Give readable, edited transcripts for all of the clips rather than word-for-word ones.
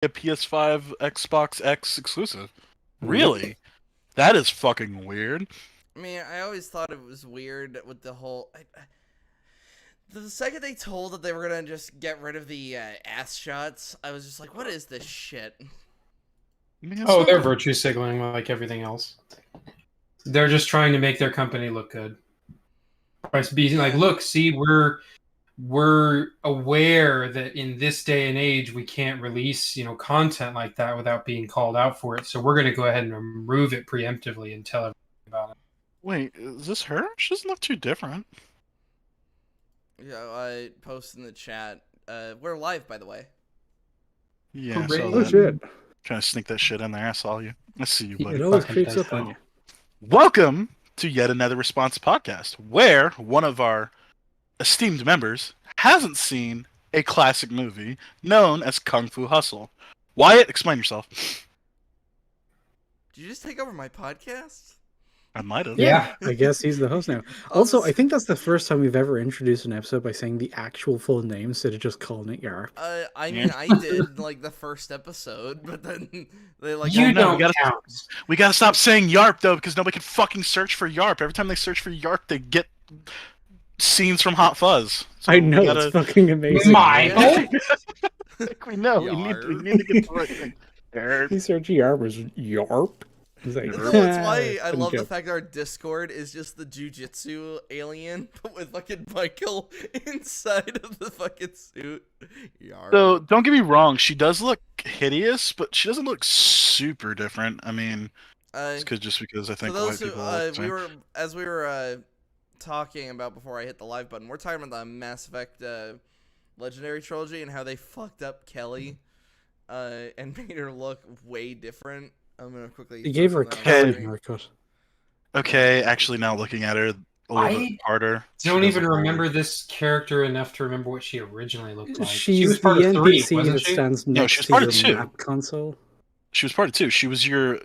a PS5 Xbox X exclusive. Yep. Really? That is fucking weird. I mean, I always thought it was weird with the whole. The second they told that they were gonna just get rid of the ass shots, I was just like, "What is this shit?" I mean, it's Oh, not they're that- virtue signaling like everything else. They're just trying to make their company look good. By being like, look, see, we're aware that in this day and age we can't release, content like that without being called out for it. So we're going to go ahead and remove it preemptively and tell everybody about it. Wait, is this her? She doesn't look too different. Yeah, I post in the chat. We're live, by the way. Yeah, Hooray. so Oh, that. Trying to sneak that shit in there. I saw you. I see you, buddy. It It always fucking creeps does up on that. you. Welcome to yet another response podcast, where one of our esteemed members hasn't seen a classic movie known as Kung Fu Hustle. Wyatt, explain yourself. Did you just take over my podcast? I might have. Yeah. I guess he's the host now. I'll Also, just- I think that's the first time we've ever introduced an episode by saying the actual full name instead of just calling it Yarp. I mean, I did like the first episode, but then they like. You no, don't we gotta- count. We gotta stop saying YARP though, because nobody can fucking search for YARP. Every time they search for YARP, they get scenes from Hot Fuzz. So I know, we gotta... it's fucking amazing. Michael? we know. We need to get the right thing. Yarp. He searched Yarp as Yarp. He's like, No, it's why I couldn't love the joke. fact that our Discord is just the jujitsu alien, but with fucking Michael inside of the fucking suit. Yarr. So don't get me wrong, she does look hideous, but she doesn't look super different. I mean, it's just because I think for white those who people. look the we same. were talking about before I hit the live button, we're talking about the Mass Effect Legendary Trilogy and how they fucked up Kelly and made her look way different. I'm gonna quickly. He gave her a search that Kelly on Kelly screen. haircut. Okay, actually, now looking at her a little bit harder. Don't she even doesn't- remember this character enough to remember what she originally looked like. She's she was the part of 3, NPC wasn't that she? stands No, next she was to part your of 2. map console. She was part of 2. She was like your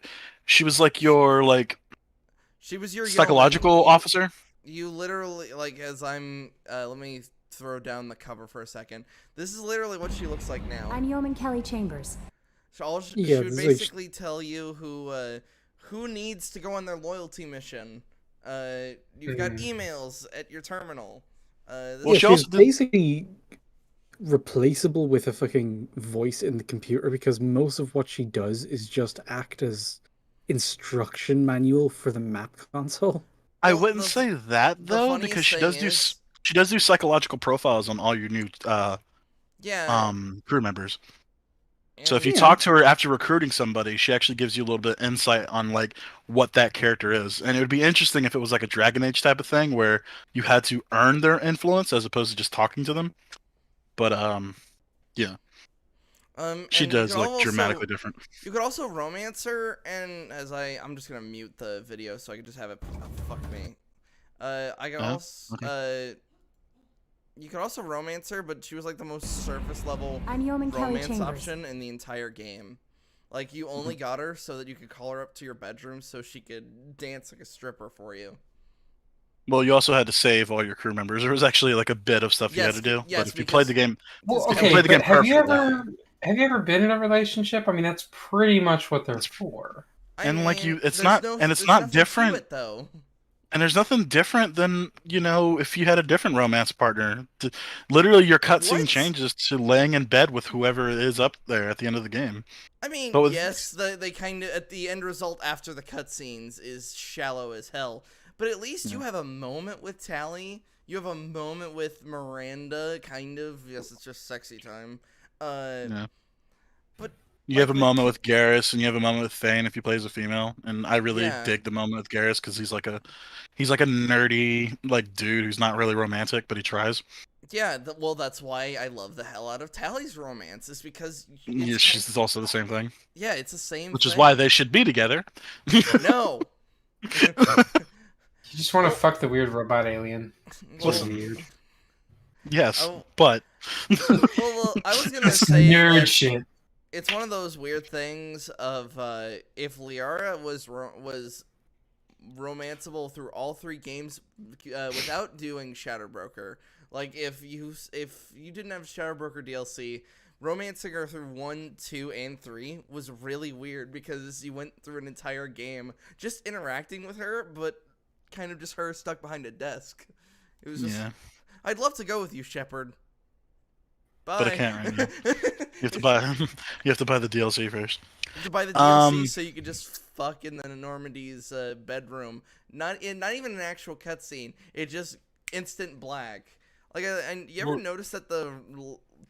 She was your psychological yeoman. officer. You literally like as I'm. Let me throw down the cover for a second. This is literally what she looks like now. I'm Yeoman Kelly Chambers. She Yeah, would this is like- basically tell you who needs to go on their loyalty mission. You've got emails at your terminal. This Well, Yeah, she she's also did- basically replaceable with a fucking voice in the computer because most of what she does is just act as instruction manual for the map console. I Well, wouldn't the- say that the though, funniest because she thing does is- she does do psychological profiles on all your new yeah. crew members. So if you Yeah. talk to her after recruiting somebody, she actually gives you a little bit of insight on like what that character is. And it would be interesting if it was like a Dragon Age type of thing where you had to earn their influence as opposed to just talking to them. But yeah, she and does you could look also- dramatically different. You could also romance her, and I'm just gonna mute the video so I can just have it. Oh, fuck me. I can also. You could also romance her, but she was like the most surface level I'm Yeoman Kelly romance Chambers. option in the entire game. Like you only got her so that you could call her up to your bedroom so she could dance like a stripper for you. Well, you also had to save all your crew members. There was actually like a bit of stuff you had Yes, to do. yes, But if you played the because- game, Well, Just okay, play the but game have you perfectly. ever been in a relationship? I mean, that's pretty much what they're for. And, like, it's there's not- and it's there's not nothing to different. it, though. and there's nothing different than, if you had a different romance partner. Literally, your cutscene What? changes to laying in bed with whoever is up there at the end of the game. I mean, But with- yes, they kind of at the end result after the cutscenes is shallow as hell. But at least you have a moment with Tally. You have a moment with Miranda, kind of. Yes, it's just sexy time. Yeah. But You have a like, moment with Garrus, and you have a moment with Thane if you play as a female. And I really Yeah. dig the moment with Garrus because he's like a nerdy dude who's not really romantic, but he tries. yeah, well, that's why I love the hell out of Tally's romance. Is because Yeah, she's also the same thing, yeah, it's the same. which is thing. why they should be together. No. You just want to fuck the weird robot alien. Well, Listen. Yes, Oh. but well, I was gonna That's say nerd that shit. it's one of those weird things of if Liara was romanceable through all 3 games without doing Shadow Broker. Like if you didn't have Shadow Broker DLC, romancing her through 1, 2, and 3 was really weird because you went through an entire game just interacting with her, but kind of just her stuck behind a desk. It was just. Yeah. I'd love to go with you, Shepard. Bye. But I can't right now. You have to buy. You have to buy the DLC first. You have to buy the DLC so you can just fuck in the Normandy's bedroom. Not even an actual cutscene. It just instant black. Like, and you ever notice that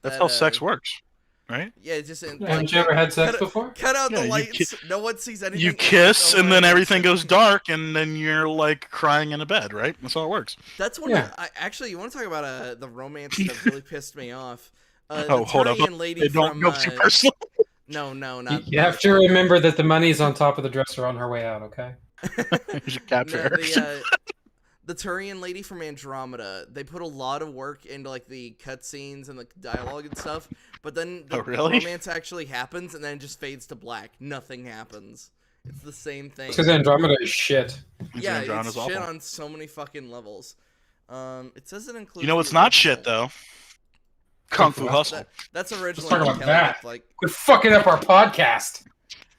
that's how sex works, right? Yeah, it's just. Haven't you ever had sex before? Cut out the lights. No one sees anything. You kiss, and then everything goes dark, and then you're like crying in a bed, right? That's how it works. That's one. Yeah. Actually, you want to talk about the romance that really pissed me off? Hold up! Lady don't go too personal. No, not. You have to remember that the money's on top of the dresser on her way out. Okay. You should capture her. The Turian lady from Andromeda, they put a lot of work into like the cutscenes and the dialogue and stuff, but then the romance actually happens and then it just fades to black. Nothing happens. It's the same thing. Because Andromeda is shit. Yeah, it's shit on so many fucking levels. It says it includes. You know what's not shit though? Kung Fu Hustle. That's originally. Let's talk about that. Like, quit fucking up our podcast.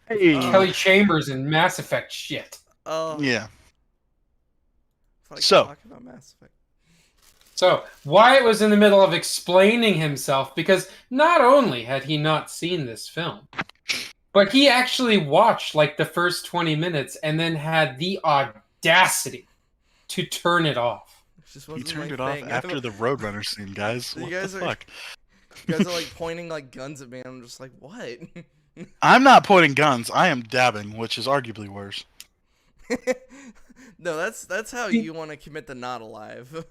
Hey. Kelly Chambers and Mass Effect shit. Oh. Yeah. So. Talking about Mass Effect. So Wyatt was in the middle of explaining himself because not only had he not seen this film, but he actually watched like the first 20 minutes and then had the audacity to turn it off. He turned it off after the Roadrunner scene, guys. What the fuck? You guys are like pointing like guns at me. I'm just like, what? I'm not pointing guns. I am dabbing, which is arguably worse. No, that's how you want to commit the not alive.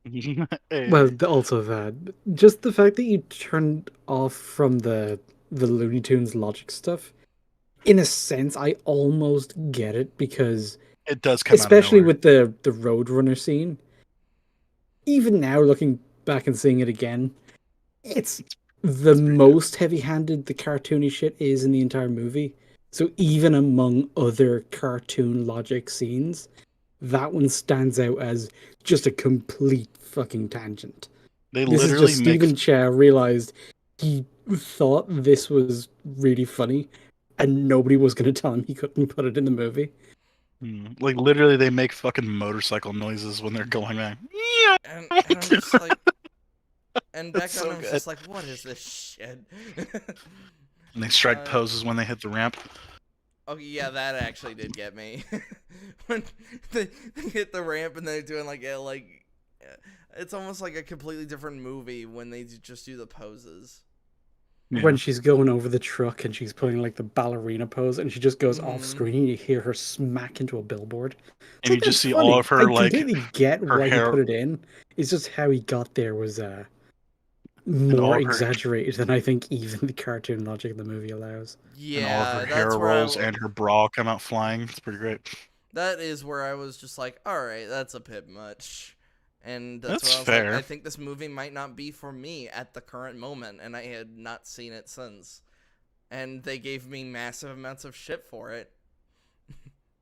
Hey. Well, also that just the fact that you turned off from the Looney Tunes logic stuff. In a sense, I almost get it because it does come especially out of with the Roadrunner scene. Even now, looking back and seeing it again, it's the most heavy-handed the cartoony shit is in the entire movie. So even among other cartoon logic scenes, that one stands out as just a complete fucking tangent. This is just Stephen Chow realized he thought this was really funny, and nobody was going to tell him he couldn't put it in the movie. Like, literally, they make fucking motorcycle noises when they're going back. And I'm just like... And back then I was just like, what is this shit? And they strike poses when they hit the ramp. Oh, yeah, that actually did get me. When they hit the ramp and they're doing like it's almost like a completely different movie when they just do the poses. Yeah. When she's going over the truck and she's putting like the ballerina pose and she just goes off screen and you hear her smack into a billboard. And you just see all of her I completely get why he put it in. It's just how he got there was more exaggerated than I think even the cartoon logic of the movie allows. Yeah, and all of her hair rolls and her bra come out flying. It's pretty great. That is where I was just like, all right, that's a bit much. And that's where I was fair. Like, I think this movie might not be for me at the current moment, and I had not seen it since. And they gave me massive amounts of shit for it.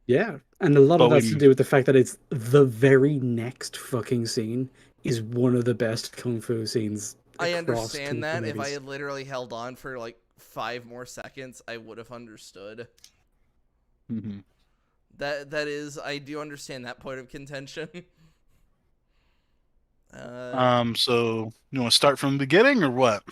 Yeah, and a lot of that's to do with the fact that it's the very next fucking scene is one of the best kung fu scenes. I understand that. If I had literally held on for like 5 more seconds, I would have understood. Mm-hmm. That is, I do understand that point of contention. So you want to start from the beginning or what?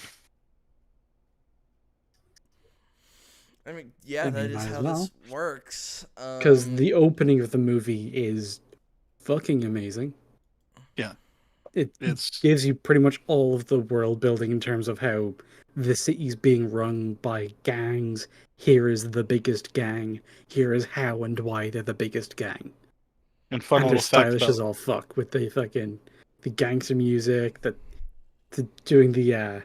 I mean, yeah, that is how this works. Because the opening of the movie is fucking amazing. Yeah. It gives you pretty much all of the world building in terms of how the city's being run by gangs. Here is the biggest gang. Here is how and why they're the biggest gang. And fun and little fact stylish as all fuck with the fucking the gangster music, doing the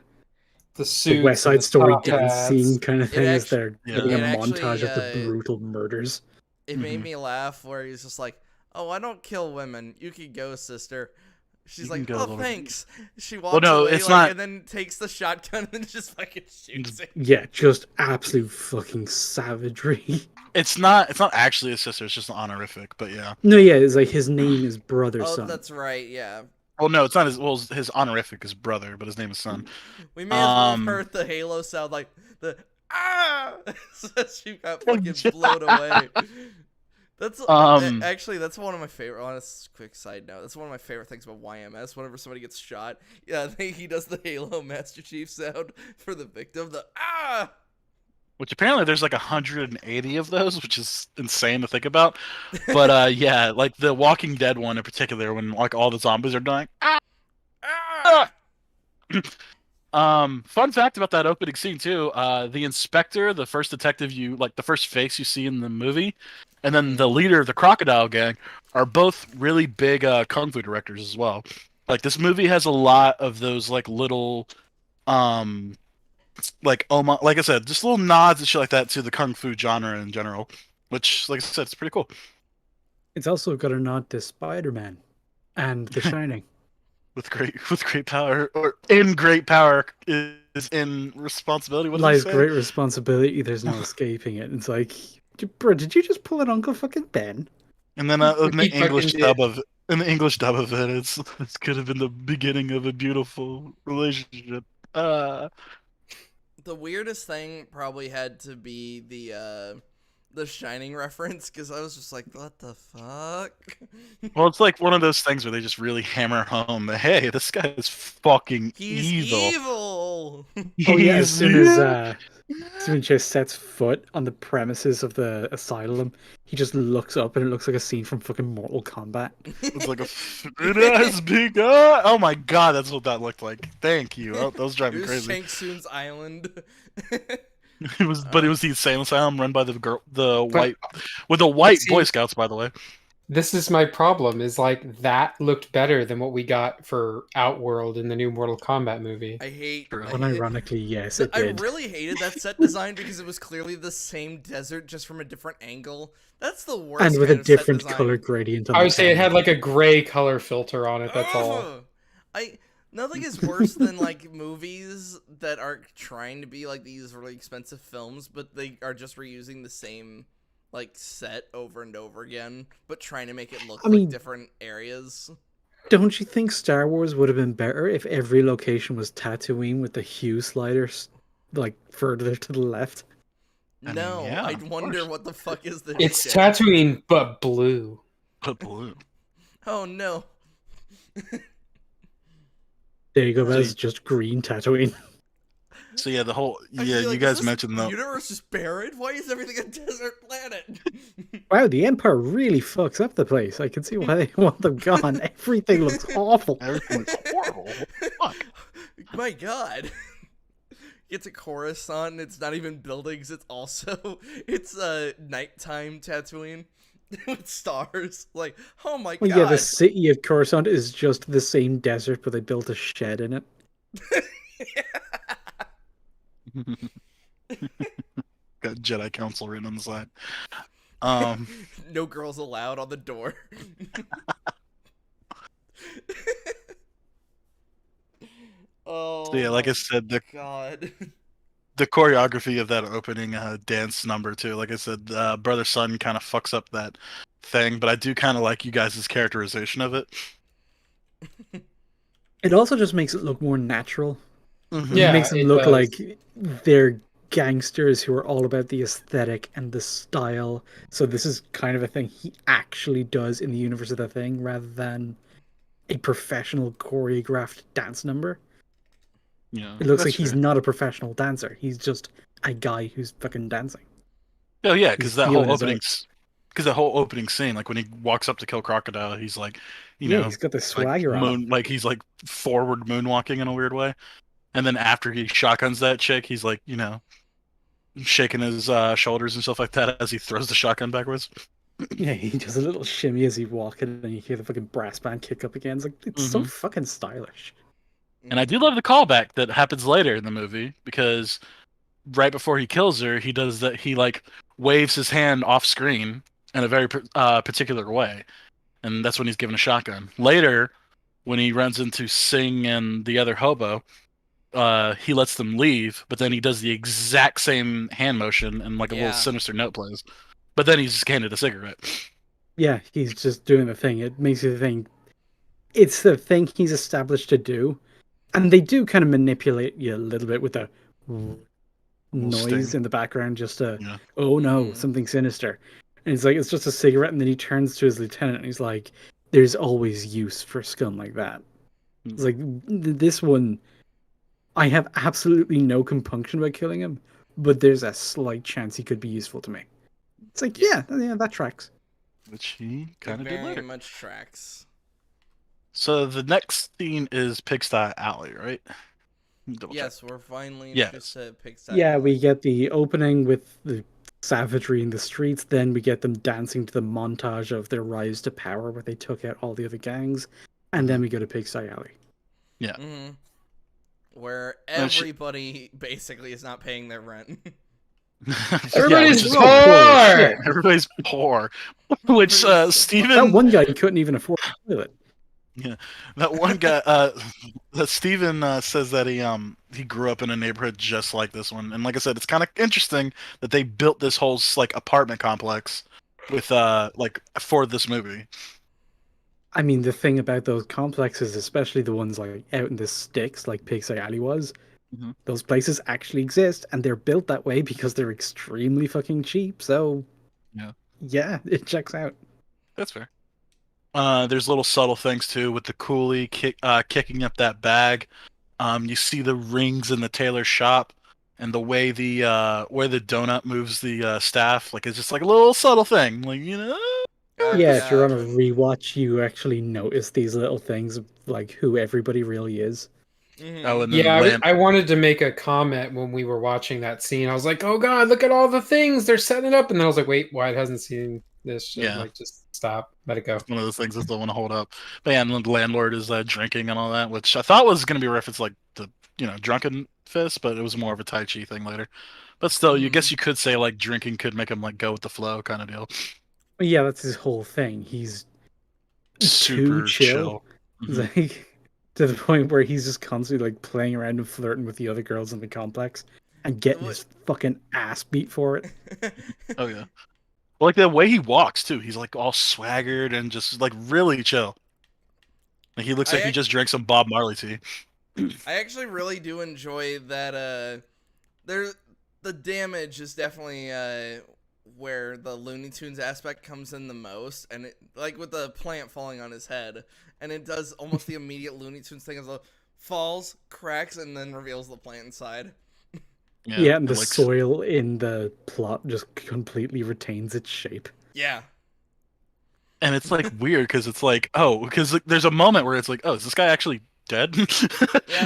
West Side Story dance scene kind of thing as they're getting a montage of the brutal murders. It made me laugh where he's just like, "Oh, I don't kill women. You can go, sister." She's like, "Oh, thanks." She walks away, it's not... and then takes the shotgun and then just fucking shoots it. Yeah, just absolute fucking savagery. It's not actually his sister. It's just an honorific, but yeah. No, yeah, it's like his name is brother son. Oh, that's right. Yeah. Well, no, it's not his. Well, his honorific is brother, but his name is Son. We may as well have heard the Halo sound like the she got fucking blown away. That's actually that's one of my favorite. Honest, quick side note. That's one of my favorite things about YMS. Whenever somebody gets shot, yeah, he does the Halo Master Chief sound for the victim. The Which apparently there's like 180 of those, which is insane to think about. But yeah, like the Walking Dead one in particular, when like all the zombies are dying. Fun fact about that opening scene too. The inspector, the first detective the first face you see in the movie, and then the leader of the crocodile gang are both really big kung fu directors as well. Like this movie has a lot of those like little like like I said, just little nods and shit like that to the kung fu genre in general, which, like I said, it's pretty cool. It's also got a nod to Spider-Man and The Shining. with great power, or in great power is in responsibility. What Lies great responsibility. There's no escaping it. It's like, bro, did you just pull an Uncle fucking Ben? And then in the English dub of it, it could have been the beginning of a beautiful relationship. The weirdest thing probably had to be the Shining reference, because I was just like, what the fuck? Well, it's like one of those things where they just really hammer home that, hey, this guy is fucking He's evil. Oh yeah, as soon as he just sets foot on the premises of the asylum, he just looks up and it looks like a scene from fucking Mortal Kombat. It's like it has begun. Oh my god, that's what that looked like. Thank you. Oh, that was driving it was crazy. Shang Tsung's island. It was, but it was the insane asylum run by the white Boy Scouts, by the way. This is my problem. Is like that looked better than what we got for Outworld in the new Mortal Kombat movie. I hate. Unironically, yes, it did. I really hated that set design because it was clearly the same desert, just from a different angle. That's the worst. And with a different color gradient. I would say it had like a gray color filter on it. That's all. Nothing is worse than like movies that are trying to be like these really expensive films, but they are just reusing the same like set over and over again, but trying to make it look like different areas. Don't you think Star Wars would have been better if every location was Tatooine with the hue sliders like further to the left? No, yeah, I'd wonder what the fuck is this. It's shit? Tatooine, but blue. But blue. Oh no. There you go, that's just green Tatooine. So yeah, the whole you guys mentioned the universe is barren. Why is everything a desert planet? Wow, the Empire really fucks up the place. I can see why they want them gone. Everything looks awful. Everything looks horrible. Fuck. My God. It's a Coruscant. It's not even buildings. It's nighttime Tatooine with stars. Like, oh my God. Yeah, the city of Coruscant is just the same desert, but they built a shed in it. Got Jedi Council written on the side. No girls allowed on the door. Oh, so yeah, like I said, the choreography of that opening dance number too. Like I said, Brother Son kind of fucks up that thing, but I do kind of like you guys' characterization of it. It also just makes it look more natural. Mm-hmm. Yeah, it makes them look like they're gangsters who are all about the aesthetic and the style. So this is kind of a thing he actually does in the universe of the thing, rather than a professional choreographed dance number. Yeah, it looks like he's not a professional dancer. He's just a guy who's fucking dancing. Oh yeah, because that whole opening scene, like when he walks up to kill Crocodile, he's like, you know, he's got the swagger on. Like he's like forward moonwalking in a weird way. And then after he shotguns that chick, he's like, you know, shaking his shoulders and stuff like that as he throws the shotgun backwards. Yeah, he does a little shimmy as he walks, and then you hear the fucking brass band kick up again. It's so fucking stylish. And I do love the callback that happens later in the movie, because right before he kills her, he does that. He like waves his hand off screen in a very particular way, and that's when he's given a shotgun. Later, when he runs into Singh and the other hobo, he lets them leave, but then he does the exact same hand motion and like a little sinister note plays. But then he's just handed a cigarette. Yeah, he's just doing the thing. It makes you think it's the thing he's established to do, and they do kind of manipulate you a little bit with the noise sting. in the background, just to, Yeah. oh no, something sinister. And it's like, it's just a cigarette, and then he turns to his lieutenant and he's like, there's always use for scum like that. It's like, this one, I have absolutely no compunction about killing him, but there's a slight chance he could be useful to me. It's like, yeah, that tracks. Which he kind of did later. Very much tracks. So the next scene is Pigsty Alley, right? Yes, we're finally introduced to Pigsty Yeah, Alley. we get the opening with the savagery in the streets, then we get them dancing to the montage of their rise to power where they took out all the other gangs, and then we go to Pigsty Alley. Yeah. Where everybody basically is not paying their rent. Everybody's poor! Yeah. Everybody's poor. Which Steven... That one guy couldn't even afford a toilet. Yeah, that one guy. That Steven says that he grew up in a neighborhood just like this one, and like I said, it's kind of interesting that they built this whole like apartment complex with like for this movie. I mean, the thing about those complexes, especially the ones like out in the sticks, like Pigsty Alley was, those places actually exist, and they're built that way because they're extremely fucking cheap. So, yeah, it checks out. That's fair. There's little subtle things too with the coolie kicking up that bag. You see the rings in the tailor shop, and the way the where the donut moves the staff. Like it's just like a little subtle thing, like Yeah, if you're on a rewatch, you actually notice these little things, like who everybody really is. Oh, and then I wanted to make a comment when we were watching that scene. I was like, "Oh God, look at all the things they're setting up," and then I was like, "Wait, Wyatt hasn't seen this shit. Yeah. Like, just stop, let it go." One of those things I still want to hold up. But yeah, and the landlord is drinking and all that, which I thought was going to be a reference like the drunken fist, but it was more of a Tai Chi thing later. But still, you guess you could say like drinking could make him like go with the flow kind of deal. Yeah, that's his whole thing. He's super too chill. Like to the point where he's just constantly like playing around and flirting with the other girls in the complex and getting his fucking ass beat for it. Oh yeah. Well, like the way he walks too, he's like all swaggered and just like really chill. Like he looks like he just drank some Bob Marley tea. I actually really do enjoy that. The damage is definitely where the Looney Tunes aspect comes in the most, and it, like with the plant falling on his head, and it does almost the immediate Looney Tunes thing as well. Falls, cracks, and then reveals the plant inside. Yeah, and the soil in the plot just completely retains its shape. Yeah. And it's like weird because it's like, oh, because there's a moment where it's like, oh, is this guy actually dead? Yeah,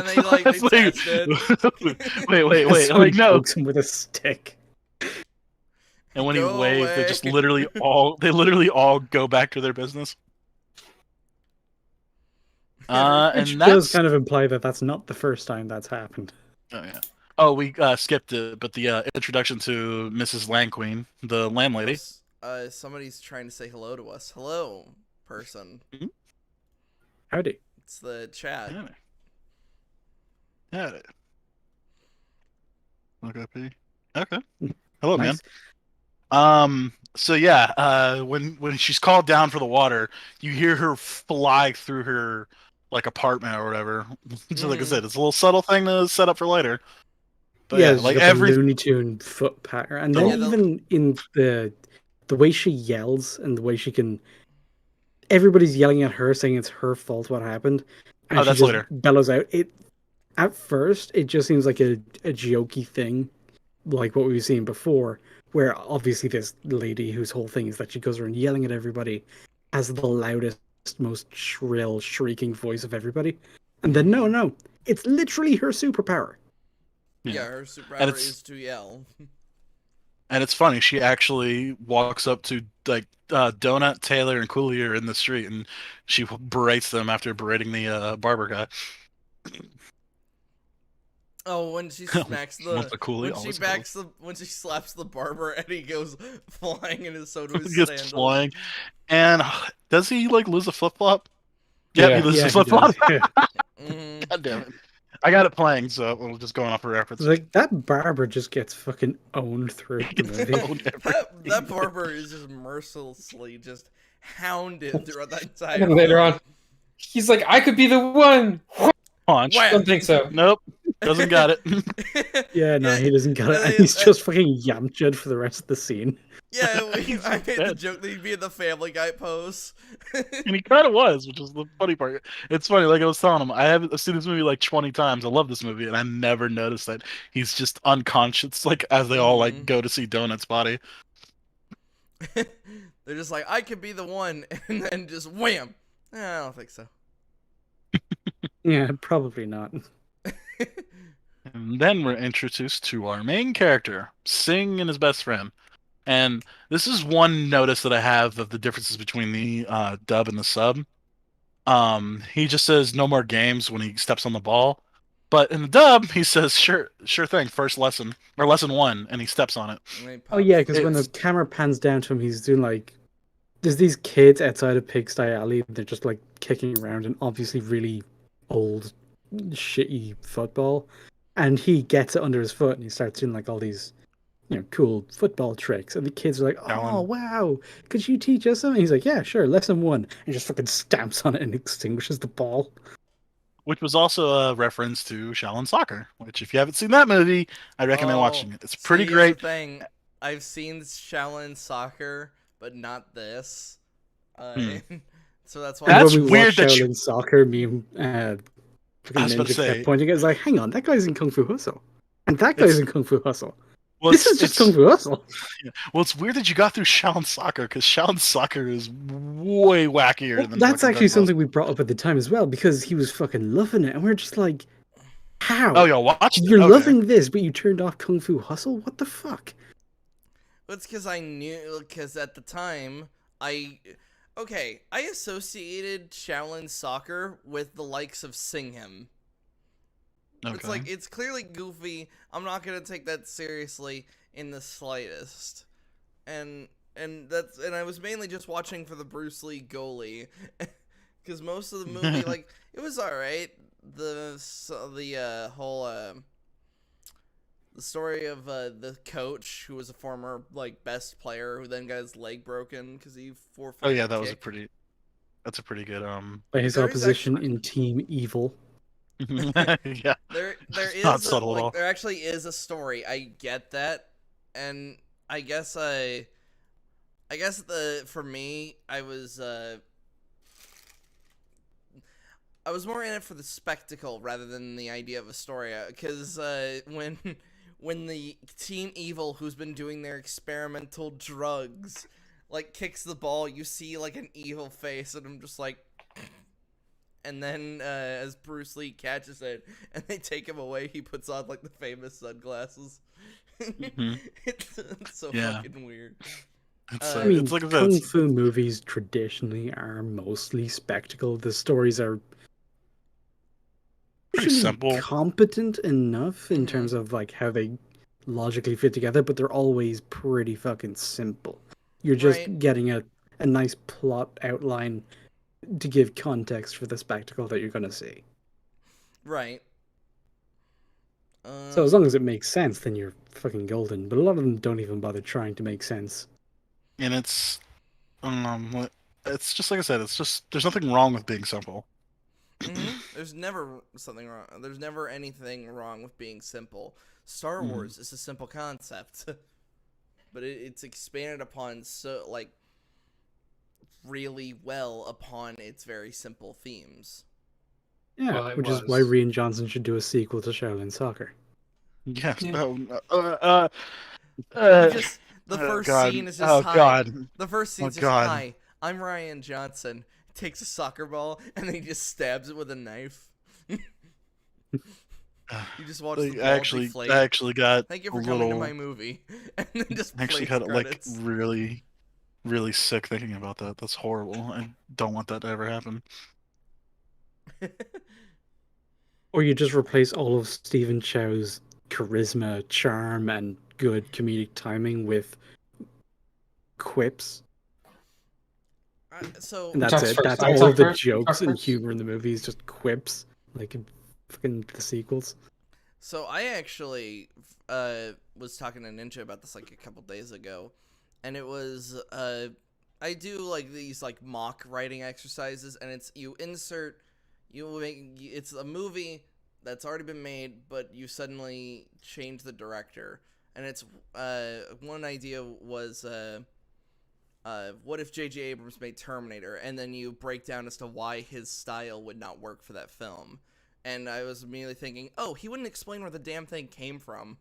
and they test it. Wait, like no, pokes him with a stick. And when he waves, they just literally all go back to their business. Which does kind of imply that that's not the first time that's happened. Oh yeah. Oh, we skipped it, but the introduction to Mrs. Landqueen, the landlady. Somebody's trying to say hello to us. Hello, person. Howdy. It's the chat. Howdy. Okay. Hello, nice. Man. So yeah, when she's called down for the water, you hear her fly through her like apartment or whatever. So like I said, it's a little subtle thing to set up for later. But yeah, like every Looney Tune foot pattern, and then even in the way she yells and the way she can, everybody's yelling at her saying it's her fault what happened, and that's she just later. bellows out. It at first it just seems like a jokey thing, like what we've seen before, where obviously this lady whose whole thing is that she goes around yelling at everybody as the loudest, most shrill, shrieking voice of everybody, and then no, it's literally her superpower. Yeah, her superpower is to yell. And it's funny, she actually walks up to like Donut, Taylor, and Coolier in the street, and she berates them after berating the barber guy. Oh, when she smacks when she slaps the barber and he goes flying and so to his sandals. Flying. And does he like lose a flip flop? Yeah, he loses a flip flop. God damn it. I got it playing, so we'll just going off a reference. Like that barber just gets fucking owned through the movie. that barber is just mercilessly just hounded throughout that entire later on. He's like, I could be the one. Punch. Wham! Don't think so. Nope. Doesn't got it. Yeah, no, he doesn't get it. And uh, he's just fucking Yamcha'd for the rest of the scene. Yeah, I made the dead. joke that he'd be in the Family Guy pose. And he kind of was, which is the funny part. It's funny, like I was telling him, I've seen this movie like 20 times. I love this movie, and I never noticed that he's just unconscious, like as they all like go to see Donut's body. They're just like, I could be the one, and then just wham. I don't think so. Yeah, probably not. And then we're introduced to our main character, Singh and his best friend. And this is one notice that I have of the differences between the dub and the sub. He just says no more games when he steps on the ball. But in the dub, he says sure thing, first lesson or lesson 1, and he steps on it. Oh yeah, because when the camera pans down to him, he's doing like there's these kids outside of Pigsty Alley. They're just like kicking around and obviously really old, shitty football. And he gets it under his foot and he starts doing like all these, cool football tricks. And the kids are like, "Oh wow, could you teach us something?" He's like, "Yeah, sure, lesson 1." And just fucking stamps on it and extinguishes the ball. Which was also a reference to Shaolin Soccer. Which, if you haven't seen that movie, I recommend watching it. It's pretty great. Here's the thing. I've seen Shaolin Soccer, but not this. So that's why. That's when we weird that Shaolin Soccer meme. I was about to say, kept pointing at it. It's like, hang on, that guy's in Kung Fu Hustle, and that guy's in Kung Fu Hustle. Well, this is just Kung Fu Hustle. Yeah. Well, it's weird that you got through Shaolin Soccer because Shaolin Soccer is way wackier than. That's actually something we brought up at the time as well because he was fucking loving it, and we're just like, how? Oh, yo, watch. You're loving this, but you turned off Kung Fu Hustle. What the fuck? It's because I knew. Because at the time, I associated Shaolin Soccer with the likes of Singh. Okay. It's like, it's clearly goofy. I'm not gonna take that seriously in the slightest. And I was mainly just watching for the Bruce Lee goalie, because most of the movie, like, it was alright. The story of the coach who was a former like best player who then got his leg broken because he forfeited. Oh yeah, that's a pretty good by his opposition in Team Evil. Yeah, there is not subtle at all. There actually is a story. I get that, and I guess for me, I was more in it for the spectacle rather than the idea of a story. Because when the Team Evil, who's been doing their experimental drugs, like kicks the ball, you see like an evil face, and I'm just like. And then as Bruce Lee catches it and they take him away, he puts on like the famous sunglasses. It's so fucking weird. I mean, it's like Kung Fu movies traditionally are mostly spectacle. The stories are pretty simple, competent enough in terms of like how they logically fit together, but they're always pretty fucking simple. You're just getting a nice plot outline to give context for the spectacle that you're going to see. Right. So as long as it makes sense, then you're fucking golden. But a lot of them don't even bother trying to make sense. And it's just like I said. It's just there's nothing wrong with being simple. There's never something wrong. There's never anything wrong with being simple. Star Wars is a simple concept, but it's expanded upon really well upon its very simple themes. Yeah, well, which is why Rian Johnson should do a sequel to Shaolin Soccer. Yes. The first scene is just The first scene is just hi. I'm Rian Johnson. Takes a soccer ball and then he just stabs it with a knife. You just watch the ball deflate. I actually got. Thank you for coming to my movie. And then just actually got like really. Really sick thinking about that. That's horrible. I don't want that to ever happen. Or you just replace all of Stephen Chow's charisma, charm, and good comedic timing with quips. And that's it. That's all of the jokes and humor in the movie is just quips, like in fucking the sequels. So I actually was talking to Ninja about this like a couple days ago. And it was I do like these like mock writing exercises, and it's it's a movie that's already been made, but you suddenly change the director, and it's one idea was what if J.J. Abrams made Terminator, and then you break down as to why his style would not work for that film, and I was immediately thinking, oh, he wouldn't explain where the damn thing came from.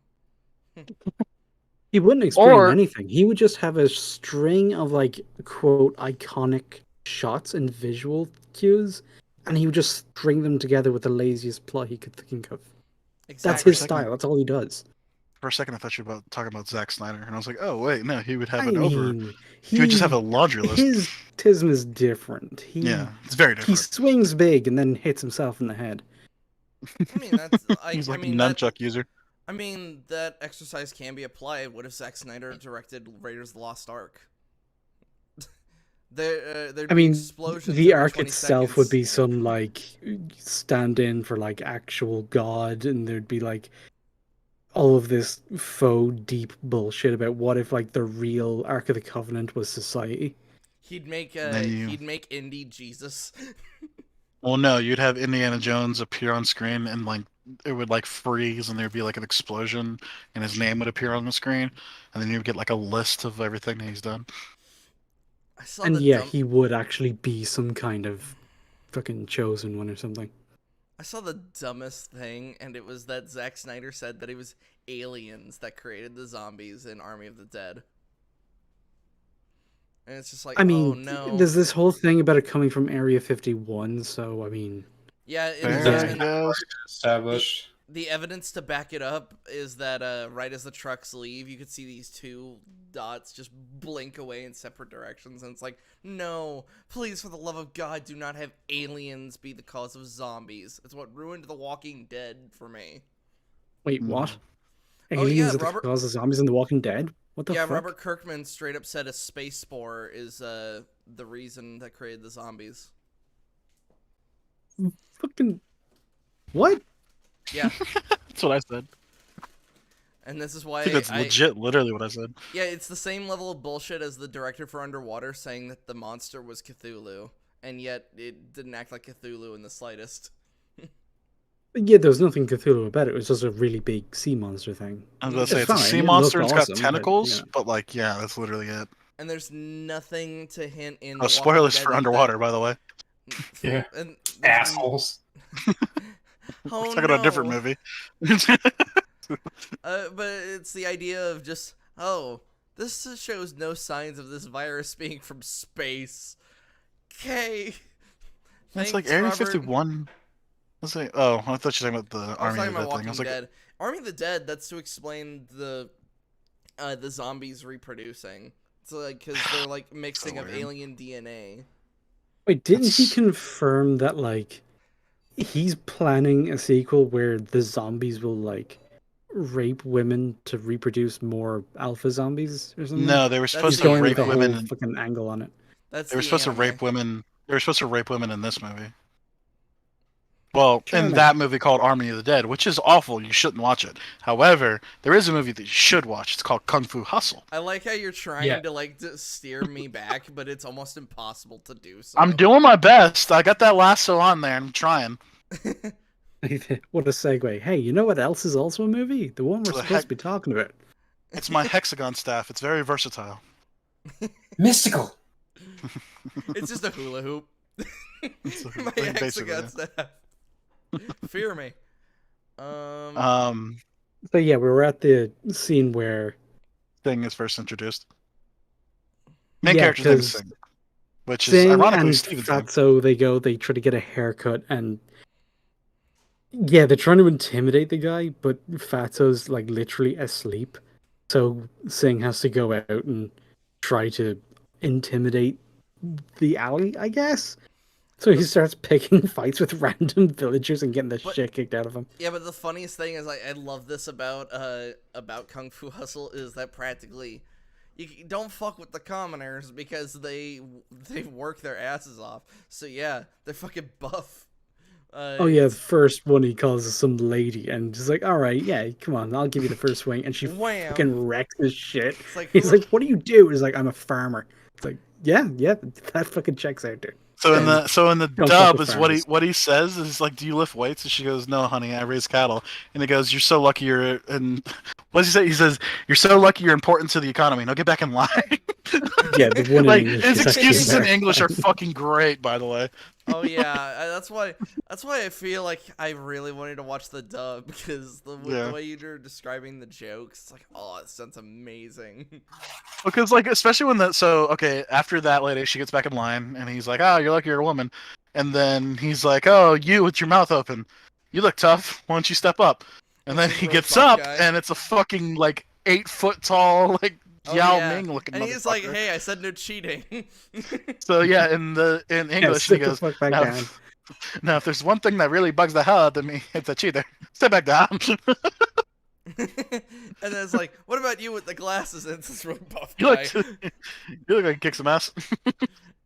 He wouldn't explain anything. He would just have a string of like quote iconic shots and visual cues, and he would just string them together with the laziest plot he could think of. Exactly. That's his style. That's all he does. For a second, I thought you were talking about Zack Snyder, and I was like, oh wait, no, he would have I an over. mean, He would just have a laundry list. His tism is different. Yeah, it's very He different. swings big and then hits himself in the head. I mean, that's He's like I mean, a nunchuck user. I mean, that exercise can be applied. What if Zack Snyder directed Raiders of the Lost Ark? There'd I be mean, explosions the every arc 20 itself seconds. would be some like stand-in for like actual god, and there'd be like all of this faux deep bullshit about what if like the real Ark of the Covenant was society. He'd make Indy Jesus. Well, no, you'd have Indiana Jones appear on screen, and like it would like freeze, and there'd be like an explosion, and his name would appear on the screen, and then you'd get like a list of everything that he's done. And yeah, he would actually be some kind of fucking chosen one or something. I saw the dumbest thing, and it was that Zack Snyder said that it was aliens that created the zombies in Army of the Dead. And it's just like, I mean, oh no. there's this whole thing about it coming from Area 51, so I mean... Yeah, established. The evidence to back it up is that right as the trucks leave, you could see these two dots just blink away in separate directions, and it's like, no, please, for the love of God, do not have aliens be the cause of zombies. It's what ruined The Walking Dead for me. Wait, what? Aliens are the cause of zombies in The Walking Dead? What the fuck? Yeah, Robert Kirkman straight up said a space spore is the reason that created the zombies. Fucking... What? Yeah. That's what I said. And this is why I think that's legit, literally what I said. Yeah, it's the same level of bullshit as the director for Underwater saying that the monster was Cthulhu, and yet it didn't act like Cthulhu in the slightest. Yeah, there was nothing Cthulhu about it. It was just a really big sea monster thing. I was going to say, it's a sea monster, it's got tentacles, but like, yeah, that's literally it. And there's nothing to hint in... Oh, spoilers for Underwater, by the way. Yeah. Assholes. Oh, we're talking about a different movie. But it's the idea of just, oh, this shows no signs of this virus being from space. Okay. It's like Area 51. Let's say, oh, I thought you were talking about the Army of the Dead thing. I was like, Dead. Army of the Dead, that's to explain the zombies reproducing. So like, because they're like mixing of alien DNA. Wait, didn't he confirm that like he's planning a sequel where the zombies will like rape women to reproduce more alpha zombies or something? No, they were supposed to rape women. Whole fucking angle on it. They were supposed to rape women. They were supposed to rape women in this movie. Well, in that movie called Army of the Dead, which is awful. You shouldn't watch it. However, there is a movie that you should watch. It's called Kung Fu Hustle. I like how you're trying to like steer me back, but it's almost impossible to do so. I'm doing my best. I got that lasso on there. I'm trying. What a segue. Hey, you know what else is also a movie? The one we're supposed to be talking about. It's my hexagon staff. It's very versatile. Mystical. It's just a hula hoop. My hexagon staff. Fear me. So yeah, we were at the scene where Singh is first introduced. Main character's name is Singh, which is ironically Steven's name. So they try to get a haircut, and yeah, they're trying to intimidate the guy, but Fatso's like literally asleep. So Singh has to go out and try to intimidate the alley, I guess. So he starts picking fights with random villagers and getting the shit kicked out of him. Yeah, but the funniest thing is, I love this about Kung Fu Hustle is that practically you don't fuck with the commoners because they work their asses off. So yeah, they're fucking buff. Oh yeah, the first one he calls some lady, and he's like, "All right, yeah, come on, I'll give you the first swing," and she fucking wrecks his shit. Like, he's like, "What do you do?" He's like, "I'm a farmer." It's like, yeah, that fucking checks out, dude. So in And the don't fuck dub with is farmers. what he says is like, "Do you lift weights?" And she goes, "No, honey, I raise cattle." And he goes, "You're so lucky you're." And what does he say? He says, "You're so lucky you're important to the economy. Now get back in line." Yeah, the one in Like English his is actually excuses in very English are funny. fucking great, by the way. Oh yeah, that's why I feel like I really wanted to watch the dub because the way you're describing the jokes, it's like, oh, it sounds amazing. Because like especially when after that lady she gets back in line and he's like, "Oh, you're lucky you're a woman," and then he's like, "Oh, you with your mouth open, you look tough. Why don't you step up?" And This then is he really gets buff up guy. and it's a fucking like 8 foot tall like Oh Yao yeah, Ming looking and he's like, motherfucker. "Hey, I said no cheating." So yeah, in Yeah, English he sit the goes, fuck back now, down. now if there's one thing that really bugs the hell out of me, it's a cheater. Step back down. And then it's like, "What about you with the glasses?" And it's this really buff you guy. look like you kick some ass.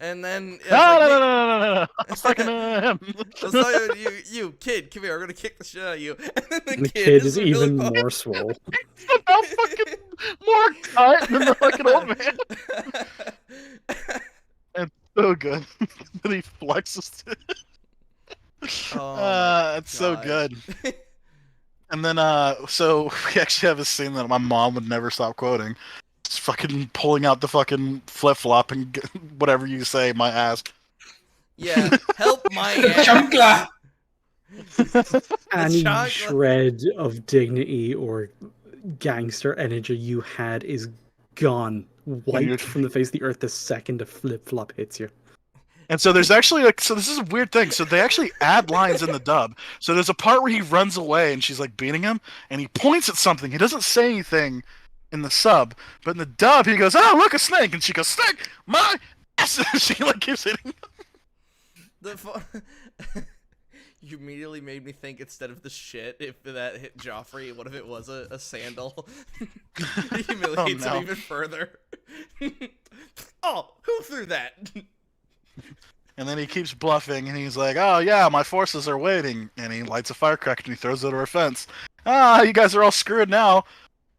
And then it's No, like, no. I was talking to him. let's talk you kid, come here. I'm gonna kick the shit out of you. And then And the kid is really even buff. more swole. Somehow fucking more cut than the fucking old man. It's so good. That he flexes. Oh my It's so God. good. And then, so we actually have a scene that my mom would never stop quoting. It's fucking pulling out the fucking flip flop and whatever you say, my ass. Yeah, help my ass. Chancla! Any chancla. shred of dignity or gangster energy you had is gone, wiped from the face of the earth the second a flip flop hits you. And so there's actually so this is a weird thing. So they actually add lines in the dub. So there's a part where he runs away and she's like beating him, and he points at something. He doesn't say anything in the sub, but in the dub he goes, "Oh, look, a snake!" And she goes, "Snake, my ass!" And she like keeps hitting him. You immediately made me think instead of the shit, if that hit Joffrey, what if it was a sandal? It humiliates him even further. Oh, who threw that? And then he keeps bluffing, and he's like, "Oh yeah, my forces are waiting." And he lights a firecracker and he throws it over a fence. "Ah, you guys are all screwed now."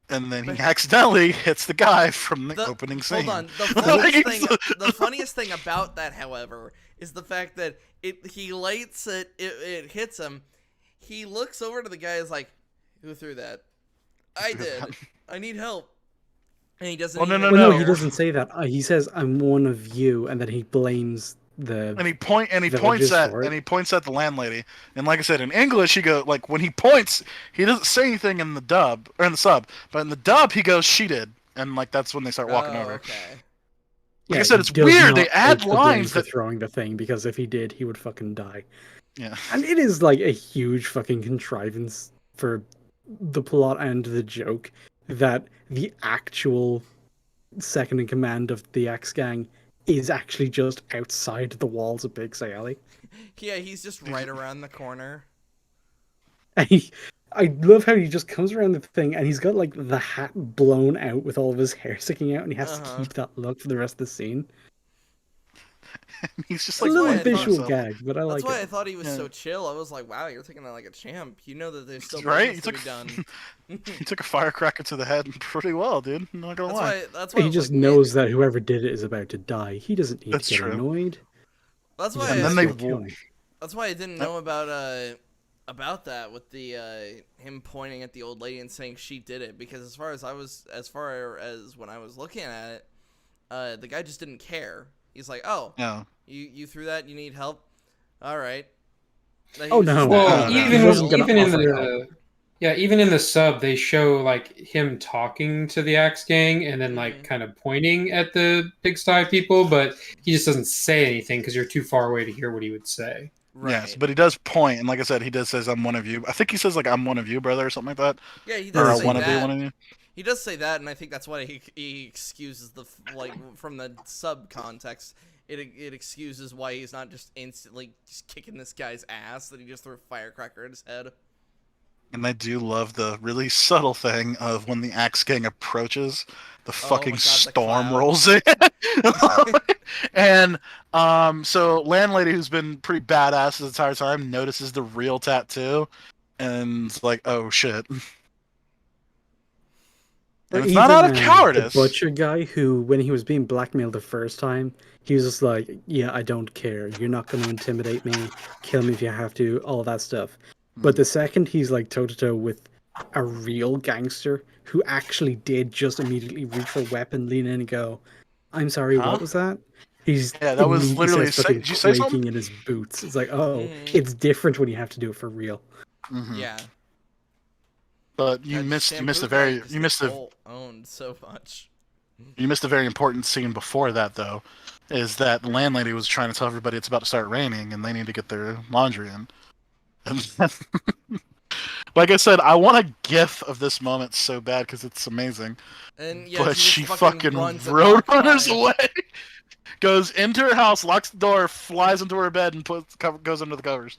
And then he accidentally hits the guy from the opening scene. Hold on. The funniest thing about that, however, is the fact that he lights it, it hits him. He looks over to the guy and is like, "Who threw that?" "I did. I need help." And he doesn't. No, he doesn't say that. He says, "I'm one of you," and then he blames the. And he points at the landlady. And like I said, in English, he goes like when he points, he doesn't say anything in the dub or in the sub, but in the dub he goes, "She did," and like that's when they start walking over. Okay. Like I said, it's weird. They add lines for throwing the thing because if he did, he would fucking die. Yeah, and it is like a huge fucking contrivance for the plot and the joke that the actual second in command of the X gang is actually just outside the walls of Big Say Alley. Yeah, he's just right around the corner. And I love how he just comes around the thing and he's got like the hat blown out with all of his hair sticking out and he has to keep that look for the rest of the scene. He's just a like little visual gag, but I like it. That's why I thought he was so chill. I was like, wow, you're taking that like a champ. You know that there's still right. business to be done. He took a firecracker to the head pretty well, dude. I'm not gonna lie. That's why he just knows that whoever did it is about to die. He doesn't need That's to get true. annoyed. That's why. And then they. That's why I didn't know about that with the him pointing at the old lady and saying she did it, because as far as when I was looking at it, the guy just didn't care. He's like, "Oh, no. You threw that. You need help. All right." Oh no! Well, even in the sub, they show like him talking to the Axe Gang and then like kind of pointing at the pigsty people, but he just doesn't say anything because you're too far away to hear what he would say. Right. Yes, but he does point, and like I said, he does says, "I'm one of you." I think he says like, "I'm one of you, brother," or something like that. Yeah, he does say wanna that. be one of you. He does say that, and I think that's why he excuses the from the sub context. It excuses why he's not just instantly just kicking this guy's ass, that he just threw a firecracker at his head. And I do love the really subtle thing of when the Axe Gang approaches, the fucking storm rolls in. And so Landlady, who's been pretty badass the entire time, notices the real tattoo and it's like, oh shit. And it's not out of The cowardice. butcher guy who, when he was being blackmailed the first time, he was just like, yeah, I don't care. You're not going to intimidate me. Kill me if you have to, all that stuff. But the second he's like toe-to-toe with a real gangster who actually did just immediately reach for a weapon, lean in and go, I'm sorry, Huh? what was that? He's Yeah, that was immediately literally. starts fucking Did you say something? quaking in his boots. It's like, oh, Mhm. it's different when you have to do it for real. Mm-hmm. Yeah. But you God, missed a owned so much. you missed a very important scene before that though, is that the landlady was trying to tell everybody it's about to start raining and they need to get their laundry in. And like I said, I want a GIF of this moment so bad because it's amazing. And yeah, But she fucking runs at road Mach runners 5. away, goes into her house, locks the door, flies into her bed, and goes under the covers.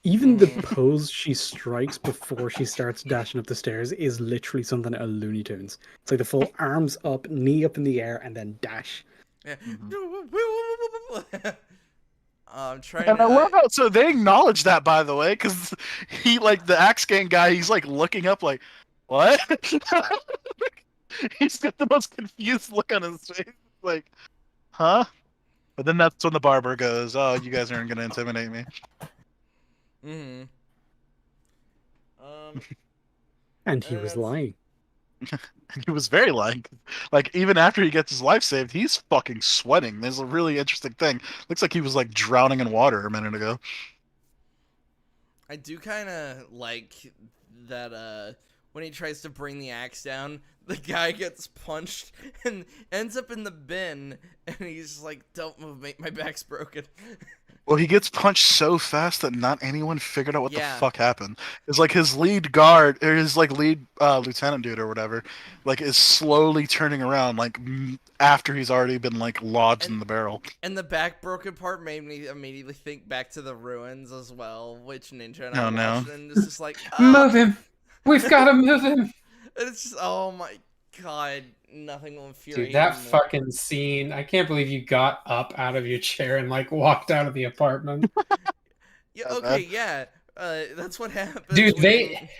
Even the pose she strikes before she starts dashing up the stairs is literally something out of Looney Tunes. It's like the full arms up, knee up in the air, and then dash. Yeah. Mm-hmm. I'm trying And to. I love how so they acknowledge that, by the way, because he like the axe gang guy, he's like looking up like, what? He's got the most confused look on his face, like, huh? But then that's when the barber goes, "Oh, you guys aren't gonna intimidate me." Mm-hmm. And he was lying. He was very lying. Like even after he gets his life saved, he's fucking sweating. There's a really interesting thing. Looks like he was like drowning in water a minute ago. I do kind of like that. When he tries to bring the axe down, the guy gets punched and ends up in the bin, and he's like, "Don't move, mate. My back's broken." Well, he gets punched so fast that not anyone figured out what Yeah. the fuck happened. It's like his lead guard, or his like lead lieutenant dude or whatever, like is slowly turning around, like after he's already been like lodged in the barrel. And the back broken part made me immediately think back to the ruins as well, which Ninja and Oh, I no. watched, and it's just like, Move him. We've got to move him. And it's just, oh my god, nothing will infuriate Dude, that me more. fucking scene. I can't believe you got up out of your chair and like walked out of the apartment. Yeah, okay, yeah. That's what happens. Dude,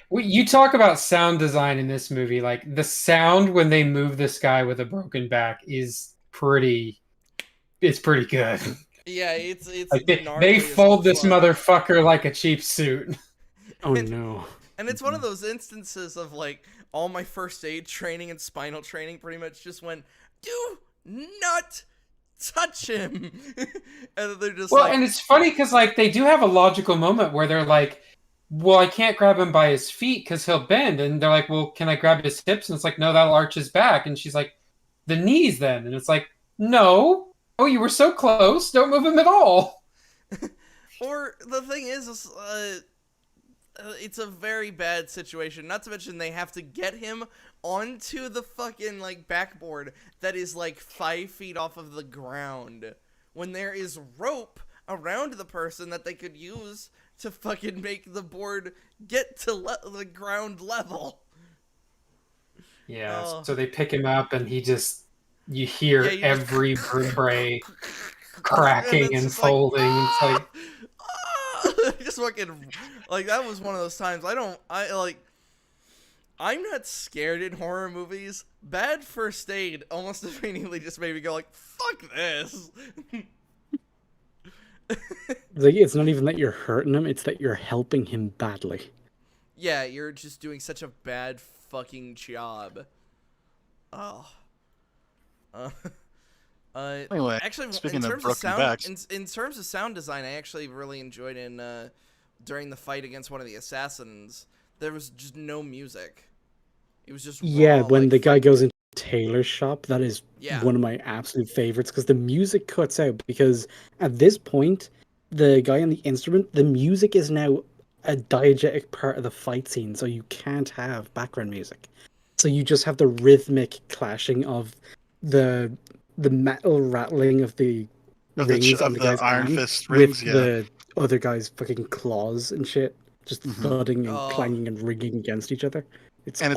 when you talk about sound design in this movie. Like the sound when they move this guy with a broken back is pretty. It's pretty good. Yeah, it's Like they gnarly as fold this fuck. motherfucker like a cheap suit. Oh no. And it's one of those instances of like all my first aid training and spinal training pretty much just went, do not touch him. And they're just Well, like, and it's funny because like they do have a logical moment where they're like, well, I can't grab him by his feet because he'll bend. And they're like, well, can I grab his hips? And it's like, no, that'll arch his back. And she's like, the knees then. And it's like, no. Oh, you were so close. Don't move him at all. or the thing is it's a very bad situation. Not to mention they have to get him onto the fucking like backboard that is like 5 feet off of the ground when there is rope around the person that they could use to fucking make the board get to the ground level. Yeah. So they pick him up and you hear every vertebrae cracking and folding. It's like, just fucking like that was one of those times I'm not scared in horror movies. Bad first aid almost immediately just made me go like, fuck this. Like, it's not even that you're hurting him, it's that you're helping him badly. Yeah, you're just doing such a bad fucking job. Oh. Anyway, actually, speaking in terms of broken sound, backs, in terms of sound design, I actually really enjoyed during the fight against one of the assassins. There was just no music. It was just raw, when like, the guy goes into Taylor's shop, that is Yeah. one of my absolute favorites because the music cuts out. Because at this point, the guy on the instrument, the music is now a diegetic part of the fight scene, so you can't have background music. So you just have the rhythmic clashing of the metal rattling of the rings on the guy's Iron hand Fist rings, with the other guy's fucking claws and shit, just thudding and Oh. clanging and ringing against each other. It's and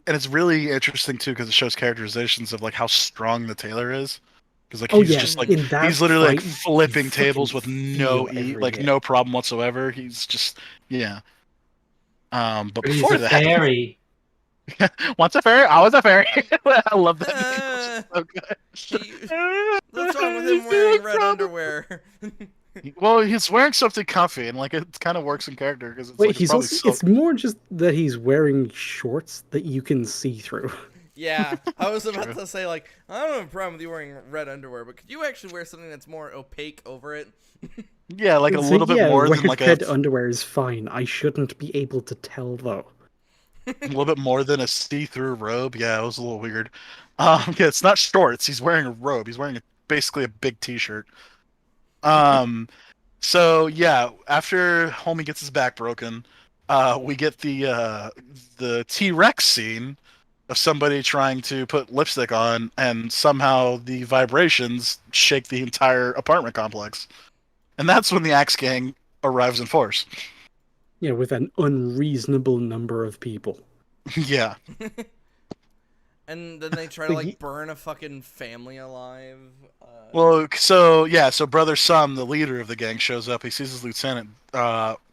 it's really interesting too because it shows characterizations of like how strong the tailor is. Because like he's just like he's literally like flipping tables with no problem whatsoever. He's just but he's before a that, fairy. Once a fairy, always a fairy. I love that. So He, good. what's wrong with him wearing red underwear? Well, he's wearing something comfy, and like it kind of works in character because it's Wait, like it's he's probably also, silk. it's more just that he's wearing shorts that you can see through. Yeah, I was about True. to say, like, I don't have a problem with you wearing red underwear, but could you actually wear something that's more opaque over it? Yeah, like a So little bit yeah, more than like red underwear is fine. I shouldn't be able to tell though. a little bit more than a see-through robe. Yeah, it was a little weird. Yeah, it's not shorts. He's wearing a robe. He's wearing basically a big T-shirt. Um, so yeah, after Homie gets his back broken, we get the T-Rex scene of somebody trying to put lipstick on, and somehow the vibrations shake the entire apartment complex. And that's when the Axe Gang arrives in force. Yeah, with an unreasonable number of people. Yeah. And then they try to, Like, like, burn a fucking family alive. Well, so yeah, so Brother Sum, the leader of the gang, shows up. He sees his lieutenant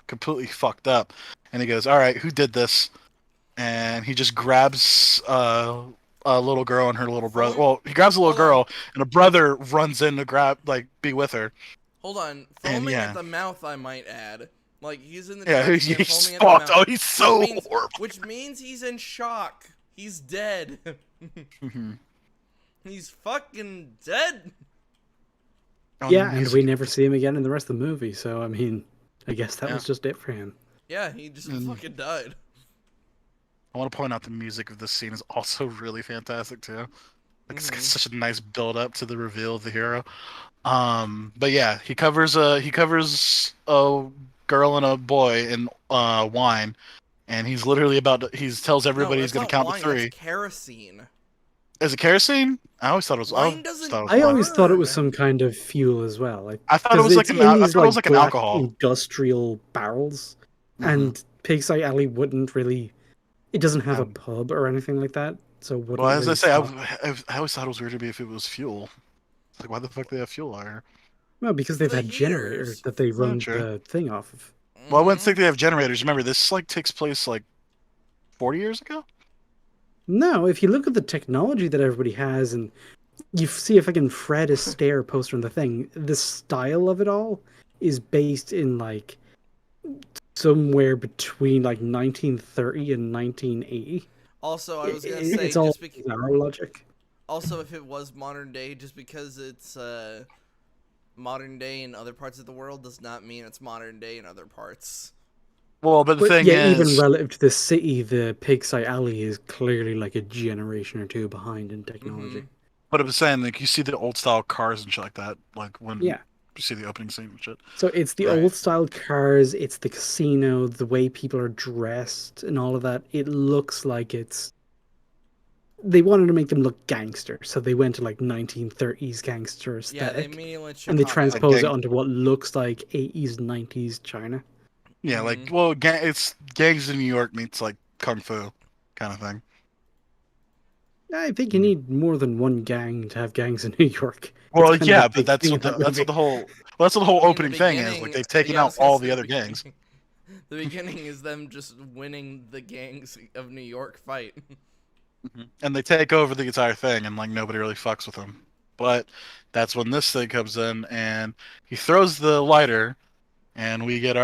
completely fucked up, and he goes, "All right, who did this?" And he just grabs a little girl and her little brother. Well, he grabs a little Hold on. girl, and a brother runs in to grab, like, be with her. Hold on. And Foaming yeah. at the mouth, I might add. Like, he's in the Yeah, trash he's can, foaming at fucked. the mouth. Oh, he's so horrible. Which means he's in shock. He's dead. Mhm. He's fucking dead. Oh, yeah, and music. we never see him again in the rest of the movie. So I mean, I guess that Yeah. was just it for him. Yeah, he just fucking died. I want to point out the music of this scene is also really fantastic too. Like it's got Mhm. such a nice build up to the reveal of the hero. But yeah, he covers a girl and a boy in wine, and he's literally about to, he tells everybody No, he's that's gonna not count wine. to three. That's kerosene. Is it kerosene? I always thought it was. I Wine always doesn't thought it was I wine. always thought it was burn. some kind of fuel as well. Like, I thought it 'cause was like it's an. in I these thought it was like like an black alcohol. industrial barrels, Mhm. and Pigside Alley wouldn't really. It doesn't have a Um, pub or anything like that, so it wouldn't Well, as I really say, stop. I always thought it was weird to me if it was fuel. Like, why the fuck do they have fuel there? Well, because For they've the had generators heaters. that they Oh, run true. the thing off of. Well, I wouldn't Mhm. think they have generators. Remember, this like takes place like 40 years ago. No, if you look at the technology that everybody has, and you see if I can Fred Astaire poster on the thing, the style of it all is based in like somewhere between like 1930 and 1980. Also, I was gonna say It's all just bizarre logic. also if it was modern day, just because it's modern day in other parts of the world does not mean it's modern day in other parts. Well, but the But thing yeah, even is, relative to the city, the Pigside Alley is clearly like a generation or two behind in technology. Mhm. but I'm saying like you see the old style cars and shit like that, like when Yeah. you see the opening scene and shit. So it's the Right. old style cars, it's the casino, the way people are dressed, and all of that. It looks like it's. They wanted to make them look gangster, so they went to like 1930s gangster Yeah, they aesthetic, immediately went and they Chicago. Like transpose it gang, onto what looks like 80s, 90s China. yeah, like Mhm. well, it's gangs in New York meets like kung fu kind of thing. I think you Mhm. need more than one gang to have gangs in New York. Well, It's kind of yeah, a but big thing in that that's movie. what the whole that's what the whole I mean, the opening thing is. Like beginning. they've taken Yeah, I out was gonna all say the other gangs. The beginning is them just winning the gangs of New York fight. And they take over the entire thing, and like nobody really fucks with them. But that's when this thing comes in, and he throws the lighter, and we get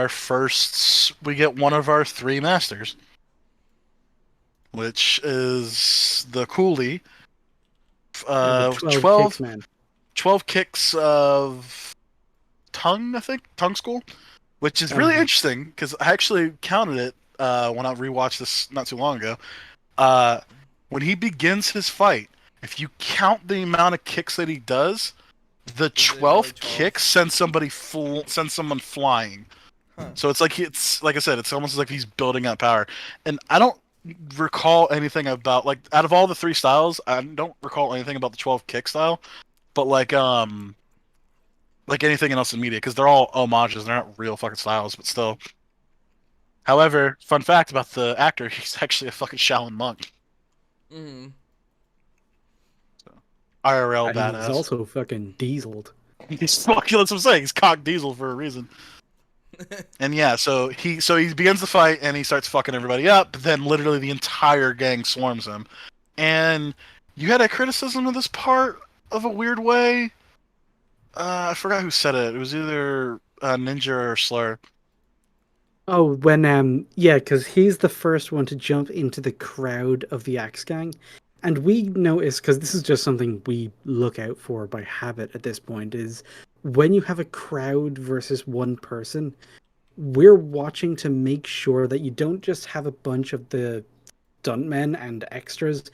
we get one of our three masters, which is the coolie. Yeah, the 12 12, kicks, man. 12 kicks of tongue, I think, tongue school, which is really interesting because I actually counted it when I rewatched this not too long ago. When he begins his fight, if you count the amount of kicks that he does, the Is it really 12th 12? kick sends sends someone flying. Huh. So it's like I said, it's almost like he's building up power. And I don't recall anything about like out of all the three styles, I don't recall anything about the 12 kick style, but like anything else in media because they're all homages, they're not real fucking styles, but still. However, fun fact about the actor, he's actually a fucking Shaolin monk. Mm-hmm. IRL And he's badass. also fucking dieseled. He's fucking, that's what I'm saying. He's cock diesel for a reason. And yeah, so he begins the fight and he starts fucking everybody up. But then literally the entire gang swarms him. And you had a criticism of this part of a weird way. I forgot who said it. It was either Ninja or Slur. Oh, when yeah, because he's the first one to jump into the crowd of the Axe Gang, and we notice because this is just something we look out for by habit at this point is when you have a crowd versus one person, we're watching to make sure that you don't just have a bunch of the stuntmen and extras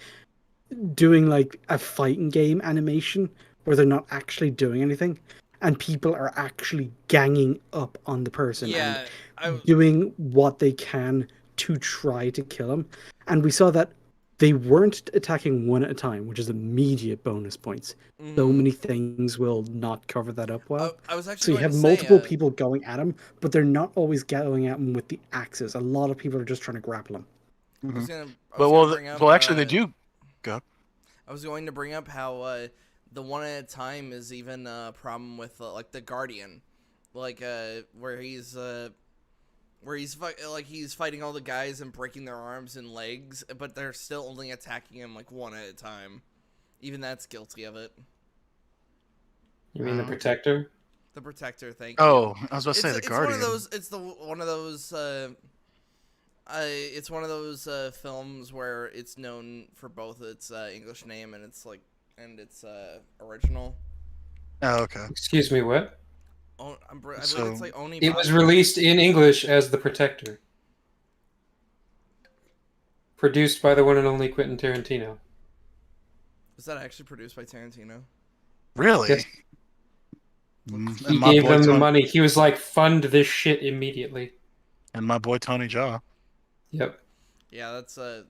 doing like a fighting game animation where they're not actually doing anything and people are actually ganging up on the person Yeah, and doing what they can to try to kill him. And we saw that they weren't attacking one at a time, which is immediate bonus points. So many things will not cover that up well. I was So actually you going have to multiple say, people going at him, but they're not always going at him with the axes. A lot of people are just trying to grapple him. I was But gonna bring up. well, actually, they do. Go. I was going to bring up how the one at a time is even a problem with like the Guardian, like where he's he's fighting all the guys and breaking their arms and legs, but they're still only attacking him like one at a time. Even that's guilty of it. You mean the Protector? The Protector, thank you. Oh, I was about to say the Guardian. It's one of those. It's one of those films where it's known for both its English name and its original. Oh, okay. Excuse me, what? Oh, I believe it's like Oni. It was released in English as The Protector. Produced by the one and only Quentin Tarantino. Was that actually produced by Tarantino? Really? Yes. And He gave them the money. He was like, fund this shit immediately. And my boy Tony Jaa. Yep. Yeah, that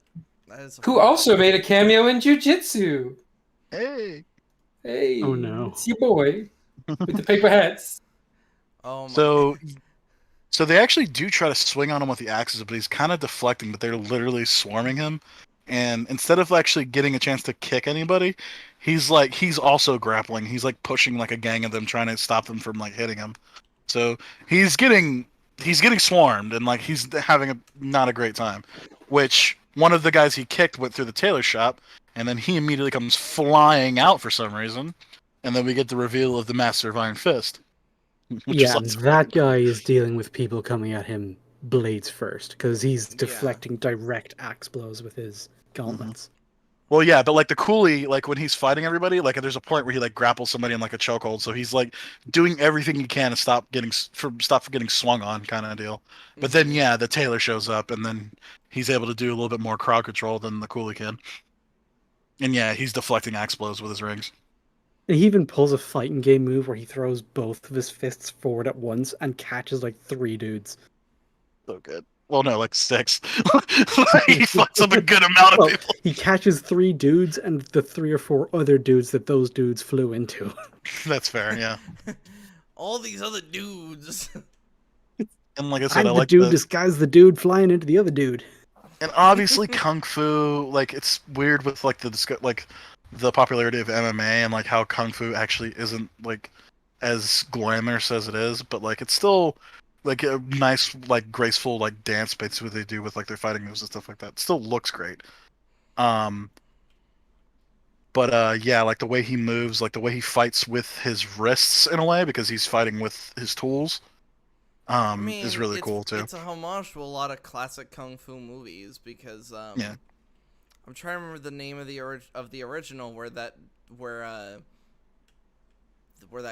is. Who also made a cameo in Jiu-Jitsu. Hey. Hey. Oh no. It's your boy with the paper hats. Oh my. So they actually do try to swing on him with the axes, but he's kind of deflecting, but they're literally swarming him. And instead of actually getting a chance to kick anybody, he's also grappling. He's like pushing like a gang of them, trying to stop them from like hitting him. So he's getting swarmed, and like he's having not a great time. Which one of the guys he kicked went through the tailor shop, and then he immediately comes flying out for some reason, and then we get the reveal of the Master of Iron Fist. Yeah, and that guy is dealing with people coming at him blades first because he's deflecting direct axe blows with his gauntlets. Well, yeah, but like the coolie, like when he's fighting everybody, like there's a point where he like grapples somebody in like a chokehold, so he's like doing everything he can to stop from getting swung on, kind of deal. But then yeah, the tailor shows up, and then he's able to do a little bit more crowd control than the coolie can. And yeah, he's deflecting axe blows with his rings. And he even pulls a fighting game move where he throws both of his fists forward at once and catches like 3 dudes. So good. Well, no, like 6. He fucks up a good amount of people. He catches 3 dudes and the 3 or 4 other dudes that those dudes flew into. That's fair, yeah. All these other dudes. And like I said, I'm I the like dude disguised the dude flying into the other dude. And obviously, kung fu, like it's weird with like the popularity of MMA and like how kung fu actually isn't like as glamorous as it is, but like it's still like a nice, like graceful, like dance basically they do with like their fighting moves and stuff like that. It still looks great. But yeah, like the way he moves, like the way he fights with his wrists in a way because he's fighting with his tools. Is really cool too. It's a homage to a lot of classic kung fu movies because yeah. I'm trying to remember the name of the original where that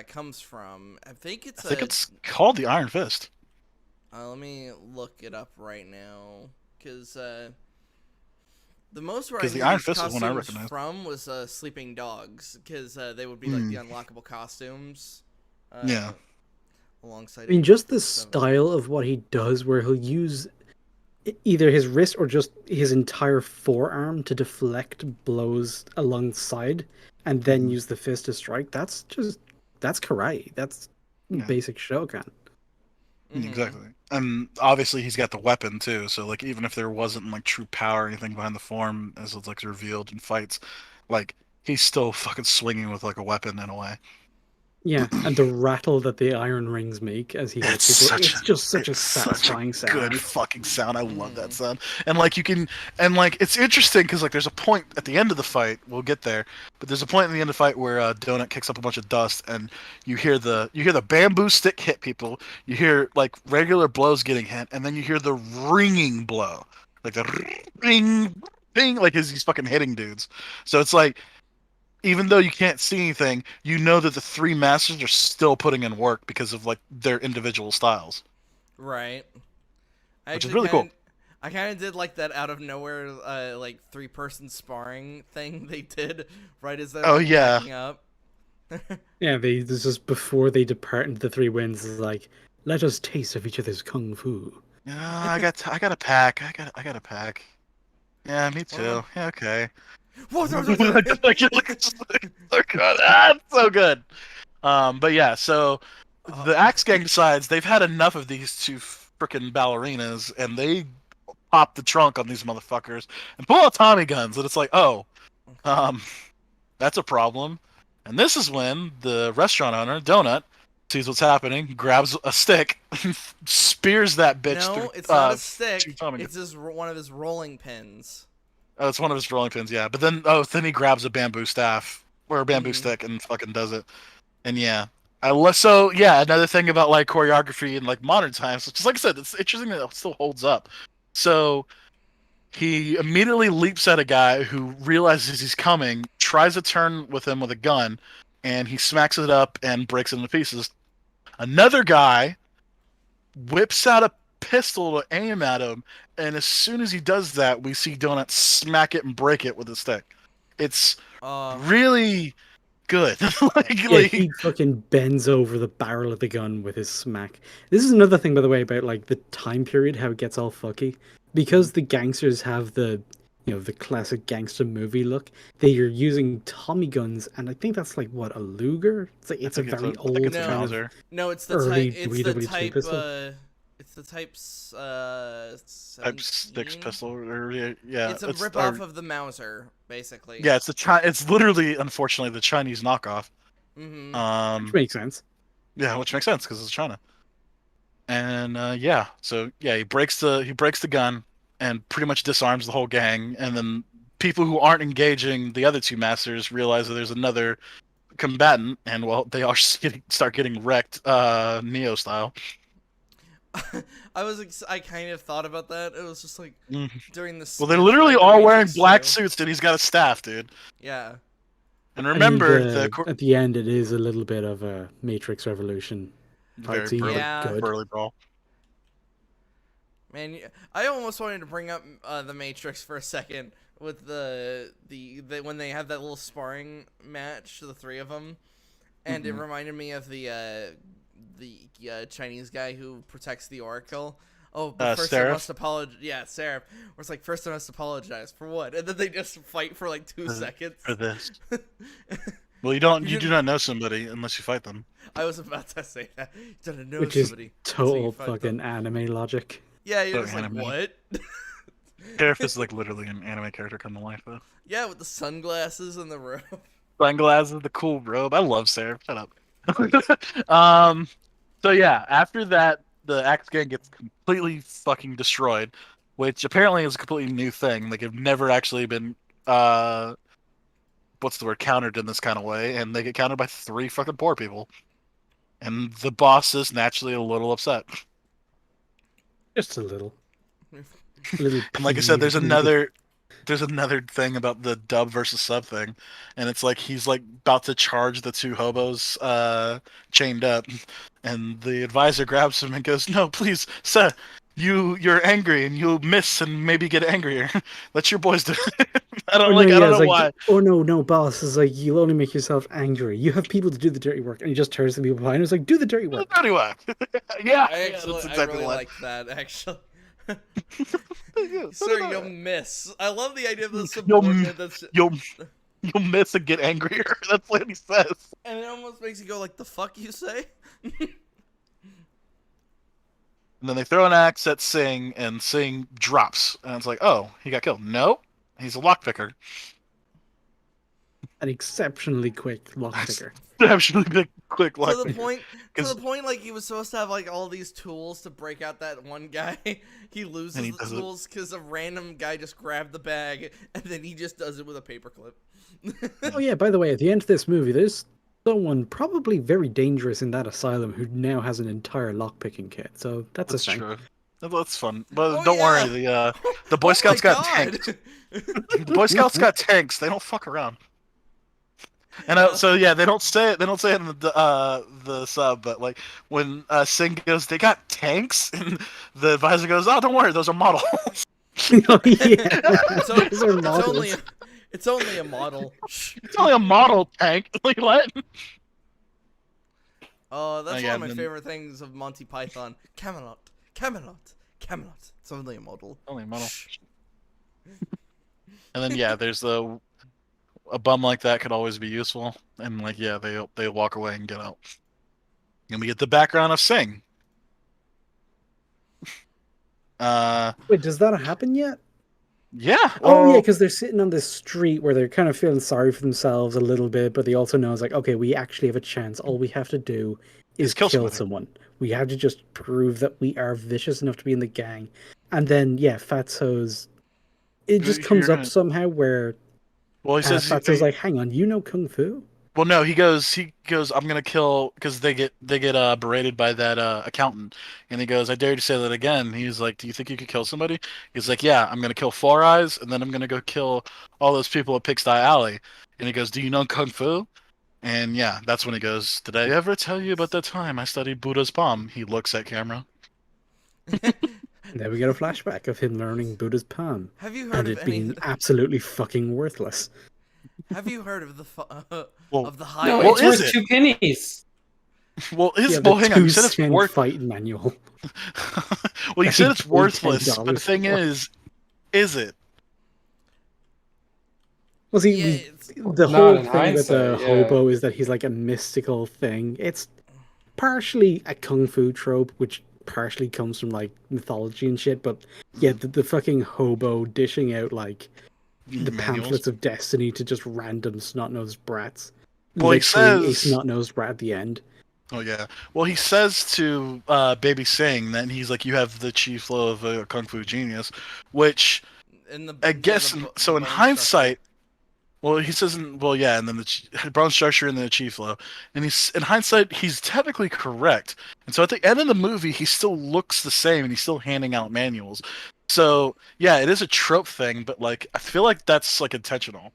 comes from. I think it's called the Iron Fist. Let me look it up right now because the most where I the Iron Fist is one I costumes recognize from was Sleeping Dogs because they would be like the unlockable costumes. Yeah. Alongside. I mean, just the style of what he does, where he'll use either his wrist or just his entire forearm to deflect blows alongside, and then use the fist to strike. That's karate. That's basic Shokan. Exactly. And obviously he's got the weapon too, so like even if there wasn't like true power or anything behind the form as it's like revealed in fights, like he's still fucking swinging with like a weapon in a way. Yeah, and the rattle that the iron rings make as he hits people, it's just such a such a satisfying good sound. fucking sound. I love that sound. And like you can, and like it's interesting because like there's a point at the end of the fight. We'll get there, but there's a point in the end of the fight where Donut kicks up a bunch of dust, and you hear the bamboo stick hit people. You hear like regular blows getting hit, and then you hear the ringing blow, like the ring, ring, like as he's fucking hitting dudes. So it's like, even though you can't see anything, you know that the three masters are still putting in work because of like their individual styles, Right. I which is actually really cool. I kind of did like that out of nowhere, like 3-person sparring thing they did right as they were packing up. Yeah, this is before they depart into the Three Winds. Is like, let us taste of each other's kung fu. I got a pack. I got a pack. Yeah, me too. Yeah, okay. Whoa, Like, you're looking just like, oh god, it's so good. But yeah, so the Axe Gang decides they've had enough of these two freaking ballerinas, and they pop the trunk on these motherfuckers and pull out Tommy guns, and it's like, oh, um, that's a problem. And this is when the restaurant owner, Donut, sees what's happening, grabs a stick, and spears that bitch through. No, it's not a stick. Tommy It's one of his rolling pins. Oh, it's one of his rolling pins, yeah. But then, then he grabs a bamboo staff or a bamboo stick and fucking does it. And yeah, so yeah, another thing about like choreography in like modern times, which is like I said, it's interesting that it still holds up. So he immediately leaps at a guy who realizes he's coming, tries to turn with him with a gun, and he smacks it up and breaks it into pieces. Another guy whips out a pistol to aim at him, and as soon as he does that, we see Donut smack it and break it with a stick. It's really good. He fucking bends over the barrel of the gun with his smack. This is another thing, by the way, about like the time period, how it gets all fucky. Because the gangsters have the the classic gangster movie look, they are using Tommy guns, and I think that's like what, a Luger? It's a very old kind of no, it's the early type. It's the WW2 type. pistol. It's the type's. Type six pistol, or yeah. It's a ripoff of the Mauser, basically. Yeah, it's literally, unfortunately, the Chinese knockoff. Which makes sense. Yeah, which makes sense because it's China. And yeah, so yeah, he breaks the gun and pretty much disarms the whole gang, and then people who aren't engaging the other two masters realize that there's another combatant, and well, they all start getting wrecked, Neo style. I kind of thought about that. It was just like during the. Well, they're literally all wearing black suits, and he's got a staff, dude. Yeah. And remember, at the end, it is a little bit of a Matrix Revolution. Very burly brawl. Man, I almost wanted to bring up the Matrix for a second with the when they have that little sparring match, the three of them, and it reminded me of the Chinese guy who protects the Oracle. Oh, but first I must apologize. Yeah, Seraph. Where it's like, first I must apologize for what, and then they just fight for like 2 seconds for this. Well, you do not know somebody unless you fight them. I was about to say that. You don't know Which somebody. Is total fucking anime logic. Yeah, you're just like, what? Seraph is like literally an anime character come to life, though. Yeah, with the sunglasses and the robe. Sunglasses, the cool robe. I love Seraph. Shut up. So yeah, after that, the Axe Gang gets completely fucking destroyed, which apparently is a completely new thing. Like, they've never actually been, what's the word, countered in this kind of way, and they get countered by 3 fucking poor people. And the boss is naturally a little upset. Just a little. And like I said, there's another thing about the dub versus sub thing, and it's like he's like about to charge the 2 hobos chained up, and the advisor grabs him and goes, "No, please, sir, you're angry and you'll miss and maybe get angrier. Let your boys do it." I don't know why. Oh no, boss is like, you'll only make yourself angry. You have people to do the dirty work, and he just turns to the people behind him. It's like, do the dirty work. Do the dirty work. Yeah, I really like that actually. Sir, you'll miss. I love the idea of the subordinate that's you'll miss and get angrier. That's what he says. And it almost makes you go like, the fuck you say? And then they throw an axe at Singh, and Singh drops. And it's like, oh, he got killed. No, he's a lockpicker. An exceptionally quick lockpicker. Exceptionally quick To luck. the point, like he was supposed to have like all these tools to break out that one guy. He loses And he the does it. tools because a random guy just grabbed the bag, and then he just does it with a paperclip. Oh yeah, by the way, at the end of this movie, there's someone probably very dangerous in that asylum who now has an entire lockpicking kit. So that's a thing. True. That's fun. But Oh, don't yeah. worry, the Boy Scouts got tanks. The Boy Scouts got tanks. They don't fuck around. And so yeah, they don't say it. They don't say it in the sub, but like when Singh goes, they got tanks, and the advisor goes, "Oh, don't worry, those are models." Oh yeah, So, those are models. it's only a model. Shh. It's only a model tank. Like what? Oh, that's yeah, one of my then- favorite things of Monty Python. Camelot, Camelot, Camelot. It's only a model. Only a model. Shh. And then yeah, there's a bum like that could always be useful, and like yeah, they walk away and get out. And we get the background of Singh. Wait, does that happen yet? Yeah. Oh yeah, because they're sitting on this street where they're kind of feeling sorry for themselves a little bit, but they also know it's like, okay, we actually have a chance. All we have to do is kill kill somebody. someone. We have to just prove that we are vicious enough to be in the gang. And then yeah, Fatso's. It just comes up somehow where Well, he says Fatso's like, "Hang on, you know kung fu?" well, no, he goes, I'm gonna kill, because they get berated by that accountant, and he goes, I dare you to say that again. He's like, do you think you could kill somebody? He's like, yeah, I'm gonna kill Four Eyes, and then I'm gonna go kill all those people at Pigsty Alley. And he goes, do you know kung fu? And yeah, that's when he goes, did I ever tell you about that time I studied Buddha's palm? He looks at camera. And then we get a flashback of him learning Buddha's palm Have you heard and of it being any? absolutely fucking worthless. Have you heard of the Well, of the high? No, Well, it's is worth it? 2 pennies. Well, Yeah, well, hang on. You said it's cent worth. fighting manual. Well, you said it's paid worthless, but the $10 thing for. is it? Well, see, Yeah, the Not whole in thing with the hindsight, yeah. hobo is that he's like a mystical thing. It's partially a kung fu trope, which partially comes from like mythology and shit. But yeah, the fucking hobo dishing out like the Manuals. pamphlets of destiny to just random snot-nosed brats. Well, he Literally a says. snot-nosed brat at the end. Oh yeah. Well, he says to Baby Singh that he's like, you have the chief flow of a kung fu genius, which in the I guess. So in bone hindsight, well, he says, well, yeah, and then the bone structure and then the chi flow, and he's in hindsight, he's technically correct. And so at the end of the movie, he still looks the same, and he's still handing out manuals. So yeah, it is a trope thing, but like I feel like that's like intentional.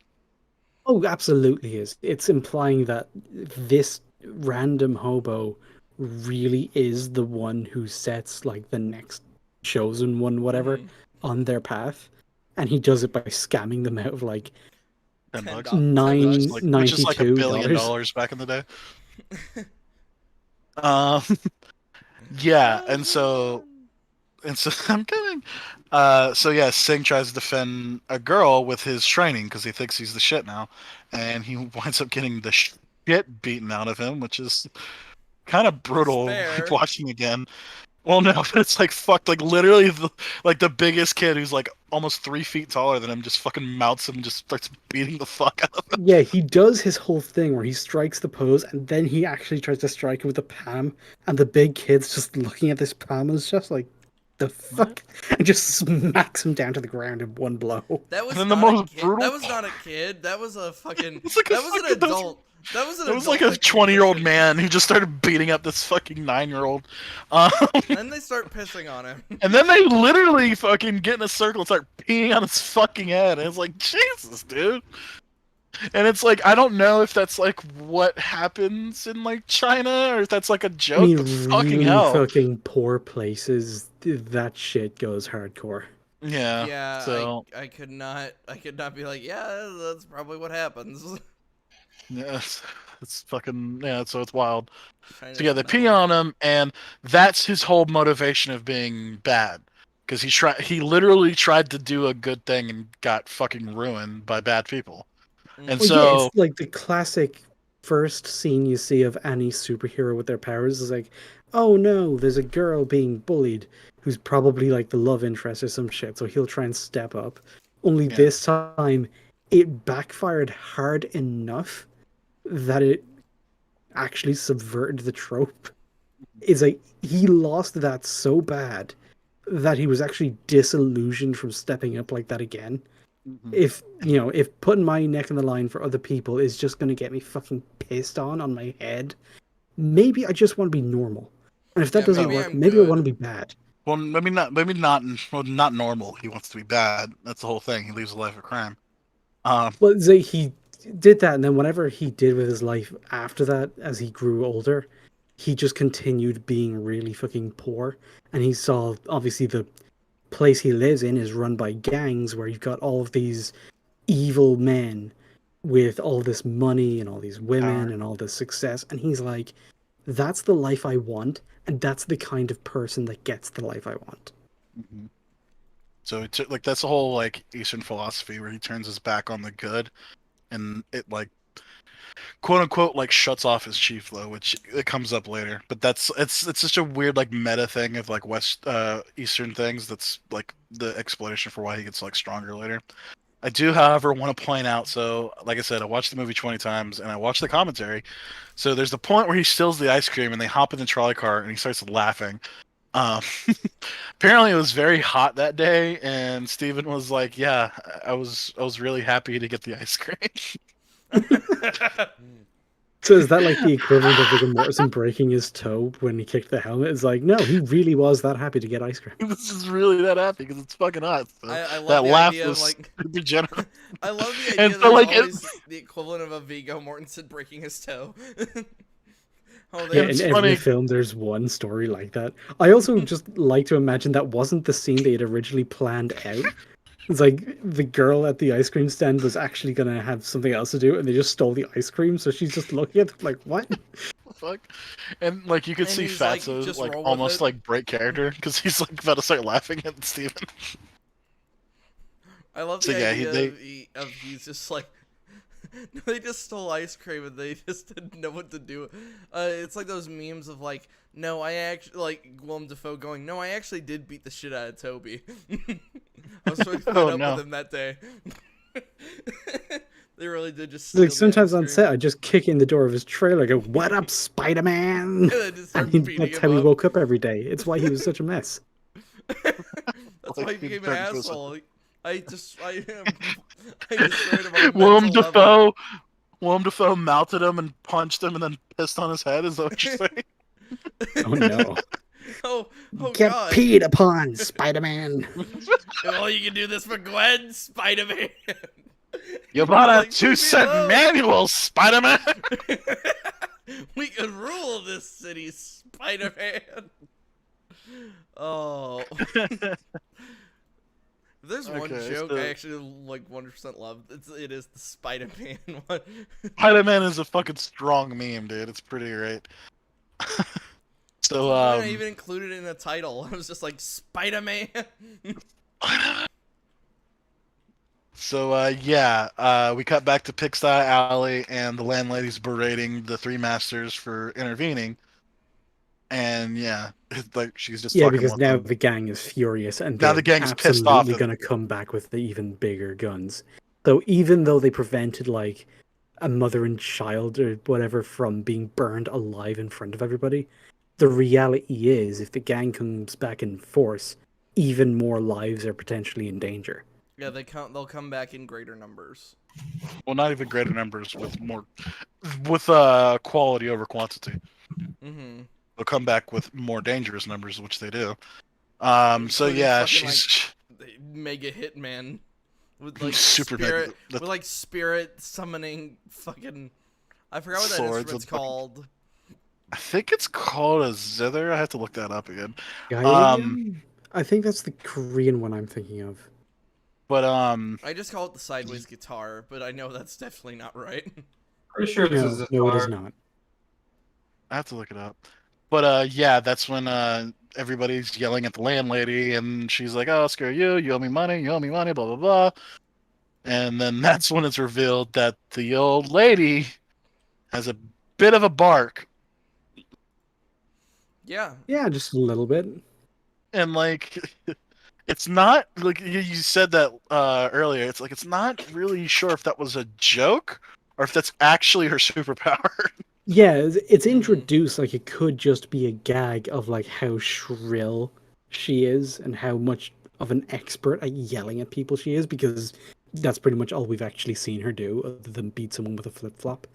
Oh, absolutely is. It's implying that this random hobo really is the one who sets like the next chosen one, whatever, on their path, and he does it by scamming them out of like $10. $10. Which is like $1 billion $92. back in the day. Um, yeah, and so I'm kidding. So yeah, Singh tries to defend a girl with his training because he thinks he's the shit now, and he winds up getting the shit beaten out of him, which is kind of brutal. Fair. Like, watching again. Well, no, but it's like fucked. Like literally, the biggest kid who's like almost 3 feet taller than him just fucking mounts him and just starts beating the fuck out of him. Yeah, he does his whole thing where he strikes the pose and then he actually tries to strike him with the palm, and the big kid's just looking at this palm and is just like, the fuck, and just smacks him down to the ground in one blow. That was And then the not a most kid. brutal That was not a kid. That was a fucking. It's like that was an adult. That was an It was adult like a that killed 20-year-old the man who just started beating up this fucking 9-year-old. kid. Then they start pissing on him. And then they literally fucking get in a circle and start peeing on his fucking head. And it's like, Jesus, dude. And it's like, I don't know if that's like what happens in like China or if that's like a joke. I mean, but really fucking hell. fucking poor places, that shit goes hardcore. Yeah. Yeah, So I could not be like, yeah, that's probably what happens. yeah, it's fucking yeah. So it's wild. China's So yeah, they not pee one. on him, and that's his whole motivation of being bad. Because he literally tried to do a good thing and got fucking ruined by bad people. And Well, so yeah, it's like the classic first scene you see of any superhero with their powers is like, oh no, there's a girl being bullied who's probably like the love interest or some shit, so he'll try and step up. Only Yeah. this time, it backfired hard enough that it actually subverted the trope. It's like he lost that so bad that he was actually disillusioned from stepping up like that again. If if putting my neck on the line for other people is just gonna get me fucking pissed on my head, maybe I just want to be normal. And if that doesn't maybe work, I'm maybe I want good. to be bad. Well, not normal. He wants to be bad. That's the whole thing. He lives a life of crime. Well, it's like he did that, and then whatever he did with his life after that, as he grew older, he just continued being really fucking poor. And he saw, obviously, the place he lives in is run by gangs where you've got all of these evil men with all this money and all these women Power. and all this success. And he's like, that's the life I want, and that's the kind of person that gets the life I want. So it's like that's the whole like Eastern philosophy where he turns his back on the good, and it like quote unquote like shuts off his chi flow, which it comes up later. But it's such a weird like meta thing of like Eastern things. That's like the explanation for why he gets like stronger later. I do, however, want to point out. So, like I said, I watched the movie 20 times, and I watched the commentary. So there's the point where he steals the ice cream, and they hop in the trolley car, and he starts laughing. Um, apparently, it was very hot that day, and Steven was like, "Yeah, I was really happy to get the ice cream." So is that like the equivalent of Viggo Mortensen breaking his toe when he kicked the helmet? It's like, no, he really was that happy to get ice cream. This is really that happy because it's fucking hot. So I love that the laugh idea of was like super generous. I love the And idea so, that like, it's always the equivalent of a Viggo Mortensen breaking his toe. Oh, Yeah, it's in they every funny. film, there's one story like that. I also just like to imagine that wasn't the scene they had originally planned out. It's like the girl at the ice cream stand was actually gonna have something else to do, and they just stole the ice cream. So she's just looking at them like, "What?" Fuck. And like you could and see he's like, Fatso just like roll with almost it. like break character because he's like about to start laughing at Steven. I love So the yeah, idea of he's just like they just stole ice cream and they just didn't know what to do. It's like those memes of like, no, I actually like Willem Dafoe going, no, I actually did beat the shit out of Toby. I was really fed up no. with him that day. They really did just It's like steal the sometimes ice on cream. set, I just kick in the door of his trailer, go, "What up, Spider Man?" And then just start beating That's him how he up. woke up every day. It's why he was such a mess. That's why he Like, he became an turned into a asshole. I destroyed him on a Willem mental level. Dafoe mounted him and punched him and then pissed on his head. Is that what you're saying? Oh no! Oh Get God! peed upon, Spider Man. Oh, you can do this for Gwen, Spider Man. You bought a Like, leave me 2-cent alone. manual, Spider-Man. We can rule this city, Spider Man. Oh. If there's one Okay, joke so- I actually like 100% love, it is the Spider-Man one. Spider-Man is a fucking strong meme, dude. It's pretty great. So I even included it in the title. I was just like Spider-Man. So yeah, we cut back to Pigsty Alley, and the landlady's berating the three masters for intervening. And yeah, it's like she's just Yeah, fucking because with now them. the gang is furious and Now they're the gang's pissed off absolutely that- going to come back with the even bigger guns. So even though they prevented like a mother and child or whatever from being burned alive in front of everybody, the reality is if the gang comes back in force, even more lives are potentially in danger. Yeah, they'll come back in greater numbers. Well, not even greater numbers with quality over quantity. Mm-hmm. They'll come back with more dangerous numbers, which they do. So Including yeah, fucking, she's The mega hitman with like super spirit mega- with like spirit summoning fucking I forgot what that Swords instrument's and fucking- called. I think it's called a zither. I have to look that up again. I think that's the Korean one I'm thinking of. But I just call it the sideways guitar, but I know that's definitely not right. Pretty sure this is a No, it is car. not. I have to look it up. But yeah, that's when everybody's yelling at the landlady, and she's like, "Oh, screw you! You owe me money! You owe me money!" Blah blah blah. And then that's when it's revealed that the old lady has a bit of a bark, Yeah. Yeah, just a little bit. and like it's not like you said that earlier. It's like it's not really sure if that was a joke or if that's actually her superpower. Yeah, it's introduced like it could just be a gag of like how shrill she is and how much of an expert at yelling at people she is, because that's pretty much all we've actually seen her do, other than beat someone with a flip flop.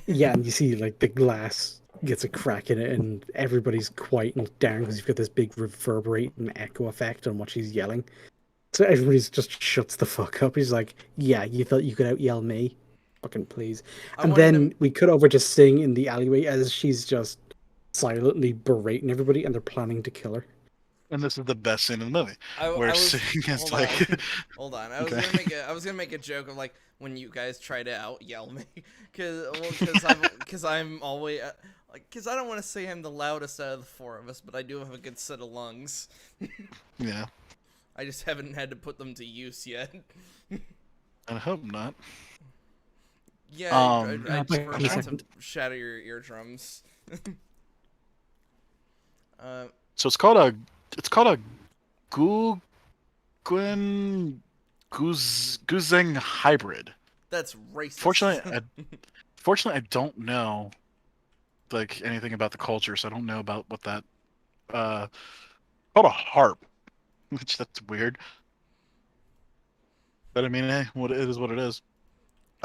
Yeah, and you see like the glass gets a crack in it, and everybody's quieting down because you've got this big reverberating echo effect on what she's yelling. So everybody's just shuts the fuck up. He's like, "Yeah, you thought you could out yell me? Fucking please!" And then we cut over to Singh in the alleyway as she's just silently berating everybody, and they're planning to kill her. And this is the best scene in the movie, where Singh is like, hold on, I was gonna make a joke of like when you guys try to out yell me, because I'm always because I don't want to say I'm the loudest out of the four of us, but I do have a good set of lungs. yeah. I just haven't had to put them to use yet. I hope not. Yeah, I prefer not to shatter your eardrums. So it's called a Guzeng hybrid. That's racist. Fortunately, I don't know like anything about the culture, so I don't know about what that called a harp, which that's weird. But I mean, what it is, what it is.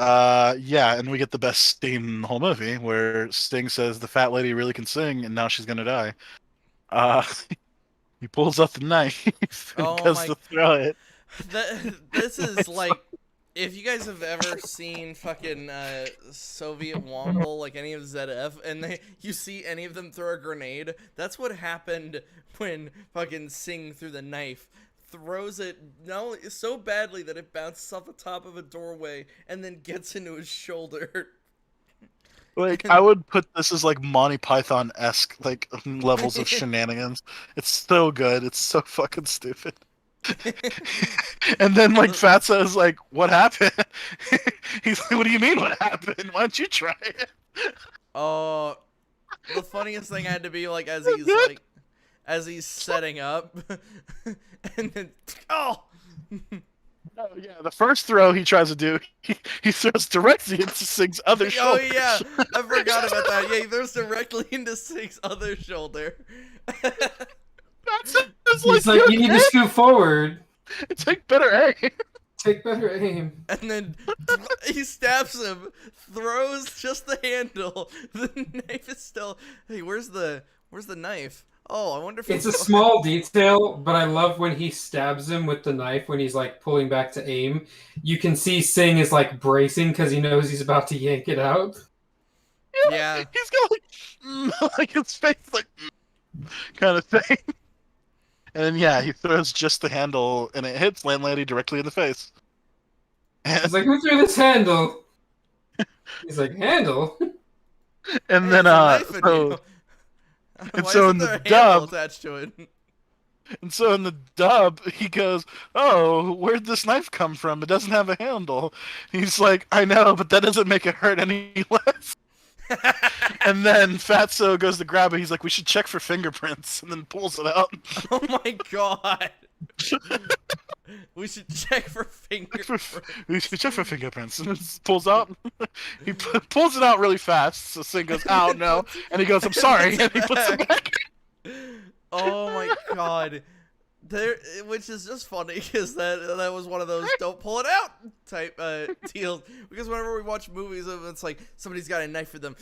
Yeah, and we get the best scene in the whole movie where Sting says the fat lady really can sing, and now she's gonna die. He pulls out the knife and goes to throw it. This is like, if you guys have ever seen fucking Soviet Womble, like any of ZF, and you see any of them throw a grenade, that's what happened when fucking Singh threw the knife. Throws it so badly that it bounces off the top of a doorway and then gets into his shoulder. Like, I would put this as like Monty Python-esque like levels of shenanigans. It's so good. It's so fucking stupid. And then like Fatso is like, "What happened?" He's like, "What do you mean? What happened? Why don't you try it?" Oh, the funniest thing had to be like as he's setting up, and then Oh yeah, the first throw he tries to do, he throws directly into Singh's other shoulder. Oh yeah, I forgot about that. Yeah, he throws directly into Singh's other shoulder. It's like, you need to scoot forward. Take better aim. Take better aim. And then he stabs him, throws just the handle. The knife is still. Hey, where's the knife? Oh, I wonder if it's a small detail, but I love when he stabs him with the knife when he's like pulling back to aim. You can see Singh is like bracing because he knows he's about to yank it out. Yeah, he's got like his face like kind of thing. And then yeah, he throws just the handle, and it hits Landlady directly in the face. And he's like, "Who threw this handle?" He's like, "Handle?" And then and so in the dub attached to it. And so in the dub, he goes, "Oh, where'd this knife come from? It doesn't have a handle." He's like, "I know, but that doesn't make it hurt any less." And then Fatso goes to grab it. He's like, "We should check for fingerprints," and then pulls it out. Oh my god. We should check for fingerprints. We should check for fingerprints. And then pulls out. He pulls it out really fast. So Singh goes, "Oh no!" And he goes, "I'm sorry," and he puts it back. Oh my god. Which is just funny because that was one of those "don't pull it out" type deals. Because whenever we watch movies, it's like somebody's got a knife for them,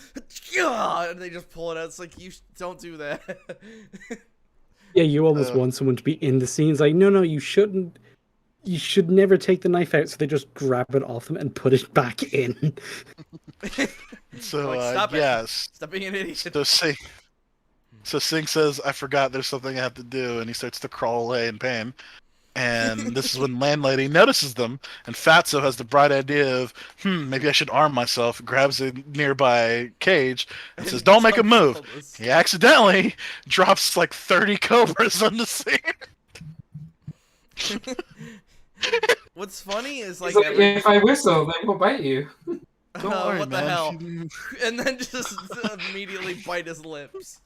and they just pull it out. It's like, you don't do that. Yeah, you almost want someone to be in the scenes. Like, no, you shouldn't. You should never take the knife out. So they just grab it off him and put it back in. So like, stop yes, stop being an idiot. So Singh says, "I forgot there's something I have to do," and he starts to crawl away in pain. And this is when Landlady notices them, and Fatso has the bright idea of, maybe I should arm myself, grabs a nearby cage, and says, "Don't make a move." He accidentally drops like 30 cobras on the scene. What's funny is like, if I whistle, they will bite you. Don't worry, what the man. hell? And then just immediately bite his lips.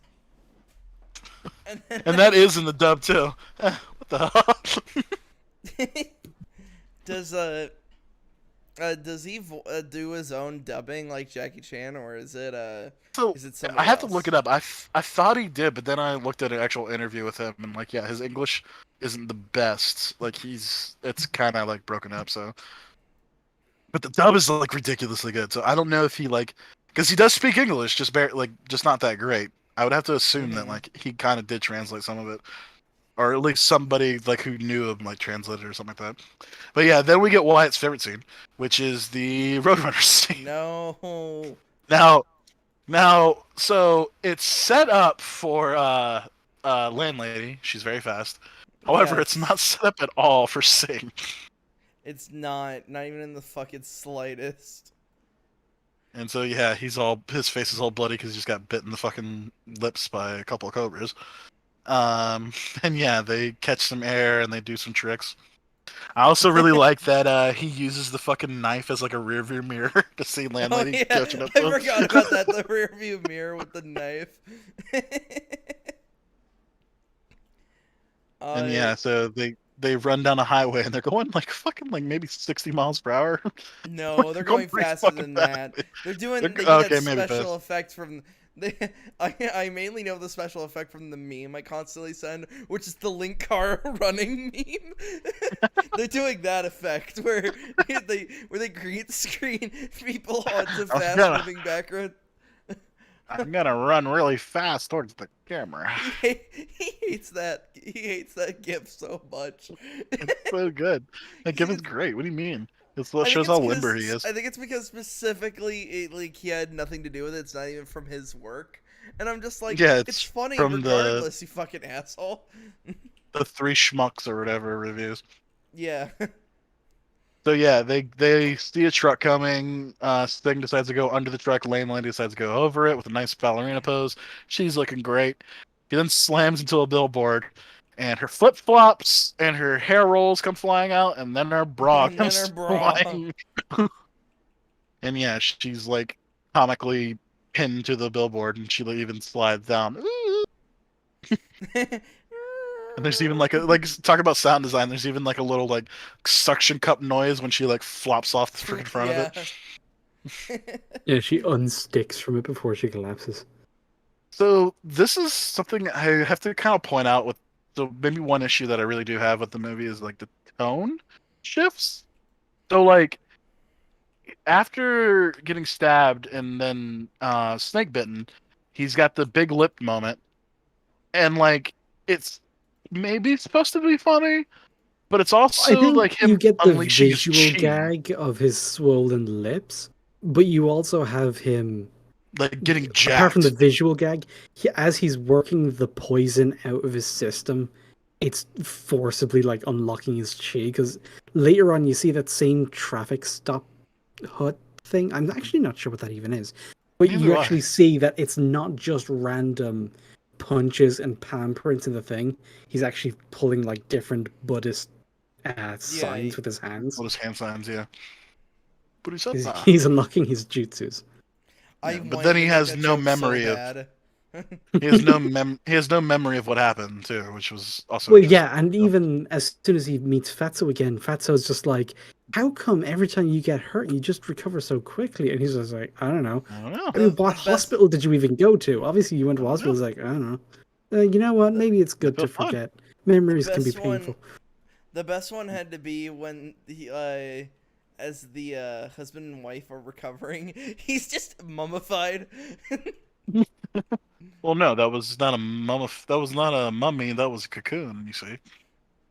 And that is in the dub too. What the hell? Does he do his own dubbing like Jackie Chan, or is it So somebody I have else? to look it up. I thought he did, but then I looked at an actual interview with him, and like, yeah, his English isn't the best. Like, it's kind of like broken up. So, but the dub is like ridiculously good. So I don't know if he like, because he does speak English, just not that great. I would have to assume that like he kind of did translate some of it, or at least somebody like who knew him like translated or something like that. But yeah, then we get Wyatt's favorite scene, which is the Roadrunner scene. No. Now, so it's set up for Landlady. She's very fast. However, Yes. it's not set up at all for Singh. It's not even in the fucking slightest. And so yeah, his face is all bloody because he just got bit in the fucking lips by a couple of cobras. And yeah, they catch some air and they do some tricks. I also really like that he uses the fucking knife as like a rear view mirror to see Landlady catching up to him. I forgot about that. The rear view mirror with the knife. And yeah, so they run down a highway and they're going like fucking like maybe 60 miles per hour. No, they're going pretty faster fucking than fast. that. They do Okay, that maybe special fast. effect from. I mainly know the special effect from the meme I constantly send, which is the link car running meme. They're doing that effect where they green screen people onto fast moving background. I'm gonna run really fast towards the camera. He hates that. He hates that GIF so much. It's so good. That GIF is great. What do you mean? It I think shows it's how limber he is. I think it's because specifically, he had nothing to do with it. It's not even from his work, and I'm just like, Yeah, it's funny from regardless. You fucking asshole. the Three Schmucks or whatever reviews. Yeah. So yeah, they see a truck coming. Sting decides to go under the truck. Landlady decides to go over it with a nice ballerina pose. She's looking great. He then slams into a billboard, and her flip flops and her hair rolls come flying out, and then her bra And then comes her bra. flying. And yeah, she's like comically pinned to the billboard, and she even slides down. Ooh. And there's even like talk about sound design. There's even like a little like suction cup noise when she like flops off the freaking front of it. Yeah, she unsticks from it before she collapses. So this is something I have to kind of point out with. So maybe one issue that I really do have with the movie is like the tone shifts. So like after getting stabbed and then snake bitten, he's got the big lip moment, and like it's maybe supposed to be funny, but it's also I think like him you get the unleashing his visual chi, gag of his swollen lips, but you also have him, like getting apart from the jacked. visual gag, as he's working the poison out of his system, it's forcibly like unlocking his chi. Because later on, you see that same traffic stop hut thing. I'm actually not sure what that even is, but Neither you do I. actually see that it's not just random punches and palm prints in the thing. He's actually pulling like different Buddhist signs with his hands. Well, his hand signs, yeah. He's unlocking his jutsus. Yeah, but then he has no memory of. He has no memory of what happened too, which was also. Well, yeah, and even as soon as he meets Fatso again, Fatso's just like, "How come every time you get hurt, you just recover so quickly?" And he's just like, "I don't know. I don't know. I mean, what hospital did you even go to? Obviously, you went to hospital." He's like, "I don't know. You know what? Maybe it's good to forget. Memories can be painful." The best one had to be when he, as the husband and wife are recovering, he's just mummified. Well, no, that was not a mummy. That was a cocoon. You see.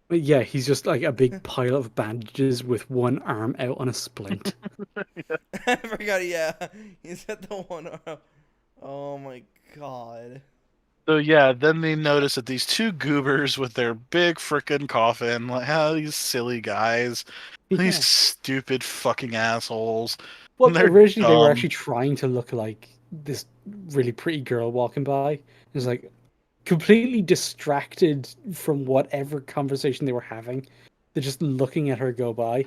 But yeah, he's just like a big pile of bandages with one arm out on a splint. I forgot. Yeah, he's at the one arm. Oh my god. So yeah, then they notice that these two goobers with their big frickin' coffin, like, how these silly guys, these stupid fucking assholes. Well, originally they were actually trying to look like this really pretty girl walking by. It was like completely distracted from whatever conversation they were having. They're just looking at her go by.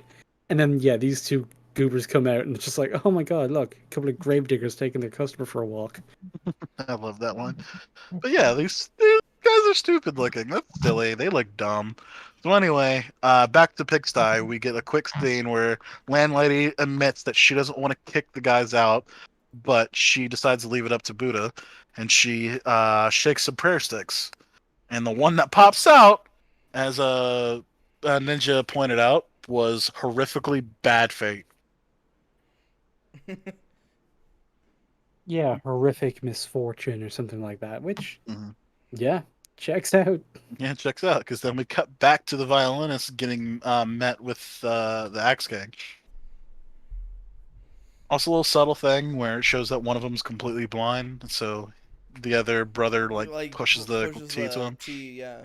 And then, yeah, these two goobers come out and it's just like, oh my god, look, a couple of gravediggers taking their customer for a walk. I love that line. But yeah, these guys are stupid looking. That's silly. They look dumb. So anyway, back to Pigsty. We get a quick scene where Landlady admits that she doesn't want to kick the guys out, but she decides to leave it up to Buddha, and she shakes some prayer sticks. And the one that pops out, as a ninja pointed out, was horrifically bad fate. Yeah, horrific misfortune or something like that. Which, Mhm. yeah, checks out. Yeah, it checks out, because then we cut back to the violinist getting met with the Axe Gang. Also, a little subtle thing where it shows that one of them's completely blind, so the other brother pushes the tea to him. Yeah.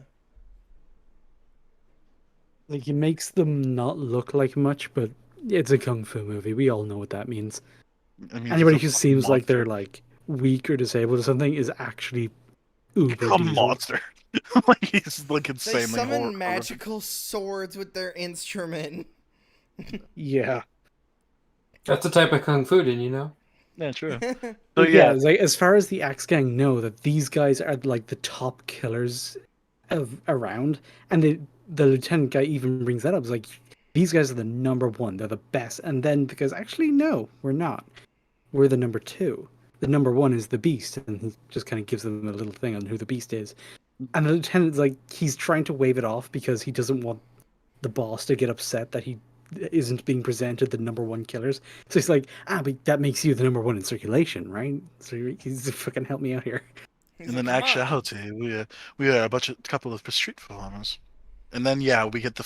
Like, it makes them not look like much, but it's a kung fu movie. We all know what that means. I mean, Anybody he's a who fucking seems like they're monster. like weak or disabled or something is actually uber A diesel. monster. Like he's like They insanely summon horrible. magical swords with their instrument. Yeah. That's the type of kung fu, didn't you know? Yeah, true. So But yeah, it's like, as far as the Axe Gang know, that these guys are like the top killers of around, and the lieutenant guy even brings that up. It's like, these guys are the number one. They're the best. And then because actually no, we're not. We're the number two. The number one is the Beast, and he just kind of gives them a little thing on who the Beast is. And the lieutenant's like, he's trying to wave it off because he doesn't want the boss to get upset that he isn't being presented the number one killers. So he's like, but that makes you the number one in circulation, right? So he's fucking help me out here. He's in like, an "Come on." actuality, we are couple of street performers. And then yeah, we get the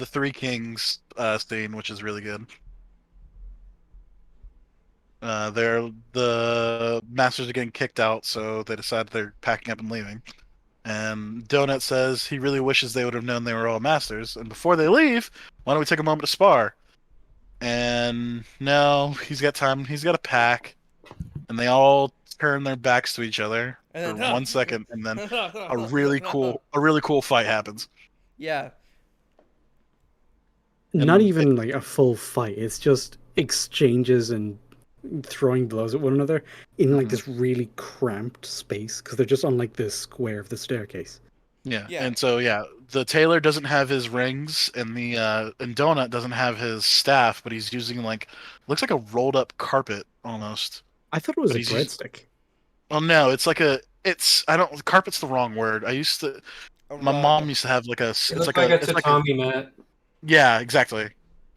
Three Kings scene, which is really good. The masters are getting kicked out, so they decide they're packing up and leaving. And Donut says he really wishes they would have known they were all masters. And before they leave, why don't we take a moment to spar? And no, he's got time. He's got a pack, and they all turn their backs to each other for And 1 second, and then a really cool fight happens. Yeah. Not And even like a full fight. It's just exchanges and throwing blows at one another in like this really cramped space because they're just on like the square of the staircase. Yeah. Yeah. And so yeah, the tailor doesn't have his rings, and and Donut doesn't have his staff, but he's using looks like a rolled up carpet almost. I thought it was But a he's using, breadstick. oh no, I don't, carpet's the wrong word. My rug. mom used to have like a It it's looks like like a a it's like a tatami mat. yeah, exactly.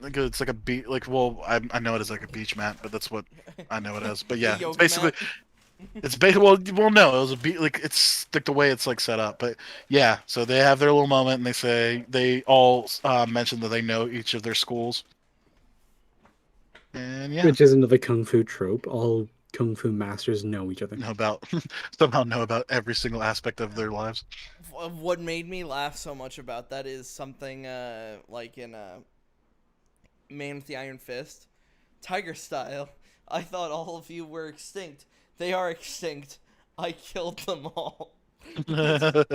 It's like a beach, well, I know it is like a beach mat, but that's what I know it as. But yeah, it's yoga basically mat. it's basically no, it was a beat, like it's like the way it's like set up. But yeah, so they have their little moment, and they all mention that they know each of their schools, and yeah, Which is another kung fu trope. All kung fu masters know each other. know about somehow know about every single aspect of their lives. What made me laugh so much about that is something like in Man with the Iron Fist, Tiger Style. I thought all of you were extinct. They are extinct. I killed them all. And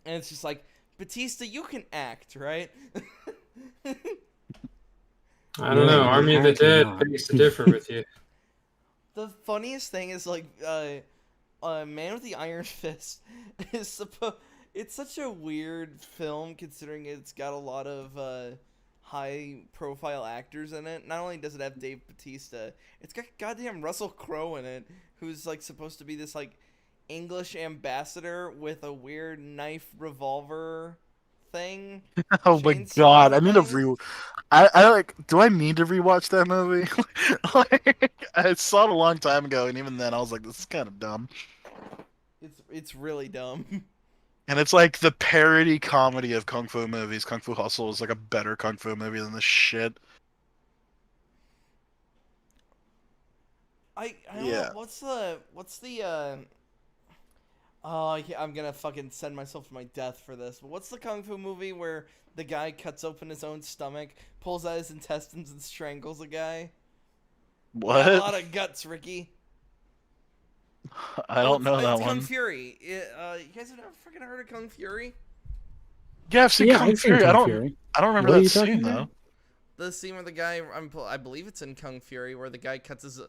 it's just like, Batista, you can act, right? I don't know. No, Army of the apparently Dead not. begs to differ with you. The funniest thing is like, Man with the Iron Fist is supposed. It's such a weird film considering it's got a lot of high-profile actors in it. Not only does it have Dave Bautista, it's got goddamn Russell Crowe in it, who's like supposed to be this like English ambassador with a weird knife revolver thing. Oh my Chainsaw god, I need to thing. I like. Do I need to rewatch that movie? Like, I saw it a long time ago, and even then, I was like, "This is kind of dumb." It's really dumb. And it's like the parody comedy of kung fu movies. Kung Fu Hustle is like a better kung fu movie than this shit. I don't Yeah. know what's the oh yeah, I'm gonna fucking send myself to my death for this. But what's the kung fu movie where the guy cuts open his own stomach, pulls out his intestines, and strangles a guy? What? Got a lot of guts, Ricky. I don't know that It's Kung one. Fury. You guys have never freaking heard of Kung Fury? Yeah, I've seen Yeah, Kung I've seen Fury. Kung Fury. I don't remember What are that you talking scene about? though. The scene where the guy, I believe it's in Kung Fury, where the guy cuts his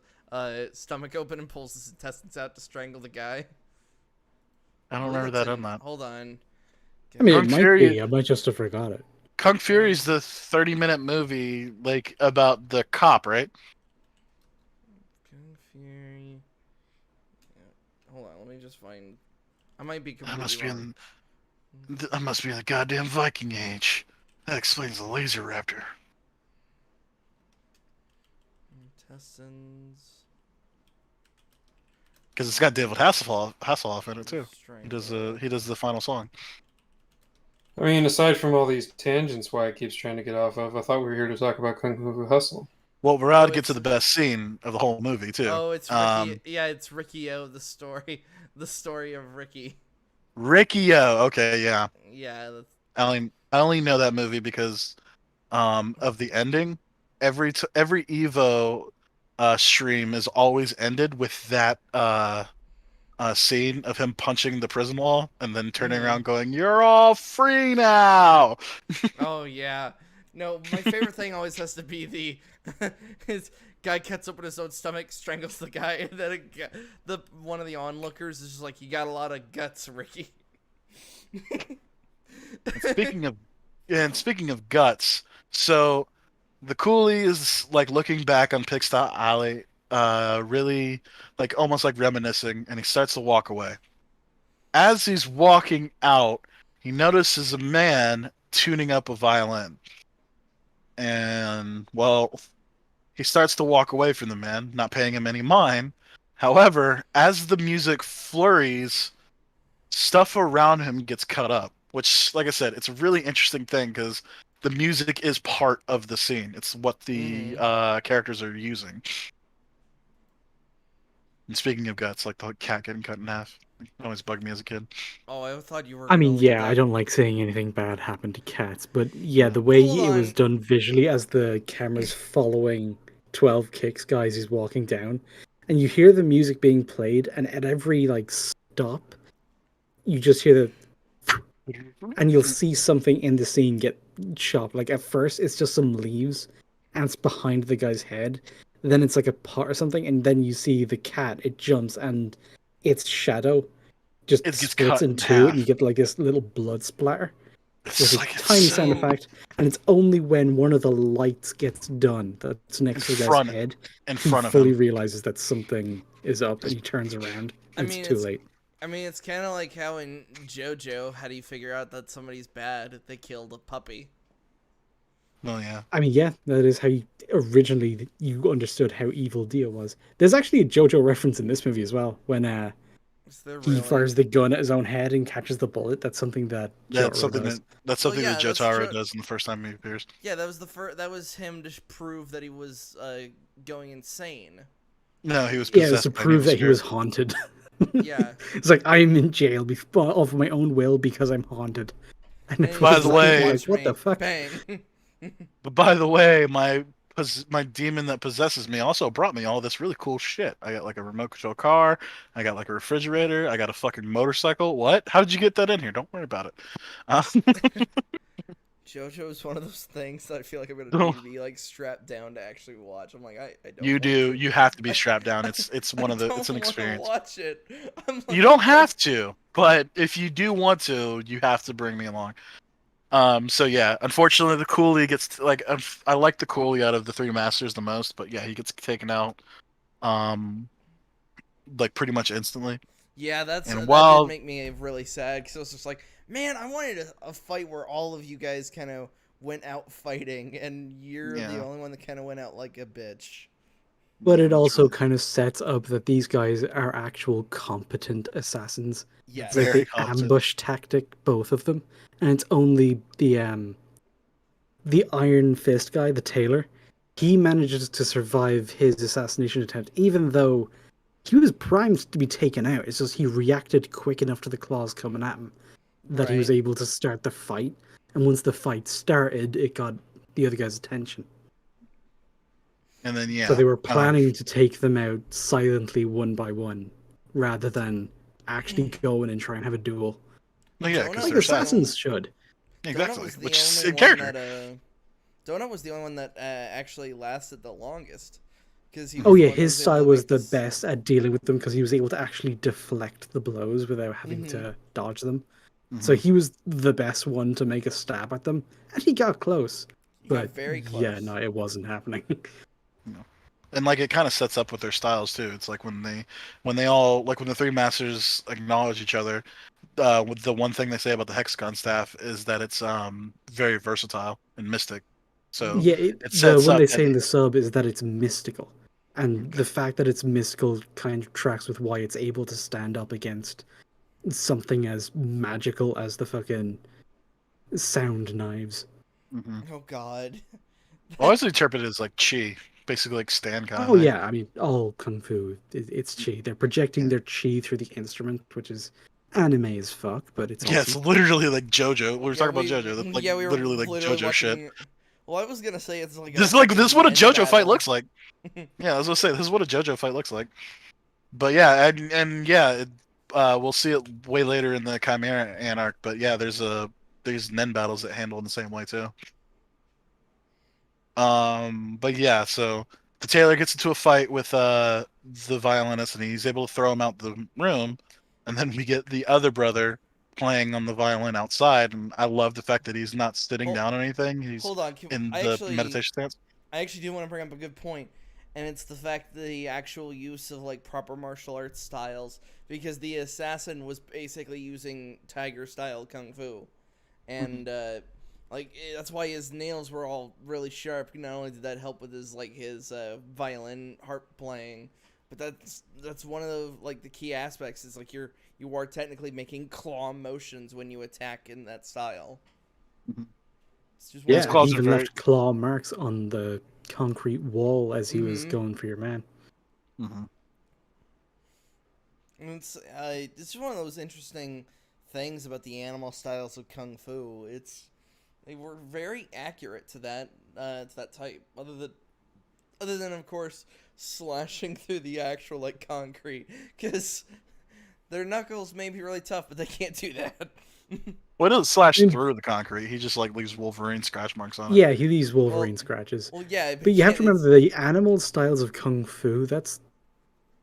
stomach open and pulls his intestines out to strangle the guy. I don't believe remember that's that on in. that. Hold on. I mean, Kung it might Fury. be. I might just have forgot it. Kung Fury's the 30-minute movie, like about the cop, right? Kung Fury. Yeah. Hold on, let me just find. I might be I completely must be wrong. I must be in the goddamn Viking Age. That explains the laser raptor. Intestines. Because it's got David Hasselhoff in it too. Strangle. He does the final song. I mean, aside from all these tangents, why it keeps trying to get off of, I thought we were here to talk about Kung Fu Hustle. Well, we're about Oh, to get to it's the best scene of the whole movie too. it's Ricky. Yeah, it's Ricky O. The story, the story of Ricky. Ricky O. Okay, yeah. Yeah. That's... I only know that movie because of the ending. Every Evo stream is always ended with that scene of him punching the prison wall and then turning around going, "You're all free now." Oh yeah. No, my favorite thing always has to be the his guy cuts open his own stomach, strangles the guy, and then the one of the onlookers is just like, "You got a lot of guts, Ricky." And speaking of guts, so the coolie is like looking back on Pigsty Alley, really like almost like reminiscing, and he starts to walk away. As he's walking out, he notices a man tuning up a violin. And, well, he starts to walk away from the man, not paying him any mind. However, as the music flurries, stuff around him gets cut up, which, like I said, it's a really interesting thing because the music is part of the scene. It's what the characters are using. And speaking of guts, like the cat getting cut in half, it always bugged me as a kid. Oh, I thought you were. I Gonna mean, leave yeah, that. I don't like seeing anything bad happen to cats, but yeah, the way Hold it was on. done visually as the camera's following 12 kicks guys he's walking down, and you hear the music being played, and at every like stop, you just hear the and you'll see something in the scene get chopped. Like at first, it's just some leaves, and it's behind the guy's head. Then it's like a pot or something, and then you see the cat. It jumps, and its shadow just It gets splits cut in in two, and half. you get like this little blood splatter with It's a like tiny sound insane. effect. And it's only when one of the lights gets done that's next to the guy's head In he front of fully him. realizes that something is up, and he turns around. And it's too late. I mean, it's kind of like how in JoJo, how do you figure out that somebody's bad? They killed a puppy. Oh yeah. I mean, yeah, that is how originally you understood how evil Dio was. There's actually a JoJo reference in this movie as well when Is there he really? fires the gun at his own head and catches the bullet. That's something that Jotaro does. That's something yeah, that that's Jotaro does in the first time he appears. Yeah, that was the first. That was him to prove that he was going insane. No, he was Yeah, it was possessed to by prove that he spirit. was haunted. Yeah. It's like I'm in jail of my own will because I'm haunted. And By the way, like, what the fuck? Bang. But by the way, my demon that possesses me also brought me all this really cool shit. I got like a remote control car. I got like a refrigerator. I got a fucking motorcycle. What? How did you get that in here? Don't worry about it. JoJo is one of those things that I feel like I'm gonna need to be like strapped down to actually watch. I'm like, I don't. You want do. To. You have to be strapped down. It's one of the. It's an I don't experience. want to watch it. You don't have to, but if you do want to, you have to bring me along. So yeah, unfortunately, the coolie gets like I like the coolie out of the three masters the most, but yeah, he gets taken out, like pretty much instantly. Yeah, that did make me really sad because it was just like, man, I wanted a fight where all of you guys kind of went out fighting, and you're the only one that kind of went out like a bitch. But it also kind of sets up that these guys are actual competent assassins. Yes. It's like the ambush tactic, both of them, and it's only the Iron Fist guy, the tailor. He manages to survive his assassination attempt, even though he was primed to be taken out. It's just he reacted quick enough to the claws coming at him that he was able to start the fight. And once the fight started, it got the other guy's attention. And then So they were planning to take them out silently one by one, rather than actually go in and try and have a duel. Well, yeah, because like assassins should. Exactly. Which is a character. Donut was the only one that actually lasted the longest, because he Oh was the yeah, one that his was able style to was make the this. best at dealing with them because he was able to actually deflect the blows without having Mm-hmm. to dodge them. So Mhm. he was the best one to make a stab at them, and he got close. He got But very yeah, close. no, it wasn't happening. No. And like it kind of sets up with their styles too. It's like when they all like when the three masters acknowledge each other. With the one thing they say about the hexagon staff is that it's very versatile and mystic. So Yeah, it the sets one up they that. say in the sub is that it's mystical, and Okay. the fact that it's mystical kind of tracks with why it's able to stand up against something as magical as the fucking sound knives. Mm-hmm. Oh God. I always interpret it as like chi, basically like stand kind of Oh thing. yeah, I mean, all kung fu, it's chi. They're projecting Yeah. their chi through the instrument, which is anime as fuck, but it's Yeah, it's awesome. literally like JoJo. We were Yeah, talking about JoJo. That's like we were literally like literally JoJo shit. watching. Well, I was gonna say it's like a This is fucking what a Nen JoJo fight battle. looks like. Yeah, I was gonna say this is what a JoJo fight looks like. But yeah, and yeah, we'll see it way later in the Chimera Anarch. But yeah, there's Nen battles that handle in the same way too. But yeah, so the tailor gets into a fight with the violinist, and he's able to throw him out the room, and then we get the other brother playing on the violin outside, and I love the fact that he's not sitting Hold, down or anything. He's hold on. in the meditation stance. I actually do want to bring up a good point, and it's the fact that the actual use of like proper martial arts styles, because the assassin was basically using tiger style kung fu, and that's why his nails were all really sharp. Not only did that help with his violin harp playing, but that's one of the the key aspects is like you are technically making claw motions when you attack in that style. Mhm. It's just one His of Yeah, he those. claws are even very. left claw marks on the concrete wall as he was Mm-hmm. going for your man. Mhm. And it's just one of those interesting things about the animal styles of kung fu. They were very accurate to that type. Other than of course slashing through the actual concrete, because their knuckles may be really tough, but they can't do that. Well, it doesn't slash And through the concrete. He just like leaves Wolverine scratch marks on it. yeah, he leaves well, Wolverine scratches. well, yeah, but But you have again, to remember the animal styles of kung fu.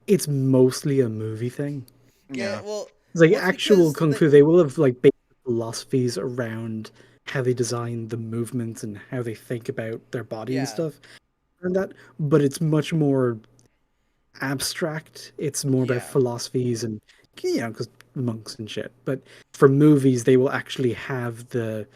It's mostly a movie thing. yeah, Yeah. It's like well, it's actual because kung fu. They will have like basic philosophies around how they design the movements and how they think about their body and yeah, stuff, and that. But it's much more abstract. It's more about yeah. philosophies and because monks and shit. But for movies, they will actually have the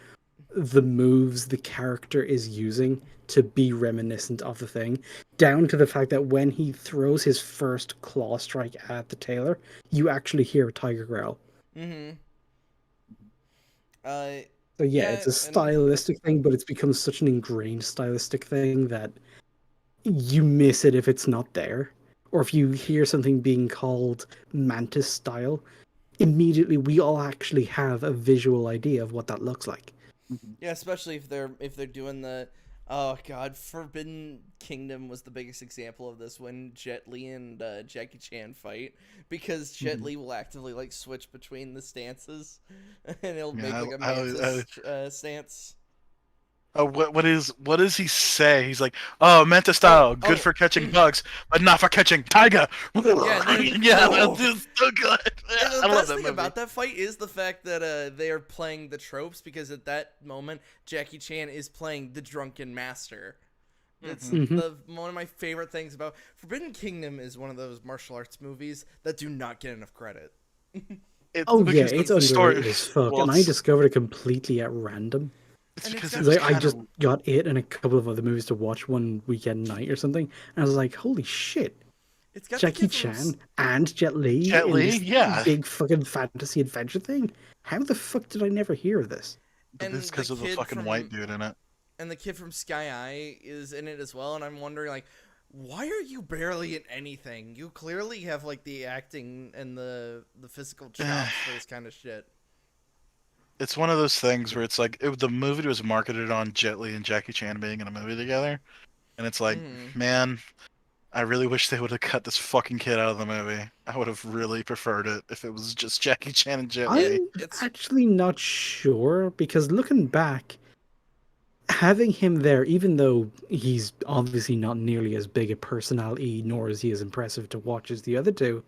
moves the character is using to be reminiscent of the thing, down to the fact that when he throws his first claw strike at the tailor, you actually hear a tiger growl. Mm-hmm. Uh, So yeah, yeah, it's a and stylistic thing, but it's become such an ingrained stylistic thing that you miss it if it's not there. Or if you hear something being called mantis style, immediately we all actually have a visual idea of what that looks like. Mhm. yeah, especially if they're doing the oh god, Forbidden Kingdom was the biggest example of this when Jet Li and Jackie Chan fight, because Jet Mhm. Li will actively switch between the stances, and he'll make Yeah. like a mantis stance. What does he say? He's like, "Oh, Manta Oh, style, good oh, for catching bugs, but not for catching tiger." yeah, and then Yeah, oh. that's so good. And the I love best that thing movie. about that fight is the fact that they are playing the tropes, because at that moment Jackie Chan is playing the drunken master. It's Mhm. Hmm. the one of my favorite things about Forbidden Kingdom is one of those martial arts movies that do not get enough credit. It's Oh yeah, because it's the story. underrated as fuck, Well, and I discovered it completely at random. it's And it's because got it 'Cause was I kind just of got it and a couple of other movies to watch one weekend night or something, and I was like, holy shit, it's got the Jackie kid from Chan and Jet Li Jet in Li. this Yeah, big fucking fantasy adventure thing. How the fuck did I never hear of this? but it's and the because of the kid fucking white from dude in it. and the kid from Sky Eye is in it as well, and I'm wondering why are you barely in anything? You clearly have the acting and the physical chops for this kind of shit. It's one of those things where it's like the movie was marketed on Jet Li and Jackie Chan being in a movie together, and it's like, Mm. man, I really wish they would have cut this fucking kid out of the movie. I would have really preferred it if it was just Jackie Chan and Jet Li. I'm It's actually not sure because looking back, having him there, even though he's obviously not nearly as big a personality, nor is he as impressive to watch as the other two,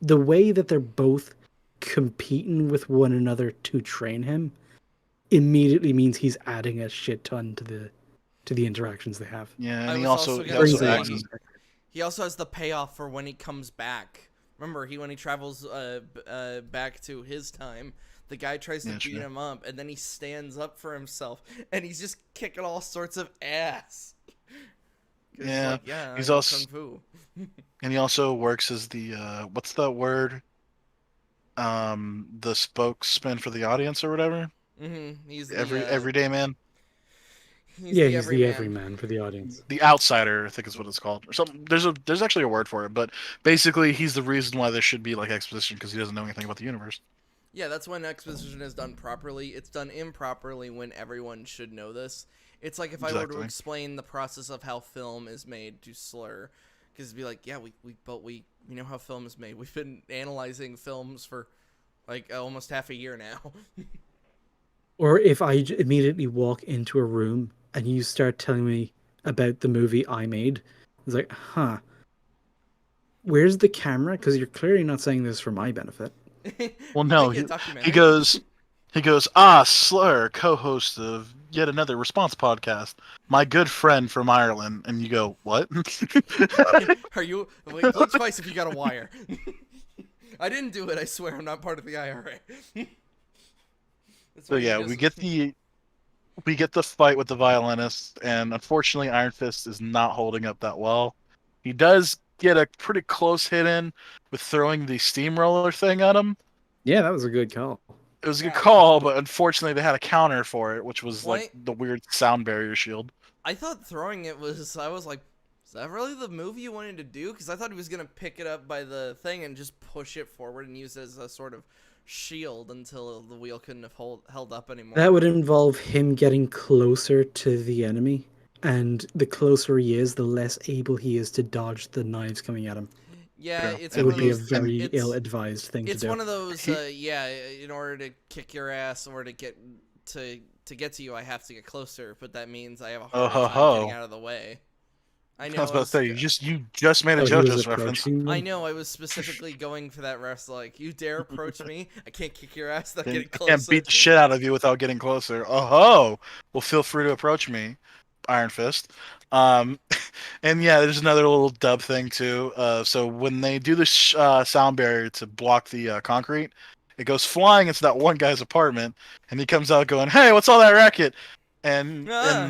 the way that they're both competing with one another to train him immediately means he's adding a shit ton to the interactions they have. Yeah, and I he was also also he gonna also Brings a say acts lot. as he also has the payoff for when he comes back. Remember, when he travels back to his time, the guy tries to beat him up, and then he stands up for himself, and he's just kicking all sorts of ass. Yeah, like, yeah, he's I know also kung fu. and he also works as the what's that word? The spokesman for the audience or whatever. He's Everyday man, Yeah, the he's the everyman. everyman for the audience. the outsider, I think is what it's called, or something. There's actually a word for it, but basically he's the reason why there should be like exposition because he doesn't know anything about the universe. Yeah, that's when exposition is done properly. It's done improperly when everyone should know this. It's like if I were to Exactly. explain the process of how film is made to Slur, because it'd be like, yeah, we know how film is made. We've been analyzing films for like almost half a year now. Or if I immediately walk into a room and you start telling me about the movie I made, it's like, huh, where's the camera? Because you're clearly not saying this for my benefit. Well, We're no, making a he documentary. goes, ah, Slur, co-host of yet another response podcast, my good friend from Ireland, and you go, what? Are you wait, blink twice if you got a wire? I didn't do it. I swear, I'm not part of the IRA. That's So what he yeah, does. we get the fight with the violinist, and unfortunately, Iron Fist is not holding up that well. He does get a pretty close hit in with throwing the steamroller thing at him. Yeah, that was a good call. It was a good Yeah. call, but unfortunately, they had a counter for it, which was like Why? the weird sound barrier shield. I thought throwing it was. I was like, is that really the move you wanted to do? Because I thought he was gonna pick it up by the thing and just push it forward and use it as a sort of shield until the wheel couldn't have held up anymore. That would involve him getting closer to the enemy, and the closer he is, the less able he is to dodge the knives coming at him. Yeah, True. it's It one would of be a those. very It's ill-advised thing to it's do. one of those. Yeah, in order to kick your ass or to get to you, I have to get closer. But that means I have a Oh harder ho time getting ho! out of the way. I I know. was about to say you just made a Oh, he was JoJo's reference. approaching I them? know. I was specifically going for that ref. Like, you dare approach me? I can't kick your ass without getting I can't closer. beat the shit out of you without getting closer. Oh ho! Well, feel free to approach me, Iron Fist. Um, and yeah, there's another little dub thing too. So when they do the sound barrier to block the concrete, it goes flying into that one guy's apartment, and he comes out going, "Hey, what's all that racket?" And Ah.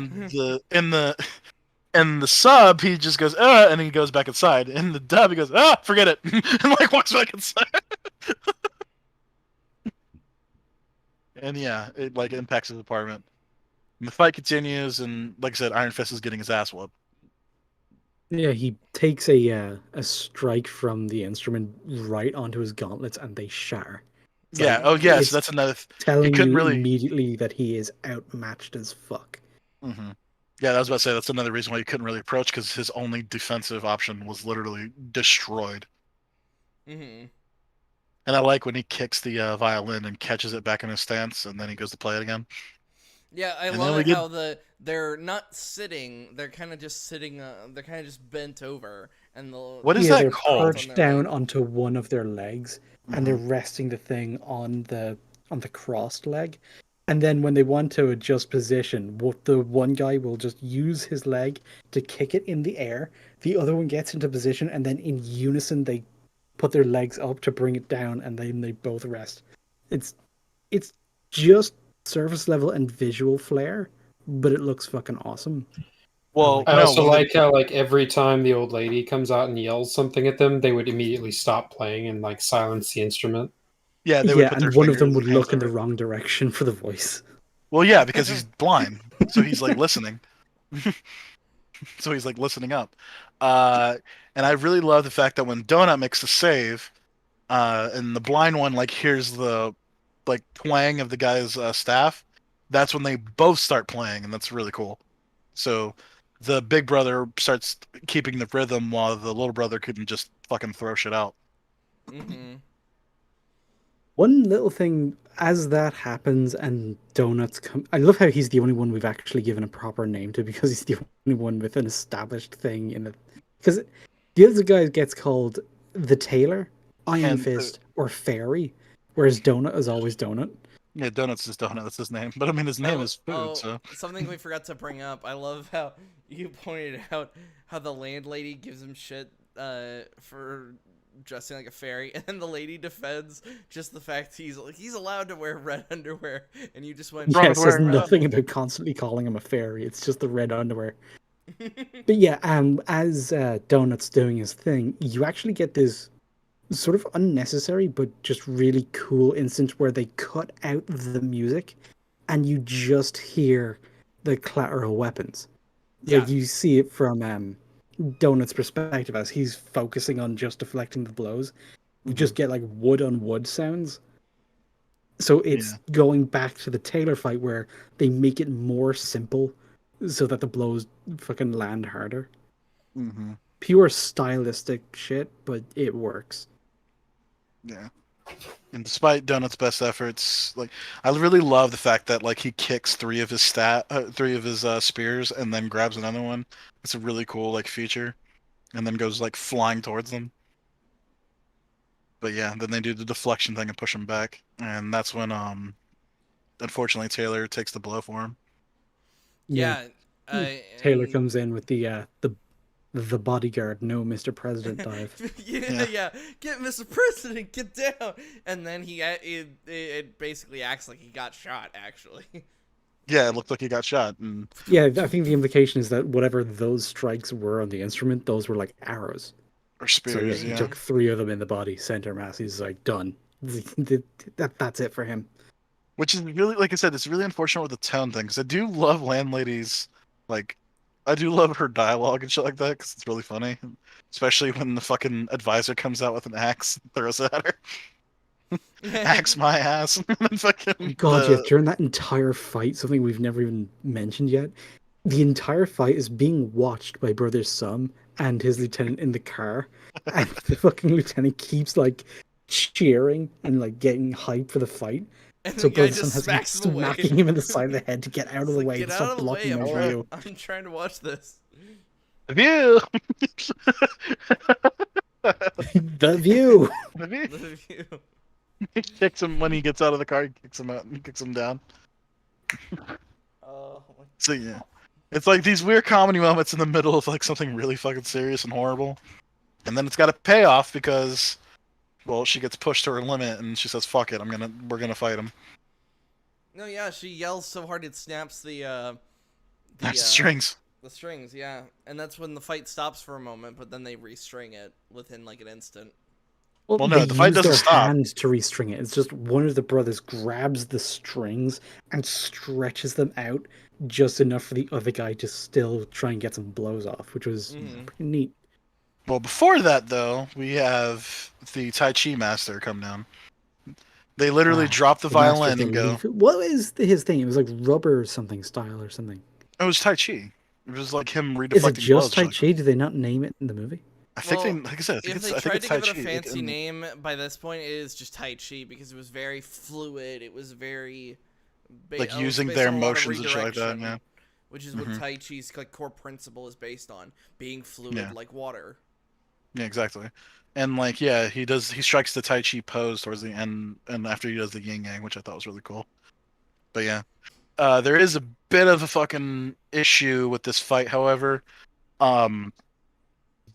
in the sub, he just goes, and he goes back inside. In the dub, he goes, forget it, and like walks back inside. And yeah, it like impacts his apartment. And the fight continues, and like I said, Iron Fist is getting his ass whooped. Yeah, he takes a strike from the instrument right onto his gauntlets, and they shatter. It's Yeah. like, Oh, yes. it's That's another. He telling couldn't you really. immediately that he is outmatched as fuck. Hmm. Yeah, I was about to say that's another reason why he couldn't really approach because his only defensive option was literally destroyed. Mm-hmm. And I like when he kicks the violin and catches it back in his stance, and then he goes to play it again. Yeah, I And love then we it get how they're not sitting. They're kind of just sitting. They're kind of just bent over, and the what is Yeah, that they're called? perched down onto one of their legs, and they're Mhm. resting the thing on the crossed leg. And then when they want to adjust position, what the one guy will just use his leg to kick it in the air. The other one gets into position, and then in unison they put their legs up to bring it down, and then they both rest. It's it's just surface level and visual flair, but it looks fucking awesome. Well, I no, also when like how like every time the old lady comes out and yells something at them, they would immediately stop playing and like silence the instrument. yeah, they would Yeah, put their and one of them fingers would and hands look in the over it. wrong direction for the voice. Well, yeah, because he's blind, so he's like listening. So he's like listening up. Uh, and I really love the fact that when Donut makes the save, and the blind one like hears the like twang of the guy's staff, that's when they both start playing, and that's really cool. So the big brother starts keeping the rhythm while the little brother couldn't just fucking throw shit out. Mm-hmm. One little thing as that happens and Donuts come, I love how he's the only one we've actually given a proper name to because he's the only one with an established thing in it. Because the other guy gets called the Tailor, Iron And Fist, or Fairy, whereas Donut is always Donut. yeah, Donut's is Donut. That's his name. But I mean, his name is food. So something we forgot to bring up. I love how you pointed out how the landlady gives him shit for dressing like a fairy, and then the lady defends just the fact he's allowed to wear red underwear, and you just went. Yeah, it says wearing red nothing about constantly calling him a fairy. It's just the red underwear. But yeah, as Donut's doing his thing, you actually get this sort of unnecessary but just really cool instance where they cut out the music and you just hear the clatter of weapons. Yeah. Like you see it from Donut's perspective as he's focusing on just deflecting the blows. You just get like wood on wood sounds. So it's going back to the Taylor fight where they make it more simple so that the blows fucking land harder. Mm-hmm. Pure stylistic shit, but it works. Yeah. And despite Donut's best efforts, like I really love the fact that like he kicks three of his spears and then grabs another one. It's a really cool like feature, and then goes like flying towards them. But yeah, then they do the deflection thing and push him back, and that's when unfortunately Taylor takes the blow for him. Yeah. Taylor comes in with the bodyguard, no Mr. President dive. yeah, get Mr. President, get down, and then it basically acts like he got shot. Actually, yeah, it looked like he got shot. And yeah, I think the implication is that whatever those strikes were on the instrument, those were like arrows or spears. So he took 3 of them in the body, center mass. He's like done. That's it for him. Which is really, like I said, it's really unfortunate with the tone thing because I do love Landlady's like. I do love her dialogue and shit like that because it's really funny, especially when the fucking advisor comes out with an axe and throws it at her. Axe my ass. Fucking God, yeah, during that entire fight, something we've never even mentioned yet, the entire fight is being watched by Brother Sum and his lieutenant in the car, and the fucking lieutenant keeps like cheering and like getting hype for the fight. And so Brother Sum has been smacking him in the side of the head to get out of the way. Get out of the way! I'm trying to watch this. The view. The view. The view. The view. He kicks him when he gets out of the car. He kicks him out and kicks him down. Oh. So yeah, it's like these weird comedy moments in the middle of like something really fucking serious and horrible, and then it's got a payoff because, well, she gets pushed to her limit and she says, "Fuck it, we're gonna fight him." No, yeah, she yells so hard it snaps the strings. The strings, yeah, and that's when the fight stops for a moment, but then they restring it within like an instant. Well, no, the fight doesn't stop. Hand to restring it. It's just one of the brothers grabs the strings and stretches them out just enough for the other guy to still try and get some blows off, which was pretty neat. Well, before that, though, we have the Tai Chi master come down. They literally drop the violin and go. What is his thing? It was like rubber something style or something. It was Tai Chi. It was like him redeflecting. Is it just Tai blows, Chi? Do they not name it in the movie? I think they, like I said, if they tried to give it a fancy name, by this point it is just Tai Chi because it was very fluid. It was very like using their motions and shit like that, yeah. Which is what Tai Chi's like core principle is based on, being fluid like water. Yeah, exactly. And like, yeah, he strikes the Tai Chi pose towards the end, and after he does the yin yang, which I thought was really cool. But yeah, there is a bit of a fucking issue with this fight, however.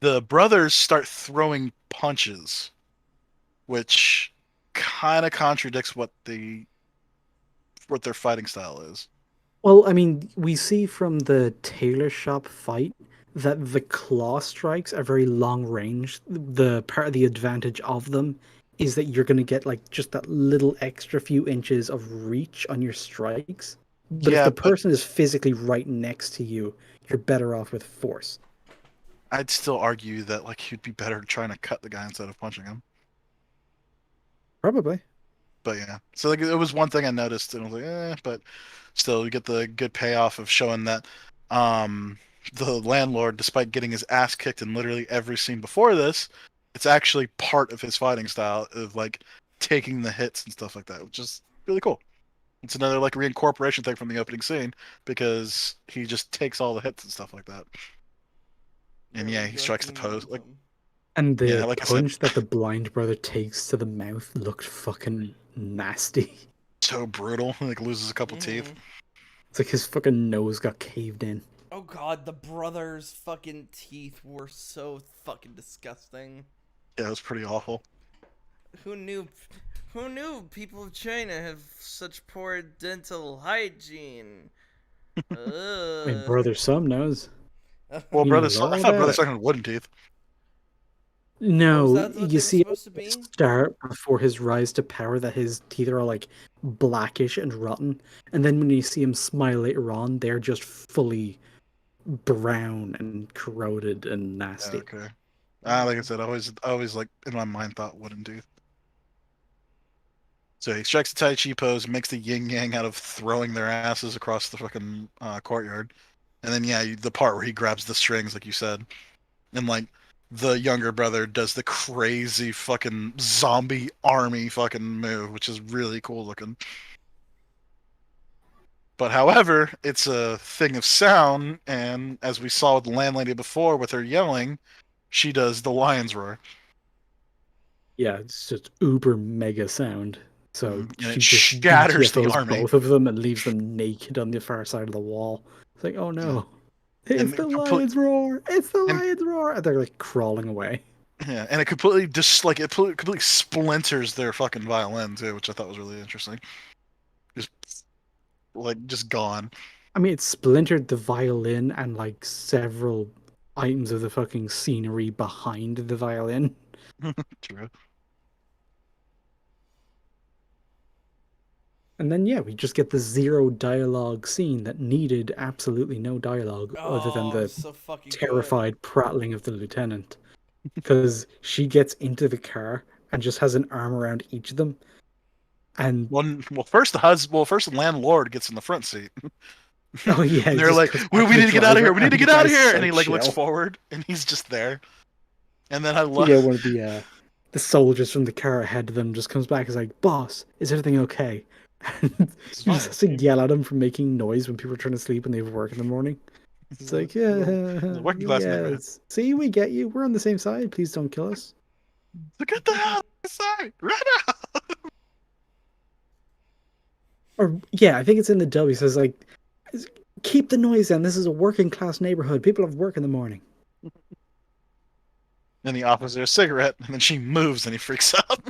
The brothers start throwing punches, which kind of contradicts what their fighting style is. Well, I mean, we see from the tailor shop fight that the claw strikes are very long range. The part of the advantage of them is that you're going to get like just that little extra few inches of reach on your strikes. But if the person is physically right next to you, you're better off with force. I'd still argue that like you'd be better trying to cut the guy instead of punching him. Probably. But yeah, so like it was one thing I noticed, and I was like, but still, you get the good payoff of showing that the landlord, despite getting his ass kicked in literally every scene before this, it's actually part of his fighting style of like taking the hits and stuff like that, which is really cool. It's another like reincorporation thing from the opening scene because he just takes all the hits and stuff like that. And yeah, he strikes the pose. Like, And yeah, the like I said, punch that the blind brother takes to the mouth looked fucking nasty. so brutal. Like loses a couple teeth. It's like his fucking nose got caved in. Oh god, the brother's fucking teeth were so fucking disgusting. Yeah, it was pretty awful. Who knew? Who knew people of China have such poor dental hygiene? I mean, brother Some knows. Well, He brother, knows I all thought about brother it. Suck had wooden teeth. Oh, was No, that what you they were see supposed to at the be? start before his rise to power that his teeth are all like blackish and rotten, and then when you see him smile later on, they're just fully brown and corroded and Yeah, nasty. okay. Like I said, I always like in my mind thought wooden teeth. So he strikes the Tai Chi pose, makes the yin yang out of throwing their asses across the fucking courtyard, and then yeah, the part where he grabs the strings, like you said, and like the younger brother does the crazy fucking zombie army fucking move, which is really cool looking. But however, it's a thing of sound, and as we saw with the landlady before with her yelling, she does the lion's roar. Yeah, it's just uber mega sound. So And it she just shatters the BTFOs army. both of them and leaves them naked on the far side of the wall. It's like, oh Yeah. no. It's And the it complete, lion's roar! It's the and lion's roar! And they're like crawling away. yeah, and it completely just like completely splinters their fucking violin too, which I thought was really interesting. Just like just gone. I mean, it splintered the violin and like several items of the fucking scenery behind the violin. True. And then, yeah, we just get the zero dialogue scene that needed absolutely no dialogue other than Oh, it the was so fucking good. terrified prattling of the lieutenant. Because she gets into the car and just has an arm around each of them. And First first the landlord gets in the front seat. oh yeah, And it they're just like, cuts we back to the need to get out of driver here. We need and to the get out of guy's here. And he psych like looks shell. forward, and he's just there. And then I Yeah, love. one of the soldiers from the car ahead of them just comes back and is like, "Boss, is everything okay?" And It's you fine. just has to yell at him for making noise when people are trying to sleep and they have work in the morning. It's like, yeah, The working class neighborhood. yes. See, we get you. We're on the same side. Please don't kill us. So get the hell outside right now. Or yeah, I think it's in the dub. He says like, keep the noise down. This is a working class neighborhood. People have work in the morning. And he offers her a cigarette, and then she moves, and he freaks out.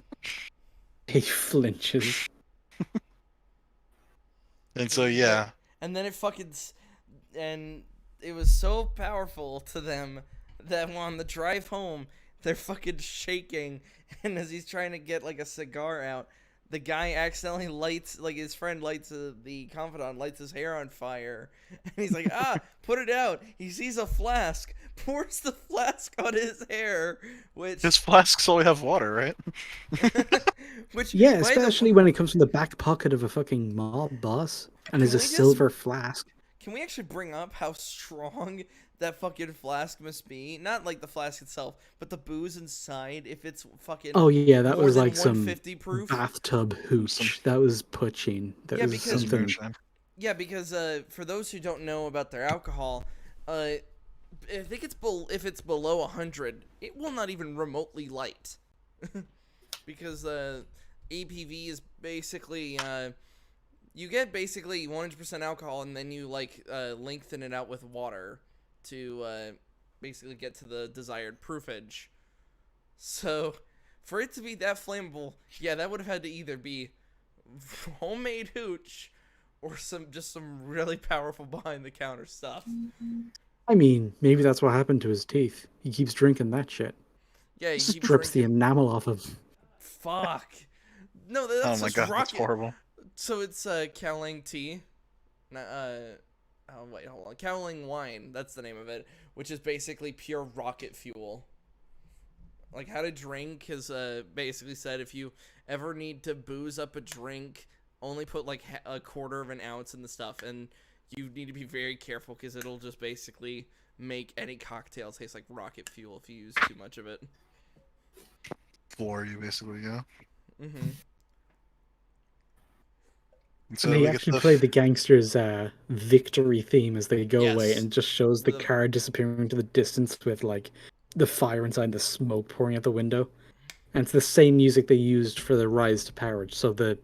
He flinches. And so yeah, And then it fucking and it was so powerful to them that on the drive home they're fucking shaking, and as he's trying to get like a cigar out, the guy accidentally lights, like his friend lights the confidant lights his hair on fire, and he's like, put it out. He sees a flask, pours the flask on his hair, which his flasks only have water, right? which Yeah, by the especially when it comes from the back pocket of a fucking mob boss and is Can a we just- silver flask. Can we actually bring up how strong that fucking flask must be? Not like the flask itself, but the booze inside. If it's fucking Oh yeah, that more was than like some 150 proof. bathtub hooch. That was poaching. That Yeah, was because- something. Moonshine. Yeah, because for those who don't know about their alcohol, I think if it's below 100, it will not even remotely light, because APV is basically you get basically 100% alcohol, and then you like lengthen it out with water to basically get to the desired proofage. So for it to be that flammable, yeah, that would have had to either be homemade hooch or some really powerful behind the counter stuff. I mean, maybe that's what happened to his teeth. He keeps drinking that shit. Yeah, you Just keep strips the drinking. enamel off him. Fuck. No, that's Oh my just god, rocket. that's horrible. So it's Cowling tea. Oh wait, hold on. Cowling wine. That's the name of it, which is basically pure rocket fuel. Like How to Drink has basically said if you ever need to booze up a drink, only put like a quarter of an ounce in the stuff, and you need to be very careful because it'll just basically make any cocktail taste like rocket fuel if you use too much of it. For you, basically, yeah. Mm-hmm. And And so they we get actually the play the gangster's victory theme as they go away, Yes. and just shows the The car disappearing into the distance with like the fire inside, the smoke pouring out the window. And it's the same music they used for the rise to power. So the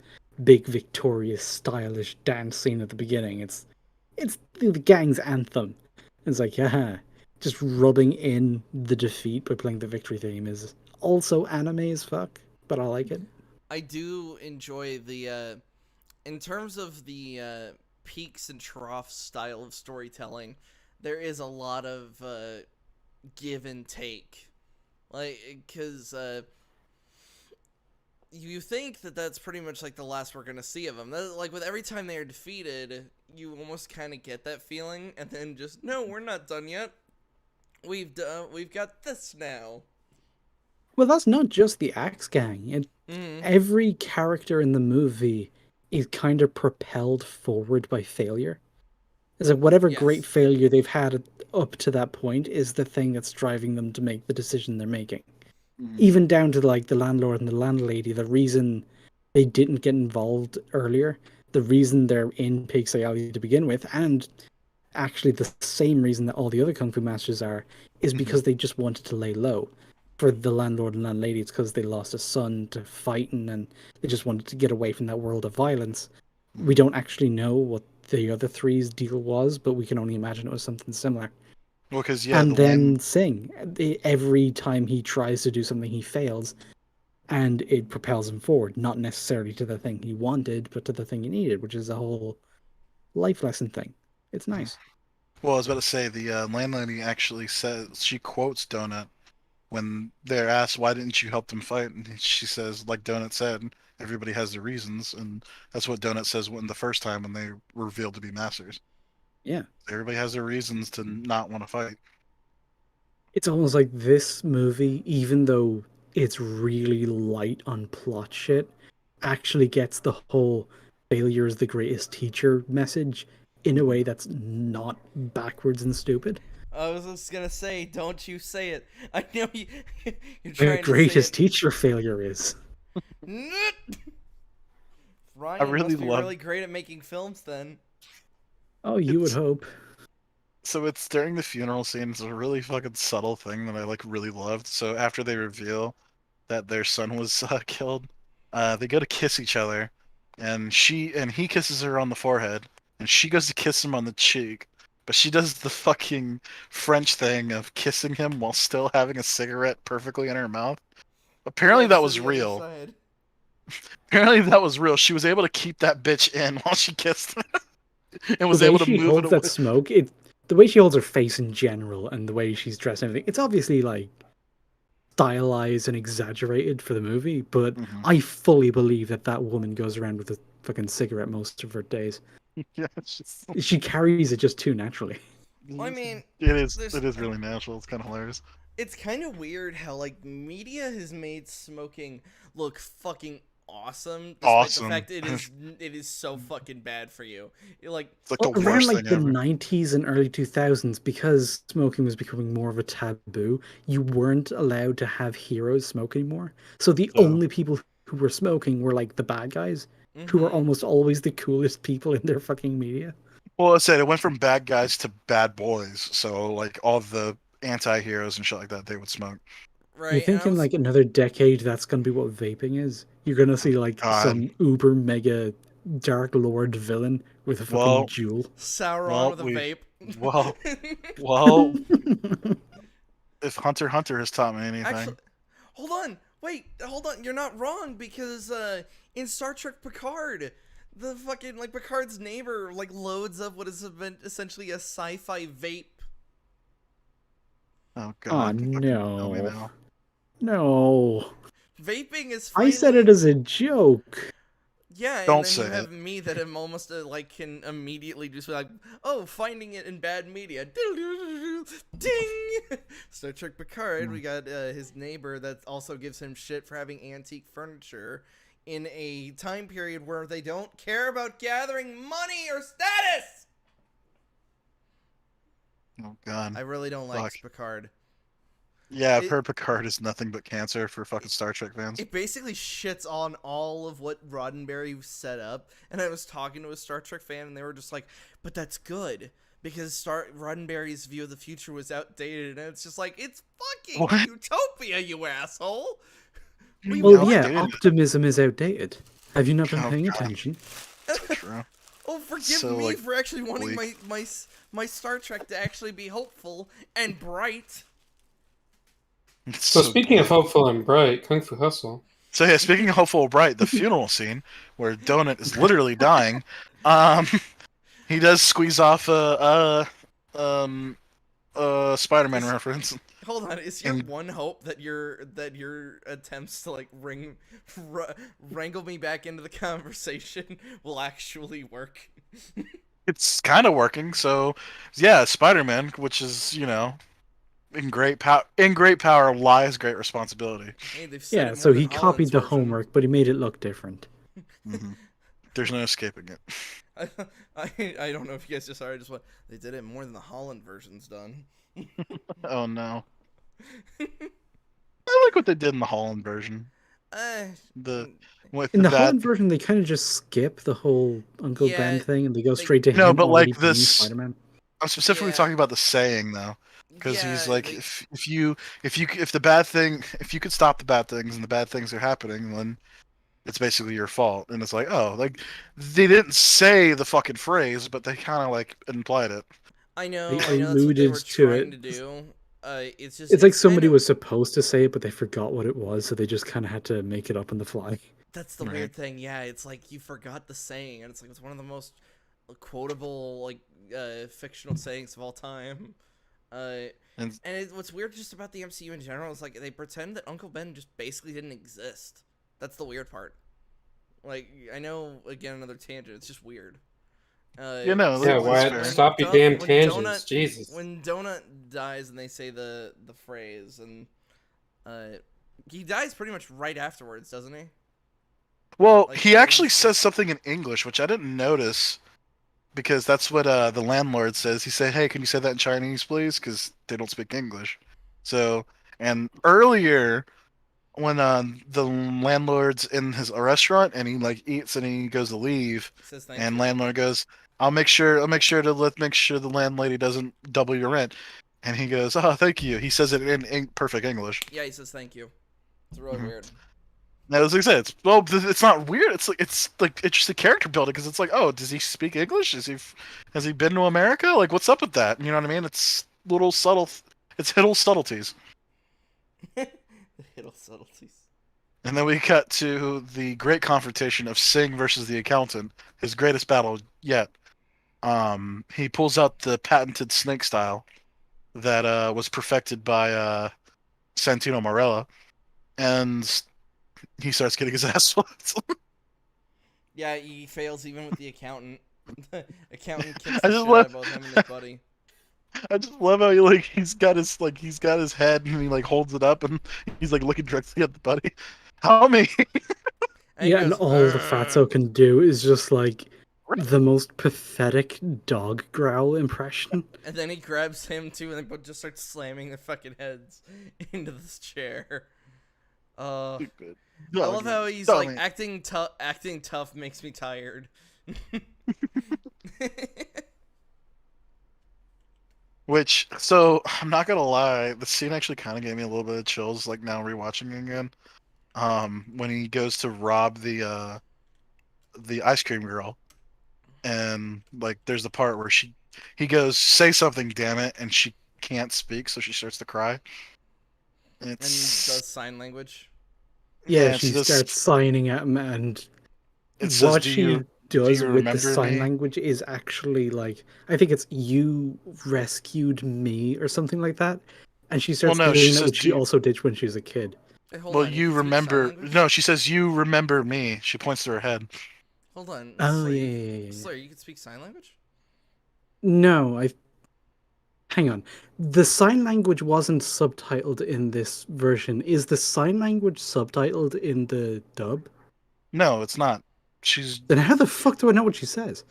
big victorious stylish dance scene at the beginning. It's the gang's anthem. It's like, yeah, just rubbing in the defeat by playing the victory theme is also anime as fuck, but I like it. I do enjoy the in terms of the peaks and troughs style of storytelling. There is a lot of give and take, like because you think that that's pretty much like the last we're gonna see of them. Like with every time they are defeated, you almost kind of get that feeling, and then just no, we're not done yet. We've got this now. Well, that's not just the Axe Gang. Mm-hmm. Every character in the movie is kind of propelled forward by failure. It's like whatever great Yes. failure they've had up to that point is the thing that's driving them to make the decision they're making. Even down to like the landlord and the landlady, the reason they didn't get involved earlier, the reason they're in Pig's Alley to begin with, and actually the same reason that all the other kung fu masters are, is because they just wanted to lay low. For the landlord and landlady, it's because they lost a son to fighting and they just wanted to get away from that world of violence. We don't actually know what the other three's deal was, but we can only imagine it was something similar. Well, because And then Singh, every time he tries to do something, he fails, and it propels him forward, not necessarily to the thing he wanted, but to the thing he needed, which is a whole life lesson thing. It's nice. Well, I was about to say the landlady actually says she quotes Donut when they're asked why didn't you help them fight, and she says, like Donut said, everybody has their reasons, and that's what Donut says when the first time when they were revealed to be masters. Yeah. Everybody has their reasons to not want to fight. It's almost like this movie, even though it's really light on plot shit, actually gets the whole failure is the greatest teacher message in a way that's not backwards and stupid. I was just gonna say, don't you say it. I know you're The trying to say greatest it. teacher failure is. I Ryan really must be love. really great at making films then. Oh, you would It's hope. so it's during the funeral scene. It's a really fucking subtle thing that I like really loved. So after they reveal that their son was killed, they go to kiss each other, and he kisses her on the forehead, and she goes to kiss him on the cheek, but she does the fucking French thing of kissing him while still having a cigarette perfectly in her mouth. Apparently that Flips to was the other real. side. Apparently that was real. She was able to keep that bitch in while she kissed him and The was way able to she move it holds that away. smoke, the way she holds her face in general, and the way she's dressed and everything, it's obviously like stylized and exaggerated for the movie, but Mhm. I fully believe that that woman goes around with a fucking cigarette most of her days. Yeah, it's just She carries it just too naturally. I mean, it is there's it is really natural. It's kind of hilarious. it's kind of weird how like media has made smoking look fucking awesome, despite the Awesome. fact it is so fucking bad for you. Like, It's like Well, the around worst like thing the ever. 90s and early 2000s, because smoking was becoming more of a taboo, you weren't allowed to have heroes smoke anymore. So the So, only people who were smoking were like the bad guys, who were mm-hmm. almost always the coolest people in their fucking media. well, I said it went from bad guys to bad boys. So like all the anti-heroes and shit like that, they would smoke. You Right, and think I in was like another decade that's gonna be what vaping is? You're gonna see like God. some uber mega dark lord villain with a fucking Well, jewel. Sauron well, with a we, vape. well, well. If Hunter x Hunter has taught me Actually, anything, hold on. Wait, hold on. You're not wrong because in Star Trek Picard, the fucking like Picard's neighbor like loads up what is essentially a sci-fi vape. oh Oh God, fucking tell me no. now. No. Vaping is I said finally it as a joke. yeah, and Don't then you say it. have me that am almost like can immediately just be like, oh, finding it in bad media. Ding. Star Trek Picard, we got his neighbor that also gives him shit for having antique furniture in a time period where they don't care about gathering money or status. Oh God, I really don't fuck. like Picard. Yeah, I've It, heard Picard is nothing but cancer for fucking Star Trek fans. it basically shits on all of what Roddenberry set up. And I was talking to a Star Trek fan, and they were just like, "But that's good because Roddenberry's view of the future was outdated." And it's just like, it's fucking What? utopia, you asshole. We Well, want. yeah, Outdated. optimism is outdated. Have you not been Oh, paying God. attention? So true. Oh, forgive So, me like, for actually wanting bleak. my Star Trek to actually be hopeful and bright. It's So speaking of bleak. hopeful and bright, Kung Fu Hustle. So yeah, speaking of hopeful bright, the funeral scene where Donut is literally dying, um, he does squeeze off a Spider-Man Is- reference. Hold on, is your And- one hope that your attempts to like wrangle me back into the conversation will actually work? It's kind of working. So yeah, Spider-Man, which is in great power lies great responsibility. Hey, they've said Yeah, it more so than he copied Holland's the version. homework, but he made it look different. Hmm. There's no escaping it. I don't know if you guys just already just went. They did it more than the Holland version's done. Oh no. I like what they did in the Holland version. The with In the that. Holland version, they kind of just skip the whole Uncle Yeah, Ben thing, and they go they- straight to No, him but, like, already being this- Spider-Man. I'm specifically Yeah. talking about the saying though, because yeah, he's like, they- if the bad thing, if you could stop the bad things and the bad things are happening, then it's basically your fault. And it's like, oh, like they didn't say the fucking phrase, but they kind of like implied it. I know, They I know that's what they alluded were to trying it. to do. It's just It's like kind somebody of- was supposed to say it, but they forgot what it was, so they just kind of had to make it up on the fly. That's the Right. weird thing. Yeah, it's like you forgot the saying, and it's like it's one of the most quotable like fictional sayings of all time. And What's weird just about the MCU in general is like they pretend that Uncle Ben just basically didn't exist. That's the weird part. Like I know, again, another tangent. It's just weird. Yeah, no, Yeah, that's why? fair. Stop your Don- damn when tangents, Donut- Jesus. When Donut dies and they say the phrase, and he dies pretty much right afterwards, doesn't he? Well, Like, he yeah, actually he's- says something in English, which I didn't notice, because that's what the landlord says. He said, "Hey, can you say that in Chinese, please?" Because they don't speak English. So, and earlier, when the landlord's in his restaurant and he like eats and he goes to leave, He says thank and you. landlord goes, I'll make sure make sure the landlady doesn't double your rent." And he goes, "Oh, thank you." He says it in perfect English. Yeah, he says thank you. It's really Mhm. weird. Now, as I said, it's not weird. It's like interesting character building because it's like, oh, does he speak English? Has he been to America? Like, what's up with that? You know what I mean? It's little subtle. It's little subtleties. Little subtleties. And then we cut to the great confrontation of Singh versus the accountant, his greatest battle yet. He pulls out the patented snake style that was perfected by Santino Marella, and he starts getting his ass whooped. Yeah, he fails even with the accountant. The accountant kicks I the just shit out love- of both him and his buddy. I just love how he's got his head and he like holds it up and he's like looking directly at the buddy. Help me! And he Yeah, and goes, all the fatso can do is just like the most pathetic dog growl impression. and then he grabs him too, and they both just start slamming their fucking heads into this chair. I love how he's like acting tough makes me tired. Which, so I'm not gonna lie, the scene actually kind of gave me a little bit of chills. Like now rewatching it again, when he goes to rob the ice cream girl, and like there's the part where he goes, "Say something, damn it," and she can't speak, so she starts to cry. And does sign language. Yeah, and she does- starts signing at him, and It says, what "Do she you does with the remember sign me?" language is actually like, I think it's "you rescued me" or something like that. And she starts no, she doing that, says, which she "Do you-" also did when she was a kid. Hey, hold Well, on, you can speak sign remember? language? No, she says, "You remember me." She points to her head. Hold on. Oh, Slur, yeah. Slur, you can speak sign language? No, hang on. The sign language wasn't subtitled in this version. Is the sign language subtitled in the dub? No, it's not. She's Then how the fuck do I know what she says?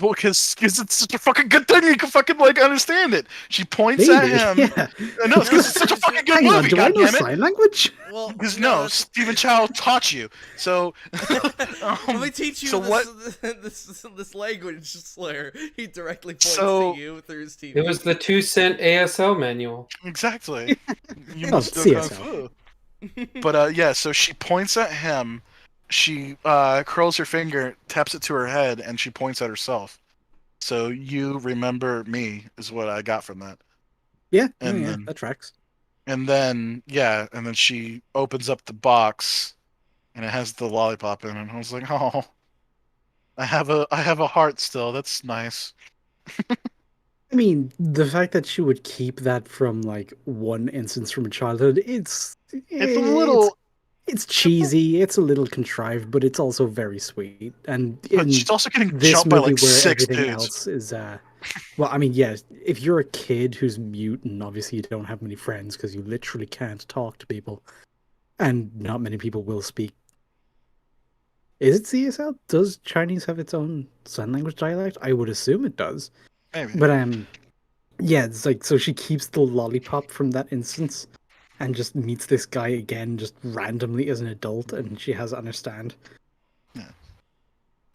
Well, because it's such a fucking good thing you can fucking like understand it. She points at Maybe, him. yeah. No, because it's such a fucking good Hang on, movie. do I God know damn it! sign language? Well, Because no, no, Stephen Chow taught you. So, let me teach you so this, what? this language slur. He directly points So- to you through his TV. It was the 2-cent ASL manual. Exactly. You Oh, must know kung CSL. fu. But yeah, so she points at him. She curls her finger, taps it to her head, and she points at herself. So you remember me is what I got from that. Yeah, And yeah, then that tracks. and then she opens up the box and it has the lollipop in it. And I was like, "Oh, I have a heart still. That's nice." I mean, the fact that she would keep that from like one instance from childhood, It's a little it's cheesy, it's a little contrived, but it's also very sweet. And but in she's also getting this jumped by movie like where 6 everything dudes. else is well, I mean, yeah, if you're a kid who's mute and obviously you don't have many friends because you literally can't talk to people, and not many people will speak. Is it CSL? Does Chinese have its own sign language dialect? I would assume it does. Maybe. But yeah, it's like so she keeps the lollipop from that instance and just meets this guy again just randomly as an adult and she has to understand. Yeah.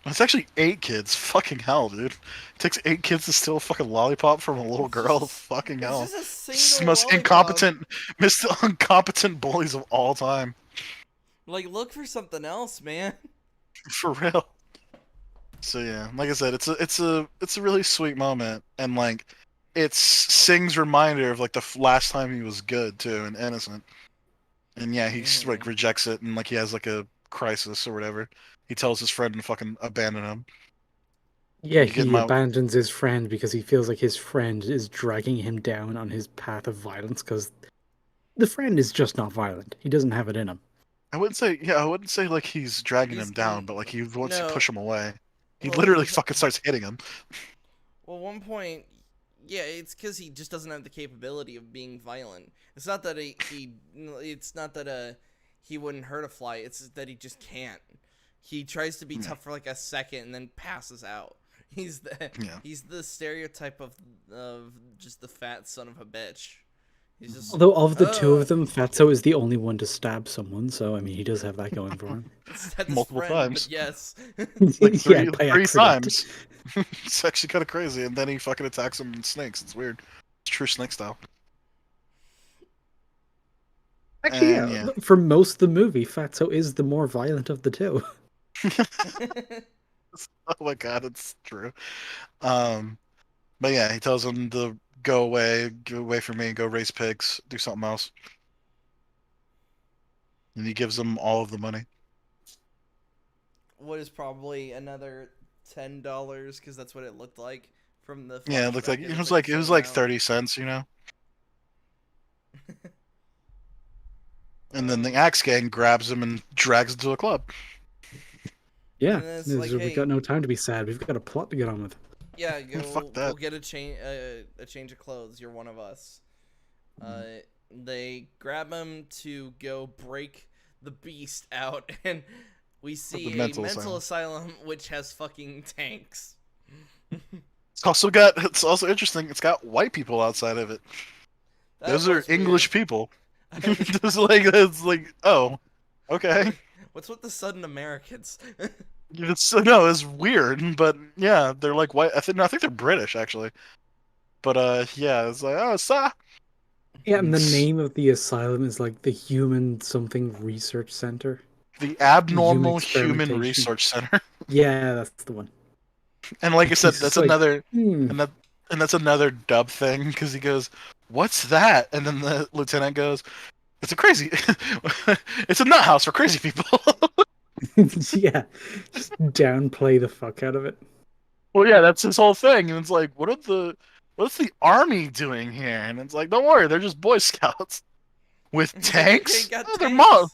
It's actually 8 kids. Fucking hell, dude. It takes 8 kids to steal a fucking lollipop from a little girl. Fucking It's hell. just a It's the single most lollipop. incompetent bullies of all time. Like, look for something else, man. For real. So yeah, like I said, it's a really sweet moment, and like it's Singh's reminder of like the last time he was good too and innocent. And yeah, he like rejects it, and like he has like a crisis or whatever. He tells his friend to fucking abandon him. Yeah, You get he my abandons his friend because he feels like his friend is dragging him down on his path of violence because the friend is just not violent. He doesn't have it in him. I wouldn't say like he's dragging him down, but like he wants to no. push him away. He Well, literally fucking starts hitting him. Well, one point, yeah, it's because he just doesn't have the capability of being violent. It's not that it's not that he wouldn't hurt a fly. It's that he just can't. He tries to be tough for like a second and then passes out. He's the stereotype of just the fat son of a bitch. He's just, Although of the two of them, Fatso is the only one to stab someone, so I mean he does have that going for him. Multiple times. But yes. Like yeah, by three accident. times. It's actually kind of crazy, and then he fucking attacks him in snakes. It's weird. It's true snake style. Actually, yeah. For most of the movie, Fatso is the more violent of the two. Oh my god, it's true. But yeah, he tells him to go away from me, go raise pigs, do something else. And he gives him all of the money. What is probably another $10 because that's what it looked like from the. Yeah, it looked like it was like 30 cents, you know. And then the Axe Gang grabs him and drags him to a club. Yeah, like, we've hey, got no time to be sad. We've got a plot to get on with. Yeah, go. Fuck that. We'll get a change of clothes. You're one of us. They grab him to go break the beast out, and we see a mental asylum which has fucking tanks. It's also interesting. It's got white people outside of it. Those are English people. It's like, oh, okay. What's with the sudden Americans? It's weird, but yeah, they're like white. I think they're British actually. But yeah, it's like, oh, sa. Yeah, and the name of the asylum is like the Human Something Research Center. The Abnormal Human Research Center. Yeah, that's the one. And like I said, that's like, another and that's another dub thing because he goes, "What's that?" And then the lieutenant goes, "It's it's a nut house for crazy people." Yeah, just downplay the fuck out of it. Well, yeah, that's his whole thing, and it's like, what's the army doing here? And it's like, don't worry, they're just Boy Scouts with tanks. They're models.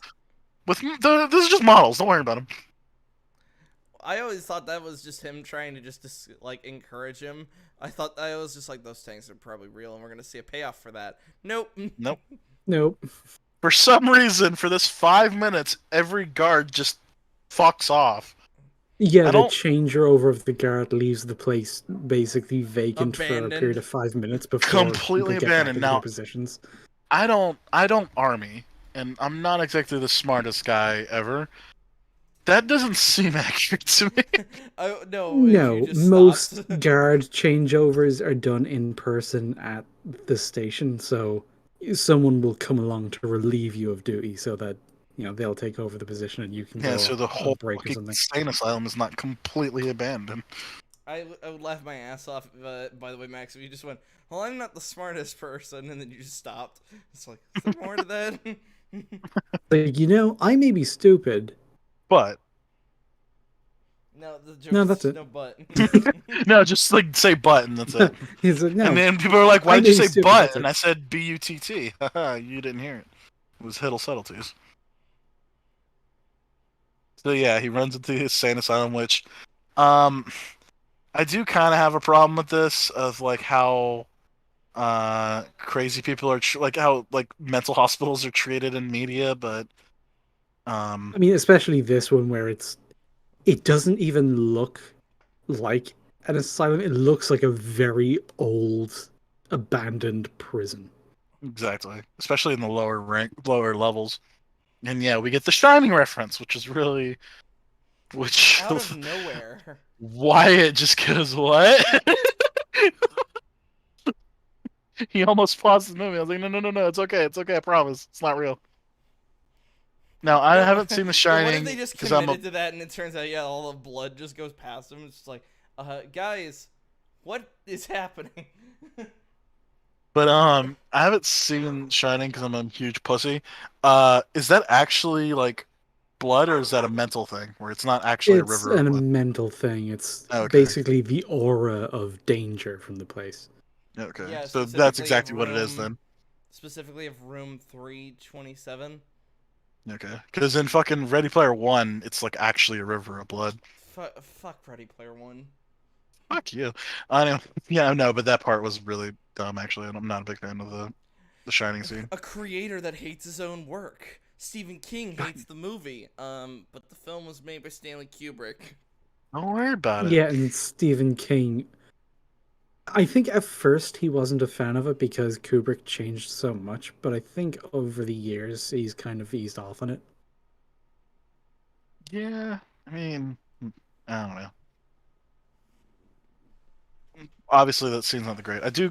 This is just models. Don't worry about them. I always thought that was just him trying to just like encourage him. I thought that was just like those tanks are probably real, and we're gonna see a payoff for that. Nope. Nope. For some reason, for this 5 minutes, every guard just fucks off. Yeah, I the don't changeover of the guard leaves the place basically vacant for a period Abandoned. of 5 minutes before people completely get back abandoned into their now. positions. I don't army, and I'm not exactly the smartest guy ever. That doesn't seem accurate to me. Oh no, if you No, just stopped. most guard changeovers are done in person at the station, so someone will come along to relieve you of duty so that, they'll take over the position and you can Yeah, go so the a whole break or fucking something. insane asylum is not completely abandoned. I would laugh my ass off. By the way, Max, if you just went, "Well, I'm not the smartest person," and then you just stopped. It's like, is there more to that? Like, I may be stupid. But No, the No, joke's that's just it. no but. no, just like say but and that's it. He's like, And no, then people are like, "Why I did you may be say stupid, but?" that's And it. I said butt. Haha, you didn't hear it. It was Hiddle subtleties. So yeah, he runs into the insane asylum, which, um, I do kind of have a problem with this of like how crazy people are like how like mental hospitals are treated in media, but um I mean, especially this one where it doesn't even look like an asylum. It looks like a very old, abandoned prison. exactly, especially in the lower levels. And yeah, we get the Shining reference, which is really which Out of nowhere. Wyatt just goes, "What?" He almost paused the movie. I was like, no, it's okay, I promise, it's not real. Now I No, haven't seen The what if they Shining just because I'm a committed to that and it turns out, yeah, all the blood just goes past them? It's just like, guys, what is happening? but I haven't seen Shining because I'm a huge pussy. Is that actually like blood or is that a mental thing where it's not actually a It's river of blood? a mental thing. It's Okay, basically the aura of danger from the place. okay, Yeah, so that's specifically of exactly what it is room, then. specifically of room 327. Okay, because in fucking Ready Player One, it's like actually a river of blood. Fuck Ready Player One. Fuck you. I know. Yeah, no, but that part was really dumb. Actually, and I'm not a big fan of the Shining scene. A creator that hates his own work. Stephen King hates the movie. But the film was made by Stanley Kubrick. Don't worry about it. Yeah, and Stephen King. I think at first he wasn't a fan of it because Kubrick changed so much, but I think over the years he's kind of eased off on it. Yeah, I mean, I don't know. Obviously, that scene's not the great. I do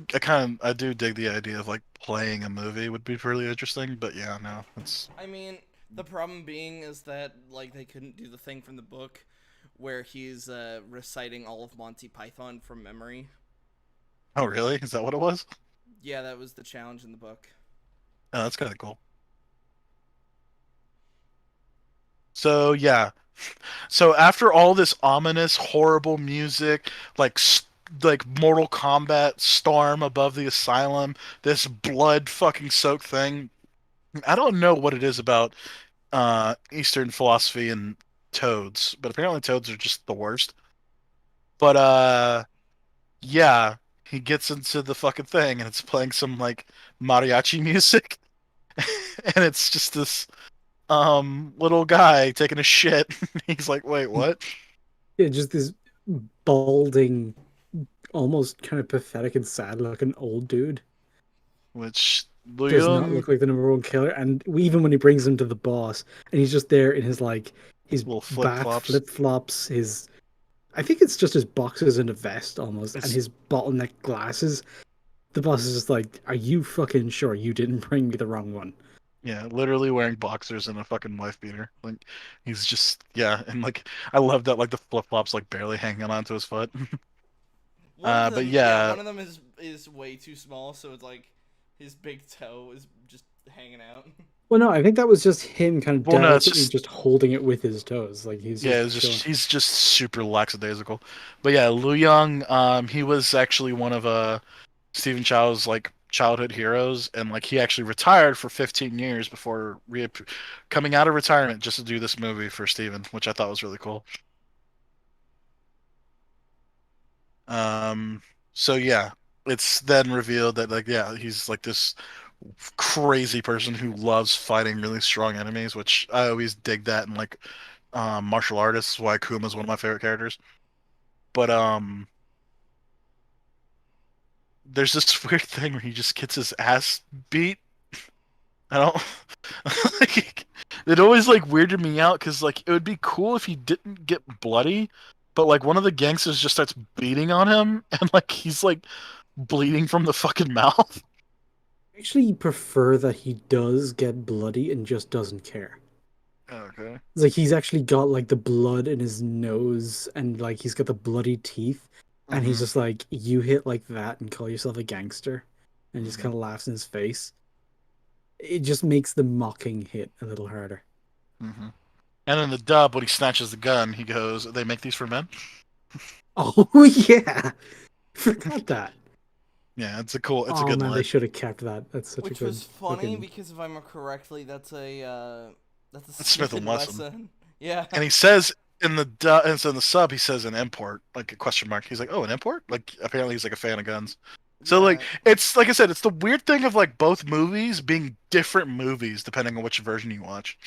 dig the idea of like playing a movie would be really interesting. But yeah, no, it's. I mean, the problem being is that like they couldn't do the thing from the book where he's reciting all of Monty Python from memory. Oh, really? Is that what it was? Yeah, that was the challenge in the book. Oh, that's kind of cool. So yeah, so after all this ominous, horrible music, like like Mortal Kombat storm above the asylum, this blood fucking soaked thing. I don't know what it is about Eastern philosophy and toads, but apparently toads are just the worst. But yeah, he gets into the fucking thing and it's playing some like mariachi music, and it's just this little guy taking a shit. He's like, "Wait, what?" Yeah, just this balding, almost kind of pathetic and sad looking old dude. Which Does not Leung look like the number one killer. And even when he brings him to the boss, and he's just there in his little flip bath flops. flip flops, his I think it's just his boxers and a vest almost, and It's his bottleneck glasses. The boss is just like, "Are you fucking sure you didn't bring me the wrong one?" yeah, literally wearing boxers and a fucking wife beater. Like he's just yeah, and like I love that like the flip flops like barely hanging onto his foot. One of But them, yeah, yeah, one of them is way too small, so it's like his big toe is just hanging out. Well, no, I think that was just him kind of well, no, it's delicately just just holding it with his toes, like he's yeah, just it's chilling. just he's just super lackadaisical. But yeah, Liu Young, he was actually one of Stephen Chow's like childhood heroes, and like he actually retired for 15 years before coming out of retirement just to do this movie for Stephen, which I thought was really cool. Um, so yeah, it's then revealed that like yeah, he's like this crazy person who loves fighting really strong enemies, which I always dig that in like martial artists. Why Kuma's one of my favorite characters. But there's this weird thing where he just gets his ass beat. I don't like it always like weirded me out because like it would be cool if he didn't get bloody, but like one of the gangsters just starts beating on him and like he's like bleeding from the fucking mouth. I actually prefer that he does get bloody and just doesn't care. Okay. It's like he's actually got like the blood in his nose and like he's got the bloody teeth, and he's Mm-hmm. just like, you hit like that and call yourself a gangster, and just Mm-hmm. kind of laughs in his face. It just makes the mocking hit a little harder. Mm-hmm. And in the dub, when he snatches the gun, he goes, "They make these for men." Oh yeah, forgot that. Yeah, it's a Oh good man, they line. should have kept that. That's such a Which good was funny fucking. because if I remember correctly, that's a It's Smith Smith and and Wesson. Wesson. Yeah. And he says in the and so in the sub, he says an import, like a question mark. He's like, "Oh, an import?" Like apparently he's like a fan of guns. So like Yeah. it's like I said, it's the weird thing of like both movies being different movies depending on which version you watch.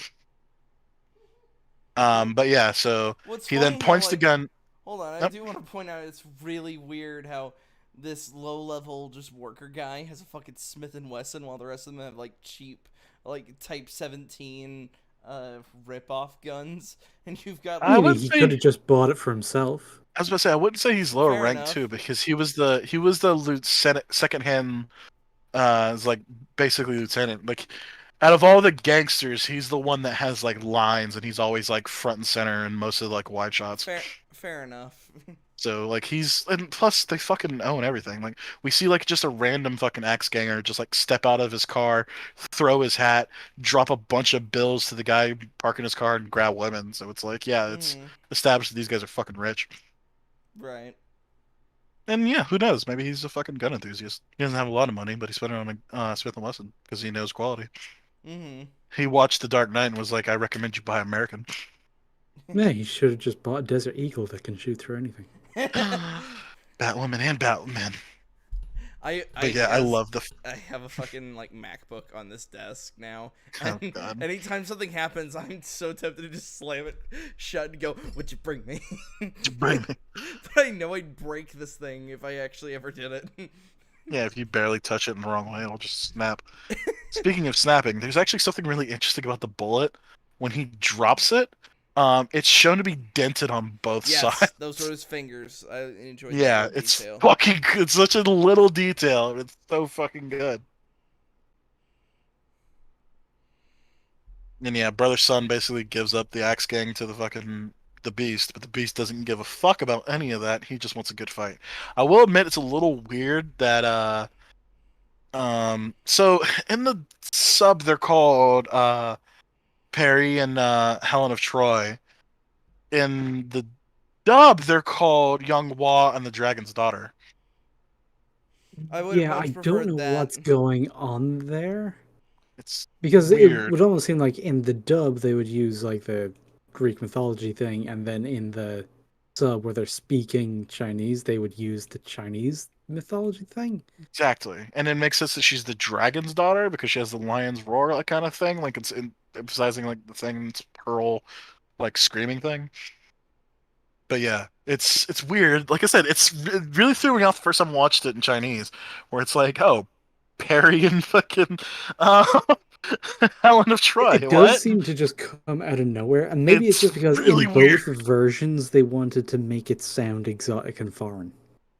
What But yeah, so What's he then funny how points the like gun. hold on, I Yep. do want to point out it's really weird how this low level just worker guy has a fucking Smith and Wesson while the rest of them have like cheap like Type 17 rip off guns and you've got I I like mean, wouldn't he could say have just bought it for himself. I was about to say I wouldn't say he's lower fair ranked too enough. because he was the lieutenant second hand is like basically lieutenant. Like out of all the gangsters, he's the one that has like lines and he's always like front and center in most of like wide shots. Fair enough. So like he's and plus they fucking own everything. Like we see like just a random fucking axe ganger just like step out of his car, throw his hat, drop a bunch of bills to the guy parking his car and grab women. So it's like yeah, it's Mhm. established that these guys are fucking rich. Right. And yeah, who knows? Maybe he's a fucking gun enthusiast. He doesn't have a lot of money, but he spent it on a Smith and Wesson because he knows quality. Mhm. He watched The Dark Knight and was like, "I recommend you buy American." Yeah, he should have just bought a Desert Eagle that can shoot through anything. Batwoman and Batman. But I yeah, I as love the. I have a fucking like MacBook on this desk now, Oh and God, anytime something happens, I'm so tempted to just slam it shut and go, "Would you bring me?" bring me. But I know I'd break this thing if I actually ever did it. Yeah, if you barely touch it in the wrong way, it'll just snap. Speaking of snapping, there's actually something really interesting about the bullet. When he drops it, it's shown to be dented on both Yes, sides. those were his fingers. I enjoyed that Yeah, little it's detail. fucking. It's such a little detail. It's so fucking good. And yeah, brother son basically gives up the axe gang to the beast, but the beast doesn't give a fuck about any of that. He just wants a good fight. I will admit it's a little weird that so in the sub they're called Perry and Helen of Troy. In the dub they're called Young Wa and the Dragon's Daughter. I would have Yeah, I much don't know preferred that. what's going on there. It's Because it weird. would almost seem like in the dub they would use like the Greek mythology thing, and then in the sub where they're speaking Chinese, they would use the Chinese mythology thing. Exactly. And it makes sense that she's the dragon's daughter because she has the lion's roar like kind of thing. Like emphasizing like the thing's pearl like screaming thing. But yeah, it's weird. Like I said, it really threw me off the first time I watched it in Chinese, where it's like, oh, Perry and fucking uh, Helen of Troy. It does What? seem to just come out of nowhere, and maybe it's It's just because really in weird. both versions they wanted to make it sound exotic and foreign.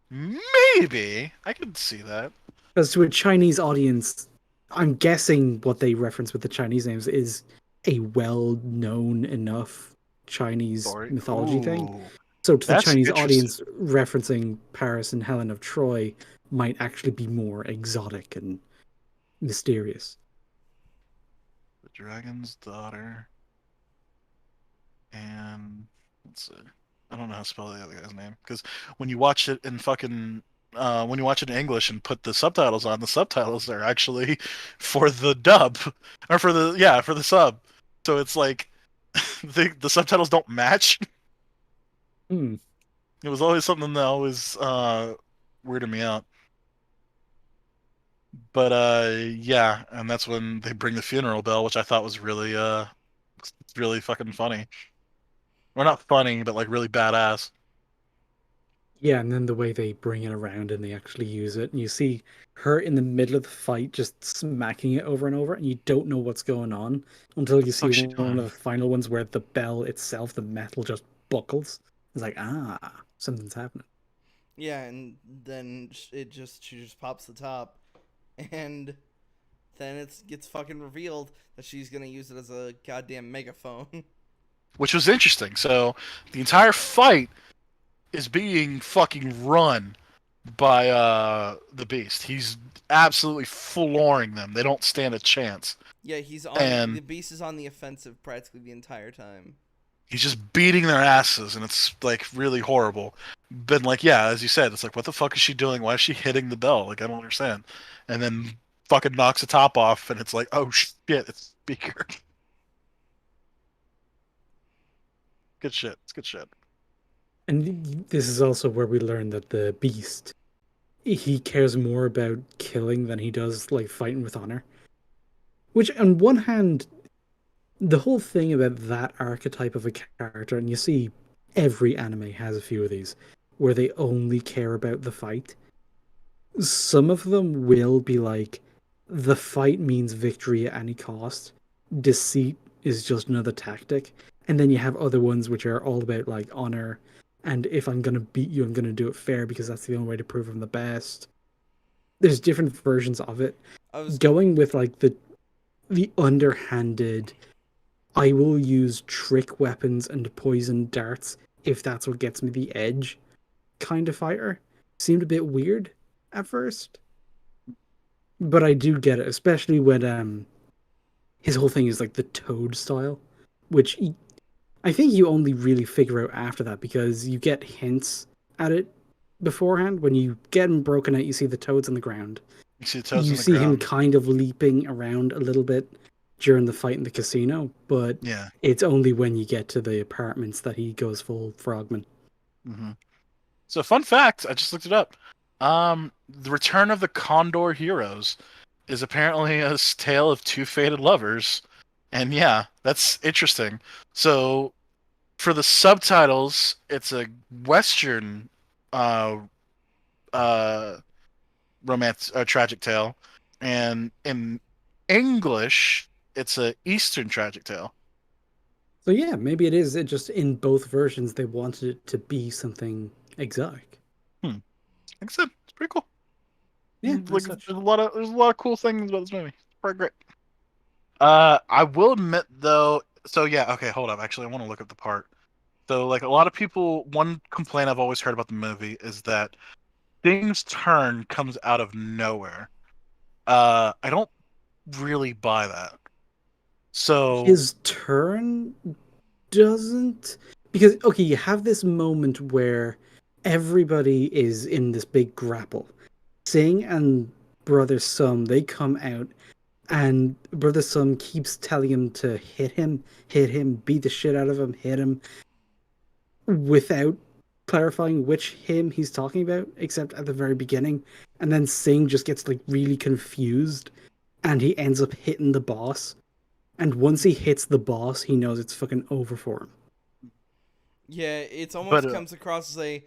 Maybe I could see that. As to a Chinese audience, I'm guessing what they reference with the Chinese names is a well-known enough Chinese Story. mythology thing. Ooh, So to the that's Chinese interesting. audience, referencing Paris and Helen of Troy might actually be more exotic and mysterious. The dragon's daughter. And let's see. I don't know how to spell the other guy's name because when you watch it in fucking when you watch it in English and put the subtitles on, the subtitles are actually for the dub or for the sub. So it's like the subtitles don't match. Hmm. It was always something that always weirded me out. But yeah, and that's when they bring the funeral bell, which I thought was really really fucking funny. Or not funny, but like really badass. Yeah, and then the way they bring it around and they actually use it, and you see her in the middle of the fight just smacking it over and over, and you don't know what's going on until What you the see fuck's she one of doing? the final ones where the bell itself, the metal just buckles. It's like, something's happening. Yeah, and then she just pops the top, and then it gets fucking revealed that she's gonna use it as a goddamn megaphone. Which was interesting. So the entire fight is being fucking run by the Beast. He's absolutely flooring them. They don't stand a chance. Yeah, the And beast is on the offensive practically the entire time. he's just beating their asses, and it's like really horrible. But like, yeah, as you said, it's like, what the fuck is she doing? Why is she hitting the bell? Like, I don't understand. And then fucking knocks the top off, and it's like, oh shit, it's speaker. Good shit. It's good shit. And this is also where we learn that the Beast, he cares more about killing than he does like fighting with honor. Which, on one hand, the whole thing about that archetype of a character, and you see every anime has a few of these, where they only care about the fight. Some of them will be like, the fight means victory at any cost. Deceit is just another tactic. And then you have other ones which are all about like honor. And if I'm going to beat you, I'm going to do it fair because that's the only way to prove I'm the best. There's different versions of it. I was Going with like the underhanded, I will use trick weapons and poison darts if that's what gets me the edge kind of fighter seemed a bit weird at first. But I do get it, especially when his whole thing is like the toad style, which I think you only really figure out after that because you get hints at it beforehand. When you get him broken out, you see the toads on the ground. You see the toes You on the see him ground. kind of leaping around a little bit during the fight in the casino, but Yeah. it's only when you get to the apartments that he goes full frogman. hmm So, fun fact, I just looked it up. The Return of the Condor Heroes is apparently a tale of two fated lovers, and yeah, that's interesting. So, for the subtitles, it's a Western, uh, uh, romance, tragic tale, and in English, it's a Eastern tragic tale. So yeah, maybe it is. It just in both versions they wanted it to be something exotic. Hmm. Like I said, it's pretty cool. Yeah, as Like, such. there's a lot of cool things about this movie. It's pretty great. I will admit though. So yeah, okay, hold up. Actually, I want to look up the part. So like a lot of people, one complaint I've always heard about the movie is that Sting's turn comes out of nowhere. I don't really buy that. So His turn doesn't, because okay, you have this moment where everybody is in this big grapple. Singh and Brother Sum, they come out and Brother Sum keeps telling him to hit him, beat the shit out of him, hit him, without clarifying which him he's talking about, except at the very beginning. And then Singh just gets like really confused and he ends up hitting the boss. And once he hits the boss, he knows it's fucking over for him. Yeah, it's but almost comes across as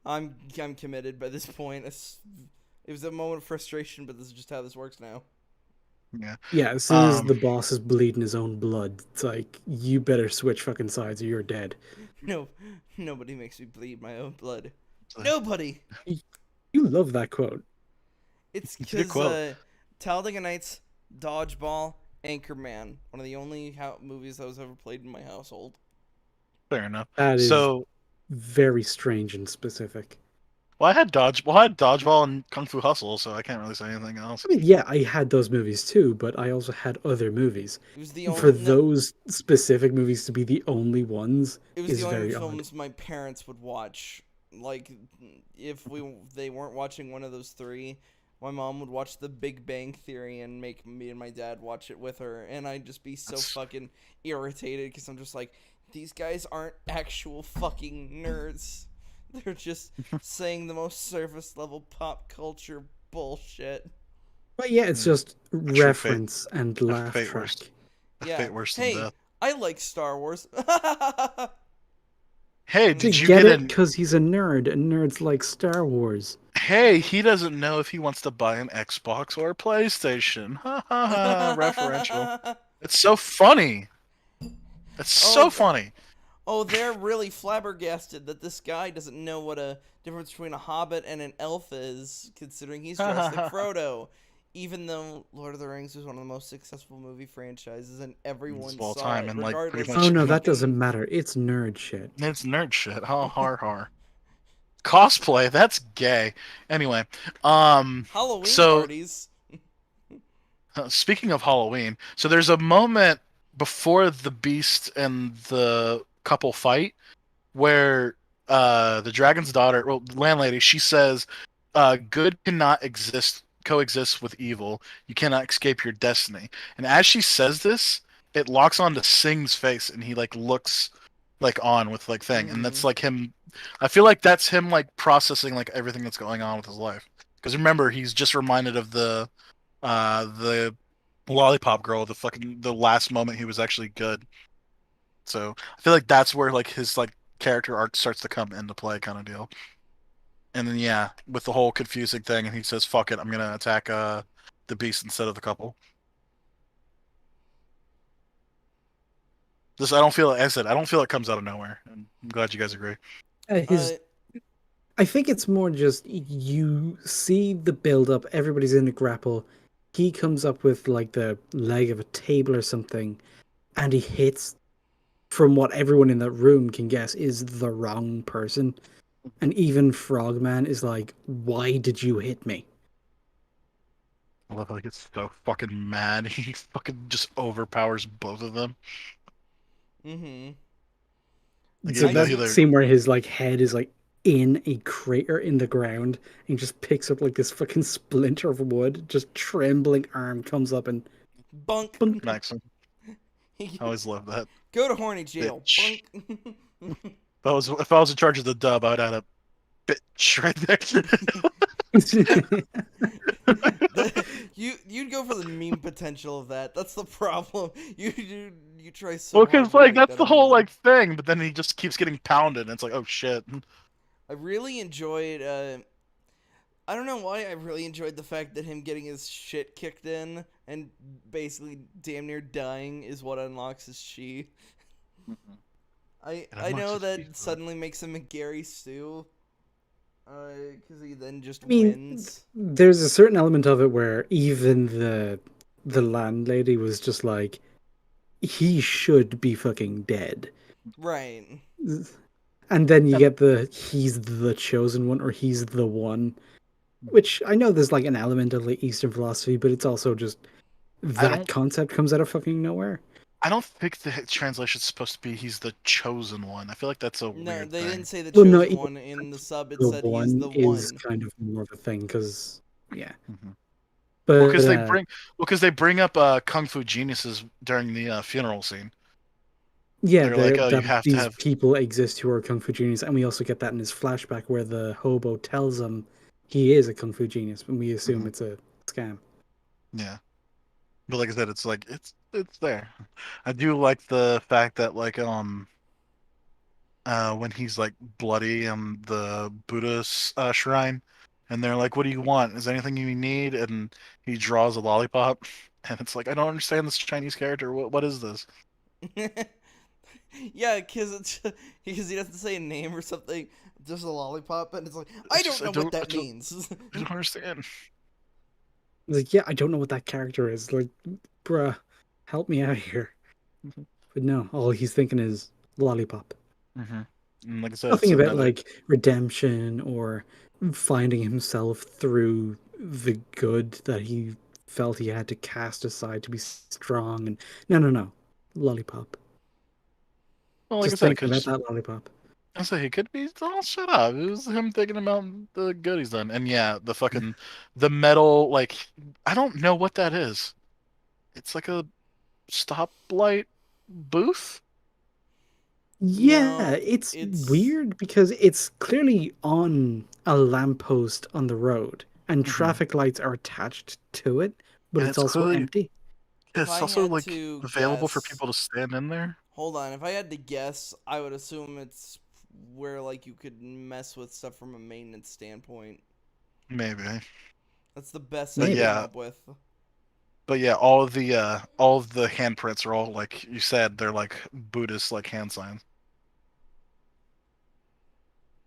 I'm committed by this point. It was a moment of frustration, but this is just how this works now. yeah. Yeah, as soon as the Um boss is bleeding his own blood, it's like, you better switch fucking sides or you're dead. No, nobody makes me bleed my own blood. Nobody. You love that quote. It's it's a good because quote. Talladega Nights, Dodgeball, Anchorman, one of the only movies that was ever played in my household. Fair enough. That is So very strange and specific. I had Dodgeball and Kung Fu Hustle, so I can't really say anything else. I mean, yeah, I had those movies too, but I also had other movies. It was the For only no, those specific movies to be the only ones it was is the only very odd. films my parents would watch. Like, if they weren't watching one of those three, my mom would watch The Big Bang Theory and make me and my dad watch it with her, and I'd just be so That's fucking irritated because I'm just like, these guys aren't actual fucking nerds. They're just saying the most surface level pop culture bullshit. But yeah, it's Hmm. just a true fate. reference and A laugh fate worse. track. A Yeah. fate worse than Hey, death. I like Star Wars. Hey, And did You you get get it? an? Because he's a nerd, and nerds like Star Wars. Hey, he doesn't know if he wants to buy an Xbox or a PlayStation. Ha ha ha! Referential. It's so funny. It's so oh, funny. oh, they're really flabbergasted that this guy doesn't know what a difference between a hobbit and an elf is, considering he's Ha ha dressed like ha. Frodo. Even though Lord of the Rings was one of the most successful movie franchises and everyone Of all saw time, it, and like pretty regardless Oh much of no, that fucking doesn't matter. It's nerd shit. it's nerd shit. Ha har har. Cosplay, that's gay. Anyway, Halloween so parties. speaking of Halloween, so there's a moment before the Beast and the couple fight where the dragon's daughter, well, landlady, she says, good cannot coexist with evil. You cannot escape your destiny. And as she says this, it locks onto Singh's face, and he like looks like on with like thing, and Mm-hmm. that's like him. I feel like that's him like processing like everything that's going on with his life. Because remember, he's just reminded of the lollipop girl, the last moment he was actually good. So I feel like that's where like his like character arc starts to come into play, kind of deal. And then yeah, with the whole confusing thing, and he says, "Fuck it, I'm gonna attack the beast instead of the couple." This I don't feel like I said I don't feel it comes out of nowhere, and I'm glad you guys agree. Uh, His, I think it's more just you see the build up. Everybody's in a grapple. He comes up with like the leg of a table or something, and he hits from what everyone in that room can guess is the wrong person. And even Frogman is like, "Why did you hit me?" I love how he gets so fucking mad. He fucking just overpowers both of them. mm-hmm. Like So even I though do. that they're scene where his like head is like in a crater in the ground, and he just picks up like this fucking splinter of wood, just trembling arm comes up and Bunk. bunk. nice. I always love that. Go to horny jail. Bitch. Bunk. If I was in charge of the dub, I'd add a bitch right there. You'd go for the meme potential of that. That's the problem. You try so Well, hard because to like make that's that a the whole meme. like thing, but then he just keeps getting pounded, and it's like, oh shit. I really enjoyed. I don't know why I really enjoyed the fact that him getting his shit kicked in and basically damn near dying is what unlocks his chi. It I unlocks know his that chi. suddenly makes him a Gary Stu. Because he then just I mean, wins. there's a certain element of it where even the landlady was just like, he should be fucking dead. Right. And then you Yeah, get the he's the chosen one or he's the one, which I know there's like an element of like Eastern philosophy, but it's also just I that don't. concept comes out of fucking nowhere. I don't think the translation's supposed to be he's the chosen one. I feel like that's a No, weird they didn't thing. say the Well, no, chosen even one in the sub. It the said he's one the is one. kind of more of a thing because yeah, Mm-hmm. Well, but because they bring up kung fu geniuses during the funeral scene. yeah, They're like, there oh, you that have to these have. people exist who are kung fu geniuses, and we also get that in his flashback where the hobo tells him he is a kung fu genius, and we assume Mhm. it's a scam. Yeah, but like I said, it's like it's there. I do like the fact that like when he's like bloody in the Buddha's shrine, and they're like, "What do you want? Is there anything you need?" And he draws a lollipop, and it's like, I don't understand this Chinese character. What is this? Yeah, because he doesn't say a name or something, just a lollipop, and it's like I It's don't just know what that means. I don't understand. Like, yeah, I don't know what that character is. Like, bruh, help me out here. But no, all he's thinking is lollipop. Mm-hmm. And like I said, it's Nothing about another. like redemption or finding himself through the good that he felt he had to cast aside to be strong. And no, no, no, lollipop. Well, like I Just said, it thinking could about just. that lollipop. I say he could be. Oh, shut up! It was him thinking about the good he's done, and yeah, the metal. Like I don't know what that is. It's like a stoplight booth. Yeah, No, it's it's weird because it's clearly on a lamppost on the road, and Mm-hmm. traffic lights are attached to it, but And it's it's also clearly empty. if it's I also had like to available for guess. people to stand in there. Hold on, if I had to guess, I would assume it's where like you could mess with stuff from a maintenance standpoint. Maybe. That's the best But I came yeah, up with. all of the handprints are all like you said, they're like Buddhist like hand signs.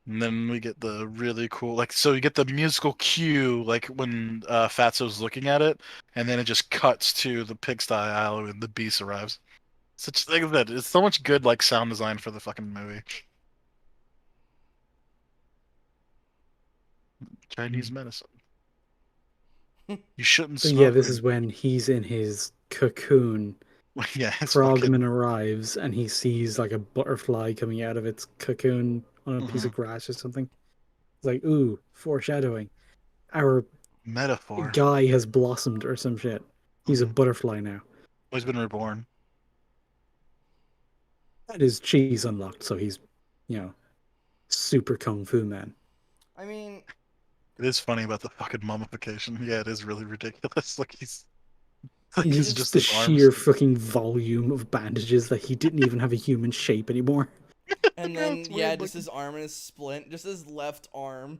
And then we get the really cool, like, so you get the musical cue, like when Fatso's looking at it, and then it just cuts to the pigsty aisle when the beast arrives. Such like that. It's so much good like sound design for the fucking movie. Chinese medicine. You shouldn't So yeah, smoke this when. is when he's in his cocoon. Yeah, it's Frogman fucking. arrives and he sees like a butterfly coming out of its cocoon on a piece Mhm. of grass or something. It's like, ooh, foreshadowing. Our Metaphor. guy has blossomed or some shit. He's a Mhm. butterfly now. He's been reborn. And his cheese unlocked, so he's, super kung fu man. I mean, It is funny about the fucking mummification. Yeah, it is really ridiculous. Like he he's Just just just the his arms. sheer fucking volume of bandages that he didn't even have a human shape anymore. and Yeah, then it's yeah, weird just looking. his arm and his splint, just his left arm.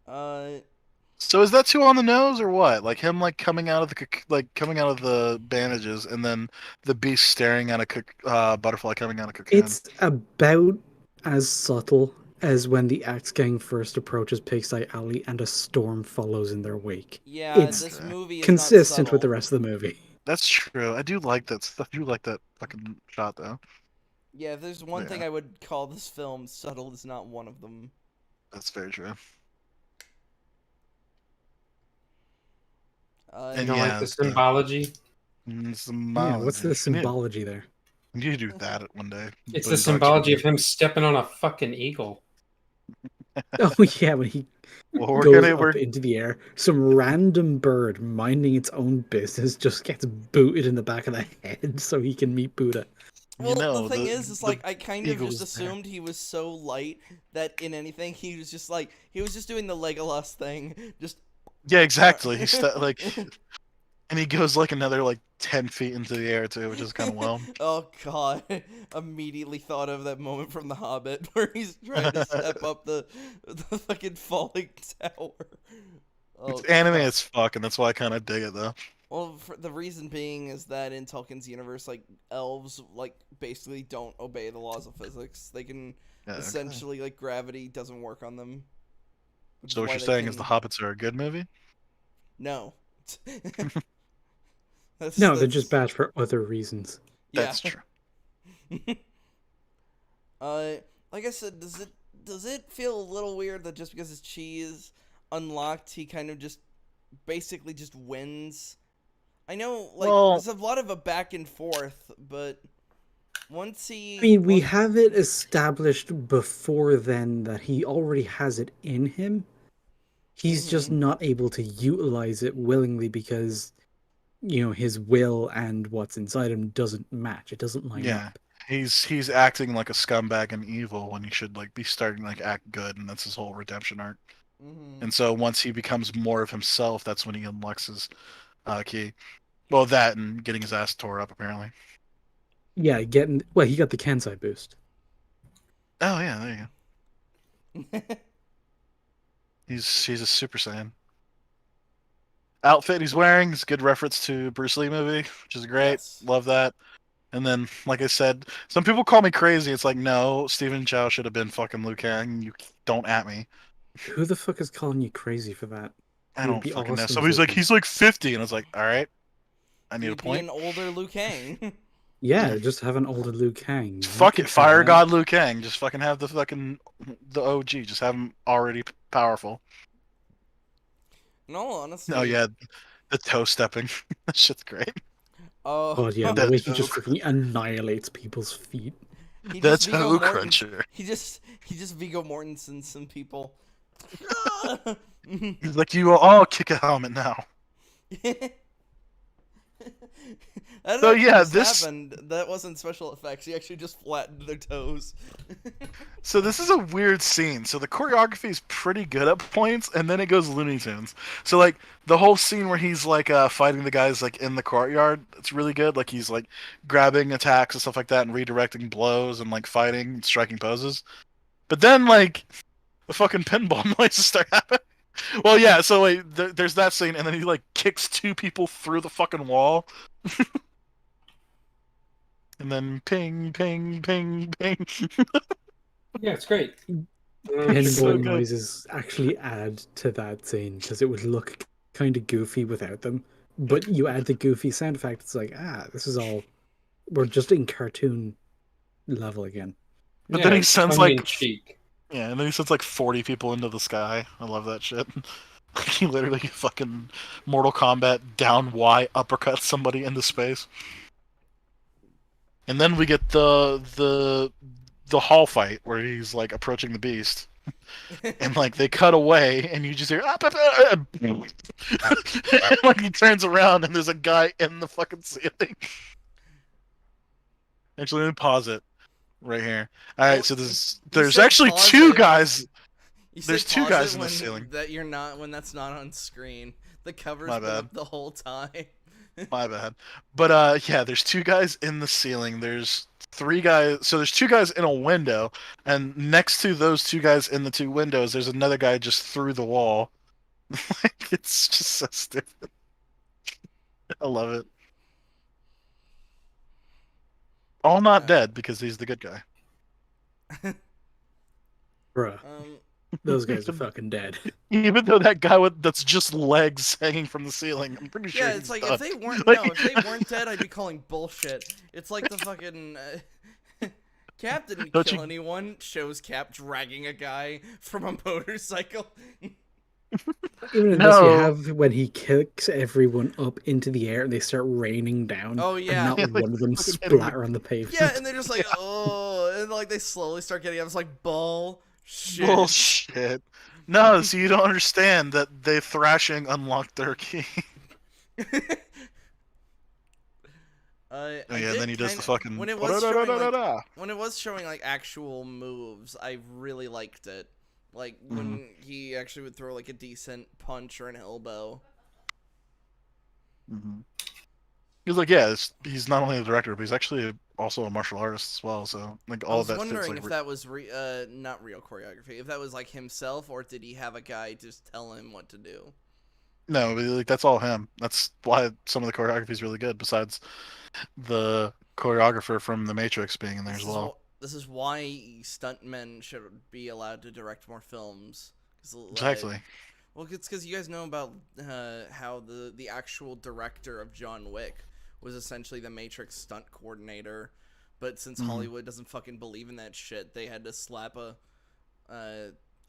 uh, So is that too on the nose or what? Like him like coming out of the coming out of the bandages and then the beast staring at a butterfly coming out of cocoon. It's about as subtle as when the Axe Gang first approaches Pigsty Alley and a storm follows in their wake. yeah, It's this Okay. movie is not consistent with the subtle. rest of the movie. That's true. I do like that stuff. I do like that fucking shot though. Yeah, if there's one thing Yeah, I would call this film, subtle is not one of them. that's very true. You And know, like yeah, the symbology. Yeah, what's symbology. the symbology there? We need to do that one day. It's the Boondocks symbology review. of him stepping on a fucking eagle. Oh yeah, when he Well, we're goes gonna up we're into the air, some random bird minding its own business just gets booted in the back of the head so he can meet Buddha. Well, the thing the is the like I kind of eagle just is there. assumed he was so light that in anything he was just like he was just doing the Legolas thing, just. Yeah, exactly. Like, and he goes like another like 10 feet into the air too, which is kind of wild. Oh god! Immediately thought of that moment from The Hobbit where he's trying to step up the fucking falling tower. It's Oh anime god. as fuck, and that's why I kind of dig it though. Well, the reason being is that in Tolkien's universe, like elves, like basically don't obey the laws of physics. They can Yeah. Okay. essentially like gravity doesn't work on them, which is So what why you're they saying is the can Hobbits are a good movie? no. No, they're just That's bad for other reasons. yeah. That's true. Uh, like I said, does it feel a little weird that just because his chi is unlocked, he kind of just basically just wins? I know, like, Well, there's a lot of a back and forth, but I mean, we once, have it established before then that he already has it in him. He's just mm-hmm, not able to utilize it willingly because, his will and what's inside him doesn't match. It doesn't line yeah. up. He's acting like a scumbag and evil when he should like be starting to, like act good, and that's his whole redemption arc. mm-hmm. And so once he becomes more of himself, that's when he unlocks his key. Well, that and getting his ass tore up apparently. Yeah, he got the Kensai boost. Oh yeah, there you go. He's a Super Saiyan. Outfit he's wearing is a good reference to Bruce Lee movie, which is great. Yes. Love that. And then, like I said, some people call me crazy. It's like, no, Stephen Chow should have been fucking Liu Kang. You don't at me. Who the fuck is calling you crazy for that? I It would don't be fucking know. awesome Somebody's for like, him. he's like 50, and I was like, all right, I need a You'd be point. an older Liu Kang. Yeah, Yeah. just have an older Liu Kang. You Fuck could it, have Fire that. God Liu Kang. Just fucking have the OG. Just have him already powerful. In all Oh honesty, yeah, the toe stepping. That shit's great. oh, Oh yeah, the The way he toe, just fucking annihilates people's feet. he the just Vigo toe Mortons. cruncher. He just Vigo Mortensen some people. He's like, you all kick a helmet now. That So actually yeah, just this happened. That wasn't special effects. He actually just flattened their toes. so this is a weird scene. So the choreography is pretty good at points, and then it goes Looney Tunes. So like the whole scene where he's like fighting the guys like in the courtyard, it's really good. Like he's like grabbing attacks and stuff like that, and redirecting blows and like fighting, and striking poses. But then like the fucking pinball noises start happening. Well, yeah. So like there's that scene, and then he like kicks two people through the fucking wall, and then ping, ping, ping, ping. Yeah, it's great. Pinball good. noises actually add to that scene because it would look kind of goofy without them. But you add the goofy sound effect, it's like, this is all. We're just in cartoon level again. But Yeah, then he it's sends tongue in like cheek. yeah, and then he sends like 40 people into the sky. I love that shit. He literally fucking Mortal Kombat down Y uppercuts somebody into space. And then we get the hall fight where he's like approaching the beast. And like they cut away and you just hear and, like he turns around and there's a guy in the fucking ceiling. Actually, let me pause it right here. All right, Well, so you there's said actually pause two it. guys. You say There's two pause guys it in the when ceiling. that you're not when that's not on screen. The cover's My been bad. up the whole time. My bad. But yeah, there's two guys in the ceiling. There's three guys. So there's two guys in a window, and next to those two guys in the two windows, there's another guy just through the wall. Like it's just so stupid. I love it. All not dead because he's the good guy. Bruh, Um, those guys are fucking dead. Even though that guy that's just legs hanging from the ceiling, I'm pretty sure yeah, he's it's like done. if they weren't Like- no, if they weren't dead, I'd be calling bullshit. It's like the fucking Cap didn't Don't kill you- anyone. Shows Cap dragging a guy from a motorcycle. Even in this, you No. have when he kicks everyone up into the air and they start raining down. Oh, And yeah. not Yeah, like, one of them fucking hitting the- splatter on the pavement. Yeah, and they're just like, oh, and like they slowly start getting up. It's like bullshit. Bullshit. No, so you don't understand that they thrashing unlocked their key. Oh yeah, then he does the fucking when it was showing like, da-da-da-da-da-da. when it was showing like actual moves, I really liked it. Like when he actually would throw like a decent punch or an elbow. He's like, yeah, he's not only a director, but he's actually also a martial artist as well. So like I all was of that wondering fits, if that was not real choreography, if that was like himself, or did he have a guy just tell him what to do? No, but, like that's all him. That's why some of the choreography is really good. Besides the choreographer from The Matrix being in there as well. This is why stuntmen should be allowed to direct more films. Exactly. Well, it's because you guys know about how the actual director of John Wick was essentially the Matrix stunt coordinator, but since Hollywood doesn't fucking believe in that shit, they had to slap a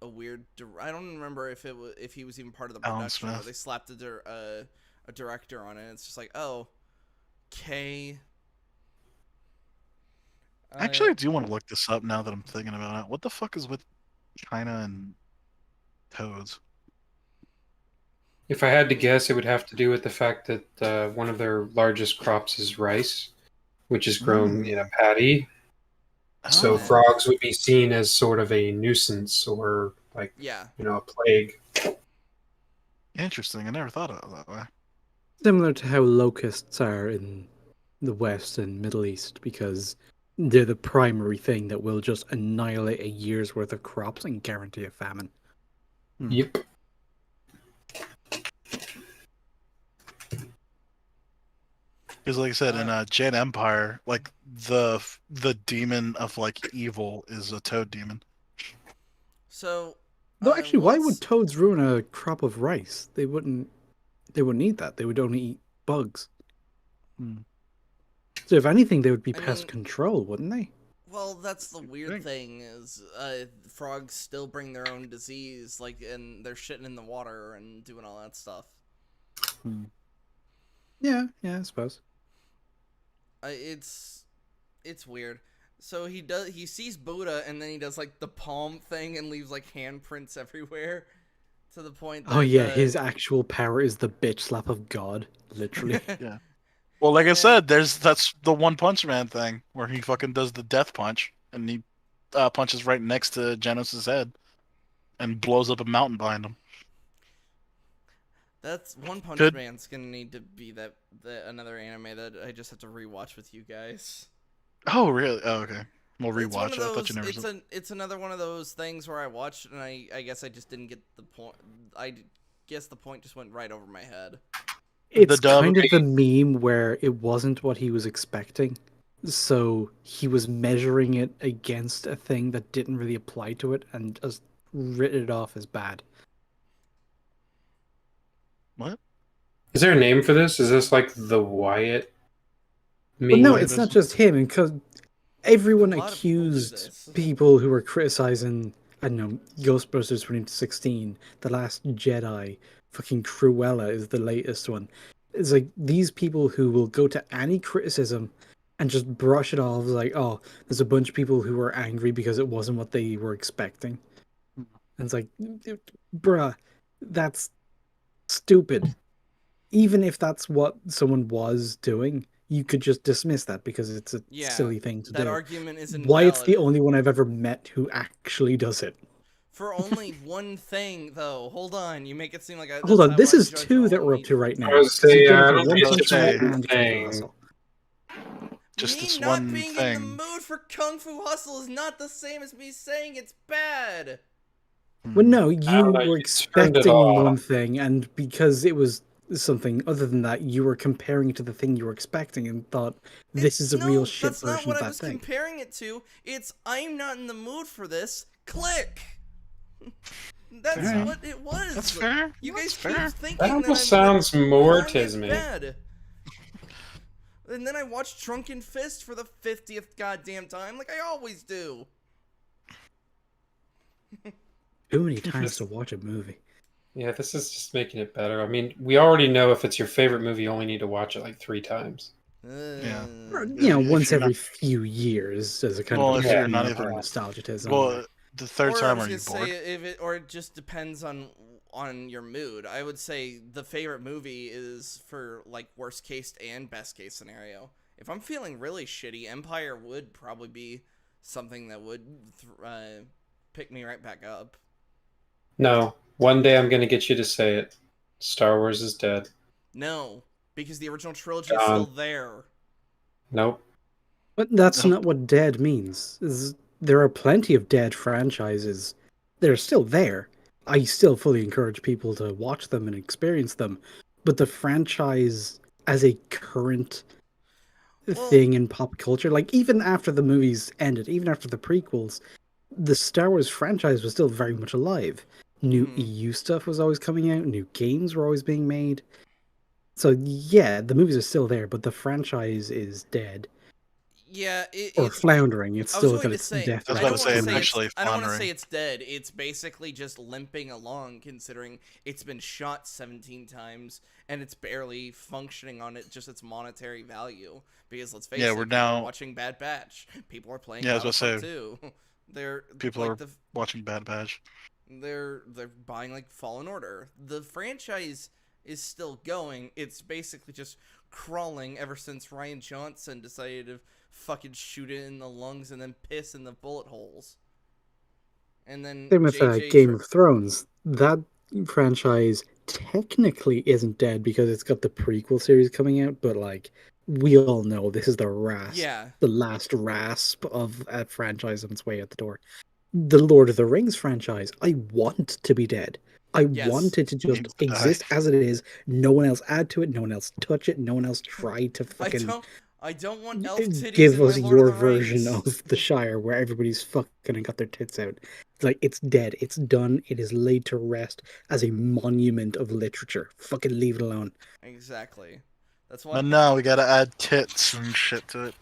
weird. I don't remember if he was even part of the Alan production, but Smith. they slapped a director on it. It's just like, oh, okay. Actually, I do want to look this up now that I'm thinking about it. What the fuck is with China and toads? If I had to guess, it would have to do with the fact that one of their largest crops is rice, which is grown in a paddy. So Oh. frogs would be seen as sort of a nuisance or like, Yeah. a plague. Interesting. I never thought of it that way. Similar to how locusts are in the West and Middle East, because they're the primary thing that will just annihilate a year's worth of crops and guarantee a famine. Yep. Because, like I said, in Jan Empire, like the demon of like evil is a toad demon. So. Though actually, why would toads ruin a crop of rice? They wouldn't. They wouldn't eat that. They would only eat bugs. So if anything, they would be pest control, wouldn't they? Well, that's the weird thing is frogs still bring their own disease, like, and they're shitting in the water and doing all that stuff. Yeah, I suppose. It's weird. So he sees Buddha and then he does like the palm thing and leaves like handprints everywhere, to the point that, Oh yeah, his actual power is the bitch slap of God, literally. Yeah. Well, like I And said, that's the One Punch Man thing where he fucking does the death punch and he punches right next to Genos' head and blows up a mountain behind him. that's One Punch Could Man's gonna need to be that another anime that I just have to rewatch with you guys. Oh really? Oh okay. We'll It's one rewatch of it. I thought you those. never It's said. it's another one of those things where I watched and I guess I just didn't get the point. I guess the point just went right over my head. The It's dub. kind of the meme where it wasn't what he was expecting. So he was measuring it against a thing that didn't really apply to it and just written it off as bad. What? Is there a name for this? Is this like the Wyatt But no, meme? it's not just him, because everyone A lot of people do accused this. people who were criticizing, I don't know, Ghostbusters 2016, The Last Jedi, fucking Cruella is the latest one. It's like these people who will go to any criticism and just brush it off like, oh, there's a bunch of people who were angry because it wasn't what they were expecting. And it's like, bruh, that's stupid. Even if that's what someone was doing, you could just dismiss that because it's a Yeah, silly thing to that do. argument isn't Wyatt's the valid. only one I've ever met who actually does it. For only one thing, though. Hold on, you make it seem like Hold that's on, how this I is judge two that all we're up to right I now. was So saying, go I for don't One think it's Punch just Man a one and Kung Fu thing. Hustle. Just Me this not one being thing. in the mood for Kung Fu Hustle is not the same as me saying it's bad. Well, no, I you don't know, were you turned it expecting off. one thing, and because it was something other than that, you were comparing it to the thing you were expecting and thought, this is a real No, shit that's not version what of I that was thing. comparing it to. It's I'm not in the mood for this. Click. That's Fair enough. what it was. That's fair. You That's guys keep fair. thinking That that almost I'm sounds more calling it Tismy. bad. And then I watched Drunken Fist for the 50th goddamn time, like I always do. Too many times to watch a movie. Yeah, this is just making it better. I mean, we already know if it's your favorite movie, you only need to watch it like 3 times. Yeah. Or, Yeah, if once you're every not, few years as a kind of well, a if Yeah. you're pick me not up or even, nostalgiatism. well, the third Or I time, was are gonna you say bored? if it or it just depends on your mood. I would say the favorite movie is for like worst case and best case scenario. If I'm feeling really shitty, Empire would probably be something that would pick me right back up. No, one day I'm going to get you to say it. Star Wars is dead. No, because the original trilogy is Gone. still there. Nope. But that's Nope. not what dead means. There are plenty of dead franchises. They're still there. I still fully encourage people to watch them and experience them. But the franchise as a current Well, thing in pop culture, like even after the movies ended, even after the prequels, the Star Wars franchise was still very much alive. New mhm. EU stuff was always coming out, new games were always being made. So yeah, the movies are still there, but the franchise is dead. Yeah, Or it's. floundering. It's I was still going got to its say I was death I about don't to want say to it's say coming. it's actually I don't want to floundering. say it's dead. It's basically just limping along considering it's been shot 17 times and it's barely functioning on just its monetary value because let's face Yeah, it, we're people are now. watching Bad Batch. People are playing Yeah, I was about to Battlefront say 2. They're people like are watching Bad Batch. they're buying like Fallen Order. The franchise is still going. It's basically just crawling ever since Ryan Johnson decided to fucking shoot it in the lungs and then piss in the bullet holes. And then Same with JJ Game of Thrones. That franchise technically isn't dead because it's got the prequel series coming out, but like we all know this is yeah. the last rasp of a franchise on its way out the door. The Lord of the Rings franchise, I want to be dead. I Yes. want it to Need just to die. exist as it is. No one else add to it. No one else touch it. No one else try to I fucking don't I don't want elf titties give in my us Lord of your the version Rings. of the Shire where everybody's fucking and got their tits out. It's like it's dead. It's done. It is laid to rest as a monument of literature. Fucking leave it alone. Exactly. That's why But no, we gotta add tits and shit to it.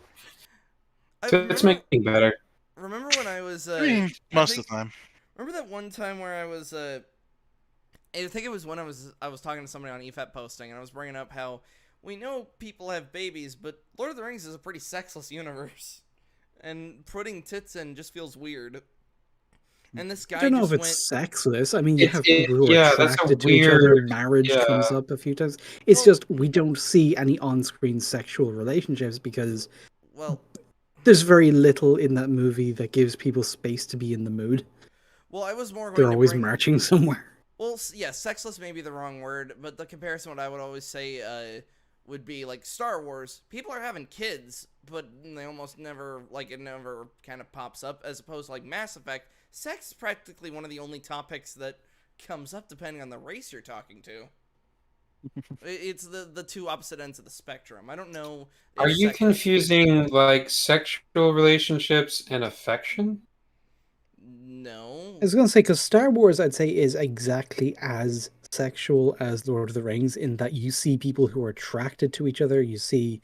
I So it's remember making better. when I was I mean, I most think of the time. remember that one time where I was I think it was when I was talking to somebody on EFAP posting, and I was bringing up how we know people have babies, but Lord of the Rings is a pretty sexless universe, and putting tits in just feels weird. And this I guy don't know if just it's went. sexless. I mean, you have people who are Yeah, that's a attracted to each other. weird. Marriage Yeah. comes up a few times. It's Well- just we don't see any on-screen sexual relationships because Well, there's very little in that movie that gives people space to be in the mood. I was more going They're to always bring. marching somewhere. Well, yeah, sexless may be the wrong word, but the comparison, what I would always say, would be like Star Wars. People are having kids, but they almost never, like, it never kind of pops up, as opposed to, like, Mass Effect. Sex is practically one of the only topics that comes up depending on the race you're talking to. It's the two opposite ends of the spectrum. I don't know. Are you confusing like sexual relationships and affection? No. I was going to say, because Star Wars, I'd say, is exactly as sexual as Lord of the Rings in that you see people who are attracted to each other, you see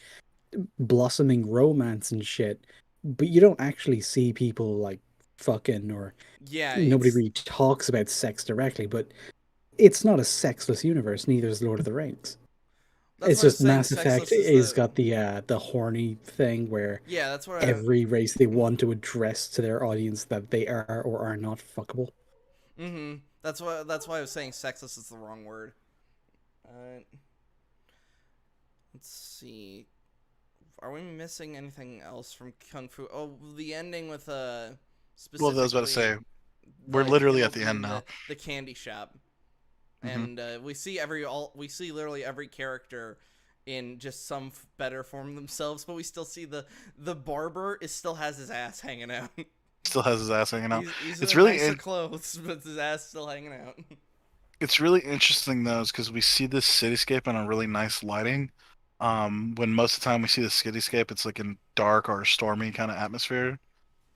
blossoming romance and shit, but you don't actually see people like fucking or Yeah, nobody really talks about sex directly, but it's not a sexless universe, neither is Lord of the Rings. That's It's what I was just saying. Mass Effect Sexless is is got the horny thing where Yeah, that's what every race they want to address to their audience that they are or are not fuckable. Mm-hmm. That's why I was saying sexless is the wrong word. Let's see. Are we missing anything else from Kung Fu? Oh, the ending with specifically. Well, I was about to say, we're literally at the end now. The candy shop, Mhm. and we see literally every character in just some better form themselves, but we still see the barber still has his ass hanging out. Still has his ass hanging out. He's It's in really nicer clothes, but his ass still hanging out. It's really interesting though, because we see this cityscape in a really nice lighting. When most of the time we see the cityscape, it's like in dark or stormy kind of atmosphere.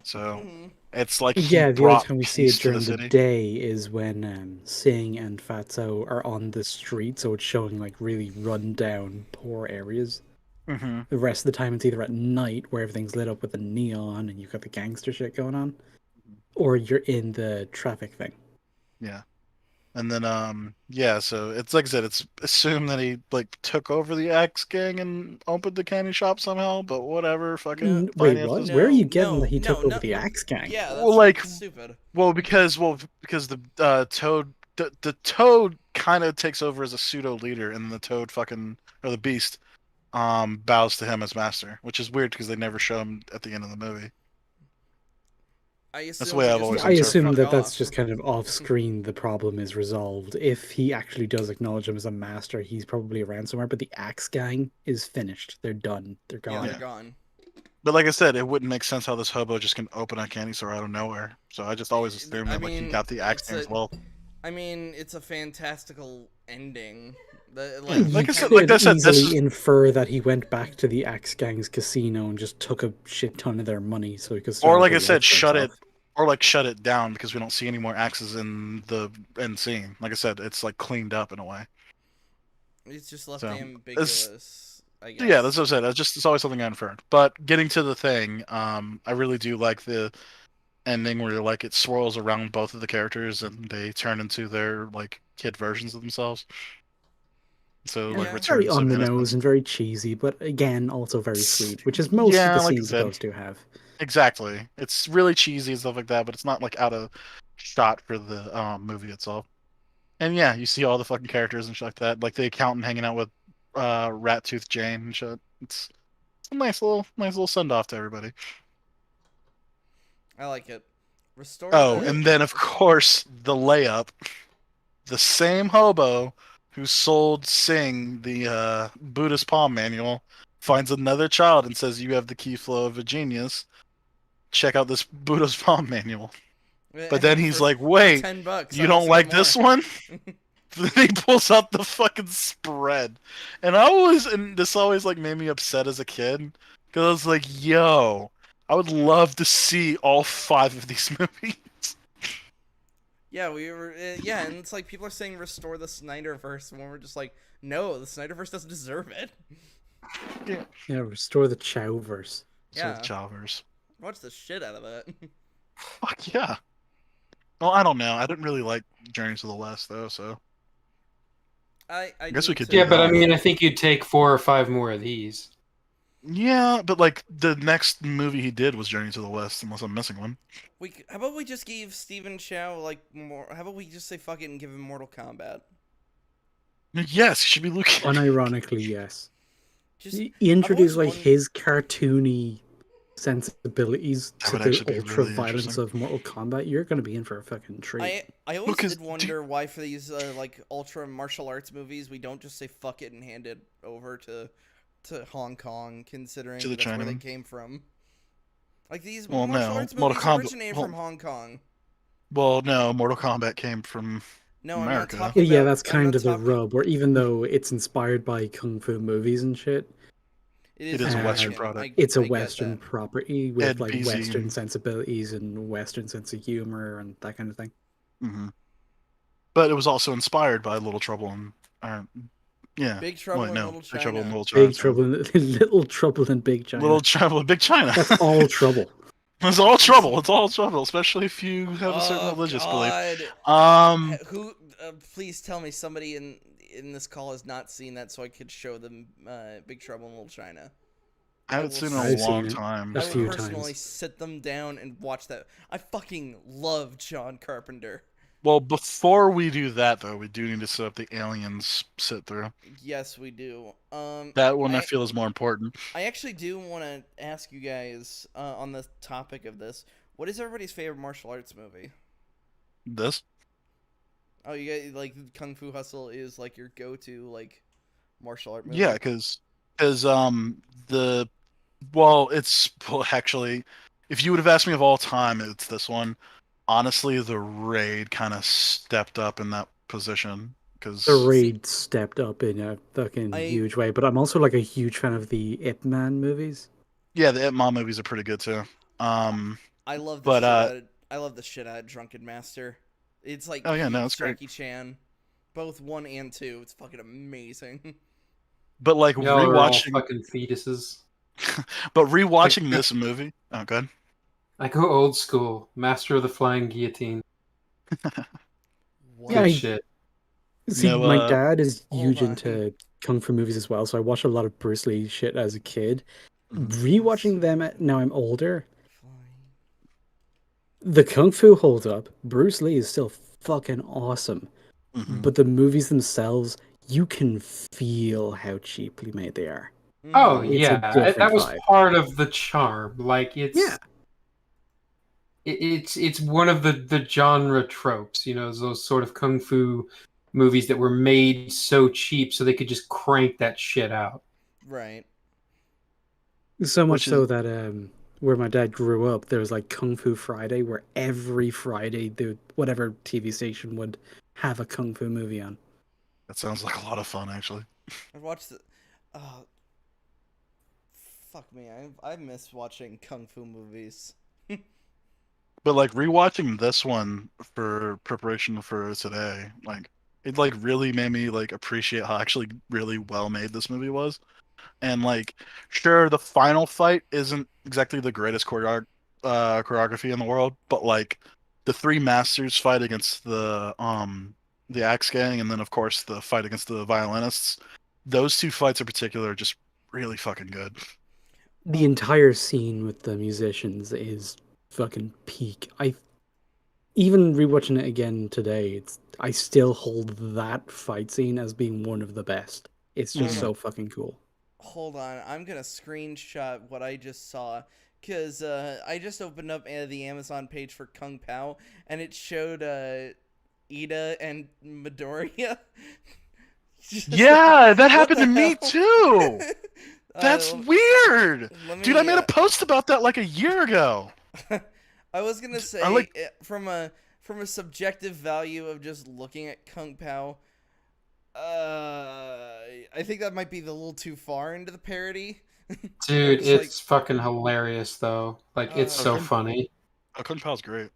So Mhm. it's like he Yeah, the only brought time we see it peace to the during the city. day is when Singh and Fatso are on the street, so it's showing like really run down, poor areas. Mm-hmm. The rest of the time it's either at night where everything's lit up with the neon and you've got the gangster shit going on, or you're in the traffic thing. Yeah. And then yeah, so it's like I said, it's assumed that he like took over the Axe gang and opened the candy shop somehow, but whatever, fucking Wait, what? finances. Where are you getting No, that he no, took over no, the no. Axe Gang? Yeah, that's Well, like, stupid. because the Toad the Toad kind of takes over as a pseudo leader, and the Toad fucking or the Beast bows to him as master, which is weird because they never show him at the end of the movie. I That's the assume way he I've just always I told him to assume fuck that that's off. just kind of off screen. The problem is resolved. If he actually does acknowledge him as a master, he's probably around somewhere. But the Axe Gang is finished. They're done. They're Yeah, gone. they're gone. But like I said, it wouldn't make sense how this hobo just can open a candy store out of nowhere. So I just always assumed I that like he mean, got the Axe gang as well. I mean, it's a fantastical ending. Yeah, You like I could said, this easily is infer that he went back to the Axe Gang's casino and just took a shit ton of their money so he could start or a like good I life said, for himself. shut it down because we don't see any more axes in the end scene. Like I said, it's like cleaned up in a way. It's just left So, ambiguous, I guess. Yeah, that's what I said. It's always something I inferred. But getting to the thing, I really do like the ending where like it swirls around both of the characters and they turn into their like kid versions of themselves. So Yeah. like Very returns on of the nose innocence. and very cheesy, but again, also very sweet, which is most of Yeah, the like I scenes said, supposed to have. exactly. It's really cheesy and stuff like that, but it's not like out of shot for the movie itself. And yeah, you see all the fucking characters and shit like that, like the accountant hanging out with Rat Tooth Jane and shit. It's a nice little send off to everybody. I like it. Restore Oh, the. and then of course the layup, the same hobo who sold Singh the Buddhist palm manual finds another child and says, "You have the key flow of a genius. Check out this Buddhist palm manual." But then he's like, for "Wait, $10, you I don't also like get more. this one?" Then he pulls out the fucking spread, and this always like made me upset as a kid because I was like, "Yo, I would love to see all 5 of these movies." Yeah, we were. Yeah, and it's like people are saying restore the Snyderverse, when we're just like, no, the Snyderverse doesn't deserve it. Yeah, restore the Chowverse. Yeah. Chalvers. Watch the shit out of that. Fuck yeah. Well, I don't know. I didn't really like Journey to the West though, so I guess we didn't could too. do Yeah, but I that. mean, I think you'd take 4 or 5 more of these. Yeah, but like the next movie he did was Journey to the West, unless I'm missing one. How about we just give Stephen Chow like more? How about we just say fuck it and give him Mortal Kombat? Yes, he should be Luke Cage. Unironically, yes. Just He I've always introduced like wondered. his cartoony sensibilities That to would the actually be ultra really violence interesting. of Mortal Kombat. You're gonna be in for a fucking treat. I always Because did wonder why for these like ultra martial arts movies we don't just say fuck it and hand it over to Hong Kong, to considering the that's where they Chinaman. came from. Like these Well, martial no, arts Mortal movies Kombat. originated from Hong Kong. Well, no, Mortal Kombat came from No, I'm not America. talking Yeah, about. that's I'm kind not of the talking. rub. Where even though it's inspired by kung fu movies and shit, It It is is a Western American. product. it's a I get Western that. property with Ed like Beasy. Western sensibilities and Western sense of humor and that kind of thing. Hmm. But it was also inspired by Little Trouble in, yeah. Big Trouble Wait, in no, Little Big Trouble in China. Little China. Big Trouble in Little Trouble in Big Little China. Trouble in Big China. That's all trouble. It's all trouble. It's all trouble, especially if you have a certain Oh religious belief. God. Um, Who? Please tell me somebody in this call has not seen that, so I could show them Big Trouble in Little China. I haven't will seen it in I've a seen long it time. a I would few personally times. sit them down and watch that. I fucking love John Carpenter. Well, before we do that, though, we do need to set up the aliens sit through. Yes, we do. That one I feel is more important. I actually do want to ask you guys on the topic of this. What is everybody's favorite martial arts movie? This? Oh, you guys like Kung Fu Hustle is like your go-to like martial art movie? Yeah, because the well, it's well, actually, if you would have asked me of all time, it's this one. Honestly, the Raid kind of stepped up in that position The because Raid stepped up in a fucking I huge way, but I'm also like a huge fan of the Ip Man movies. yeah, the Ip Man movies are pretty good too. Um, I love the but shit out of, I love the shit out of Drunken Master. It's like oh yeah, no, peak it's great. Jackie Chan, both 1 and 2. It's fucking amazing. But like Y'all are all rewatching, fucking fetuses. but I, rewatching this movie. Oh, good. I go old school. Master of the Flying Guillotine. What? Yeah, Good I shit. see. No, My dad is Hold huge on. into kung fu movies as well, so I watched a lot of Bruce Lee shit as a kid. mhm. Rewatching them now I'm older, Flying. the kung fu holds up. Bruce Lee is still fucking awesome, Mhm. but the movies themselves, you can feel how cheaply made they are. Oh Mhm. It's a yeah, different that was vibe. part of the charm. Like Yeah, it's one of the genre tropes. You know, those sort of kung fu movies that were made so cheap so they could just crank that shit out. Right. so much Which is so that where my dad grew up, there was like Kung Fu Friday, where every Friday the whatever TV station would have a kung fu movie on. that sounds like a lot of fun actually. I watched the. Oh, fuck me. I miss watching kung fu movies. But like rewatching this one for preparation for today, like it like really made me like appreciate how actually really well made this movie was. And like, sure, the final fight isn't exactly the greatest choreography in the world, but like the three masters fight against the Axe Gang, and then of course the fight against the violinists. Those two fights in particular are just really fucking good. The entire scene with the musicians is fucking peak. I even rewatching it again today, I still hold that fight scene as being one of the best. It's just Mhm. so fucking cool. Hold on. I'm going to screenshot what I just saw. Because I just opened up the Amazon page for Kung Pao. And it showed Ida and Midoriya. Yeah, that What happened the to me hell? too. That's Uh, weird. let Dude, I me, made a post about that like a year ago. I was gonna say I like from a subjective value of just looking at Kung Pao, I think that might be a little too far into the parody. Dude, It's like, it's fucking hilarious though. Like it's so Kung, funny. Kung Pao's great.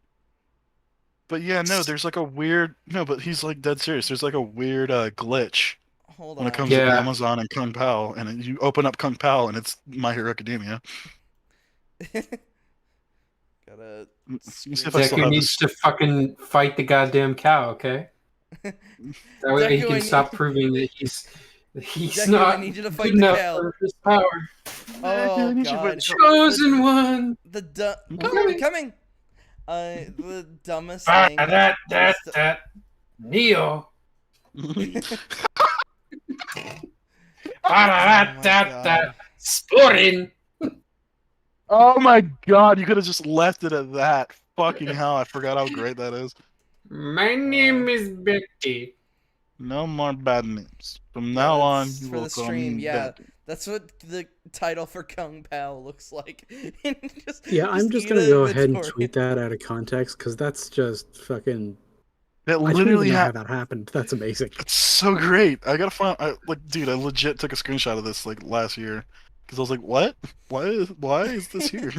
But yeah, no, there's like a weird no, but he's like dead serious. There's like a weird glitch hold when it on. comes to Yeah. Amazon and Kung Pao, and you open up Kung Pao and it's My Hero Academia. Gotta Let me see if I still Deku have needs this. to fucking fight the goddamn cow, okay? That way he Deku, can stop proving that he's Deku, I not need you to good fight the enough cow. for his power. Oh God. Chosen one. I'm coming. The dumbest thing. That Neo. Oh my God. Sparring. Oh my god, you could have just left it at that. Fucking hell, I forgot how great that is. My name is Becky. No more bad names. From Yeah, now on, that's you for will the call stream. me Yeah, Becky. that's what the title for Kung Pao looks like. Yeah, I'm just gonna go ahead and tweet that out of context because that's just fucking. That I don't even literally know how that happened. That's amazing. It's so great. I gotta find. Dude, I legit took a screenshot of this like last year because I was like, "What? Why is this here?"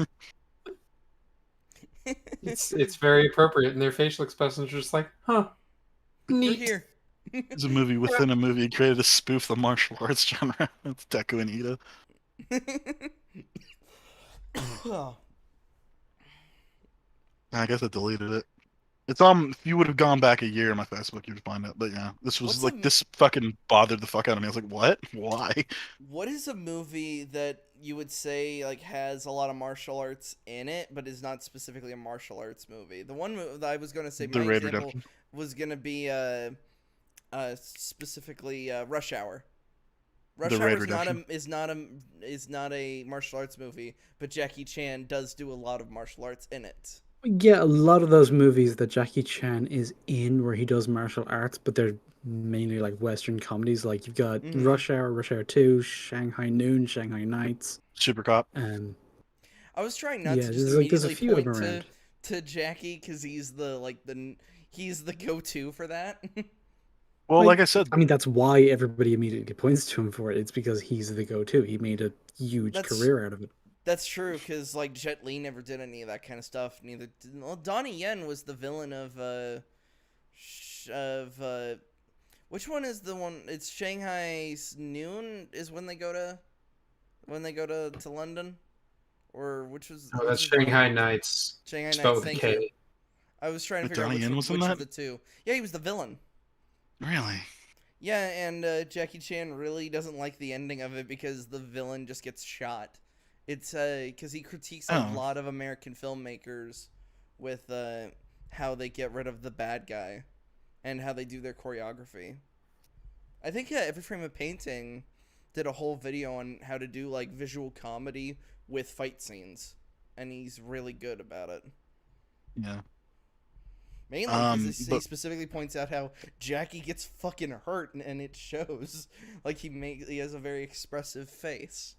It's very appropriate, and their facial expressions are just like, huh, We're neat. here. It's a movie within a movie. It created to spoof the martial arts genre. It's Deku and Ida. I guess I deleted it. It's if you would have gone back a year on my Facebook, you'd find it. But yeah, this was this fucking bothered the fuck out of me. I was like, what? Why? What is a movie that you would say like has a lot of martial arts in it, but is not specifically a martial arts movie? The one that I was gonna say, The my Raid example Redemption. was gonna be specifically Rush Hour. Rush The Hour Raid is Redemption. not a martial arts movie, but Jackie Chan does do a lot of martial arts in it. Yeah, a lot of those movies that Jackie Chan is in where he does martial arts, but they're mainly like Western comedies. Like you've got Rush Hour, Rush Hour 2, Shanghai Noon, Shanghai Nights. Super Cop. I was trying not to just there's immediately a few of point them around. to Jackie because he's he's the go-to for that. Well, like I said, I mean that's why everybody immediately points to him for it. It's because he's the go-to. He made a huge career out of it. That's true, because like Jet Li never did any of that kind of stuff. Donnie Yen was the villain of which one is the one? It's Shanghai's Noon is when they go to London, or which was? Oh, that's Shanghai Nights. Shanghai Spelled Nights. with a Thank K. you. I was trying to figure Donnie Yen was out in which that? of the two. Yeah, he was the villain. Really? Yeah, and Jackie Chan really doesn't like the ending of it because the villain just gets shot. It's because he critiques a lot of American filmmakers with how they get rid of the bad guy and how they do their choreography. I think Every Frame of Painting did a whole video on how to do like visual comedy with fight scenes, and he's really good about it. Yeah. Mainly because he specifically points out how Jackie gets fucking hurt, and it shows. Like he has a very expressive face.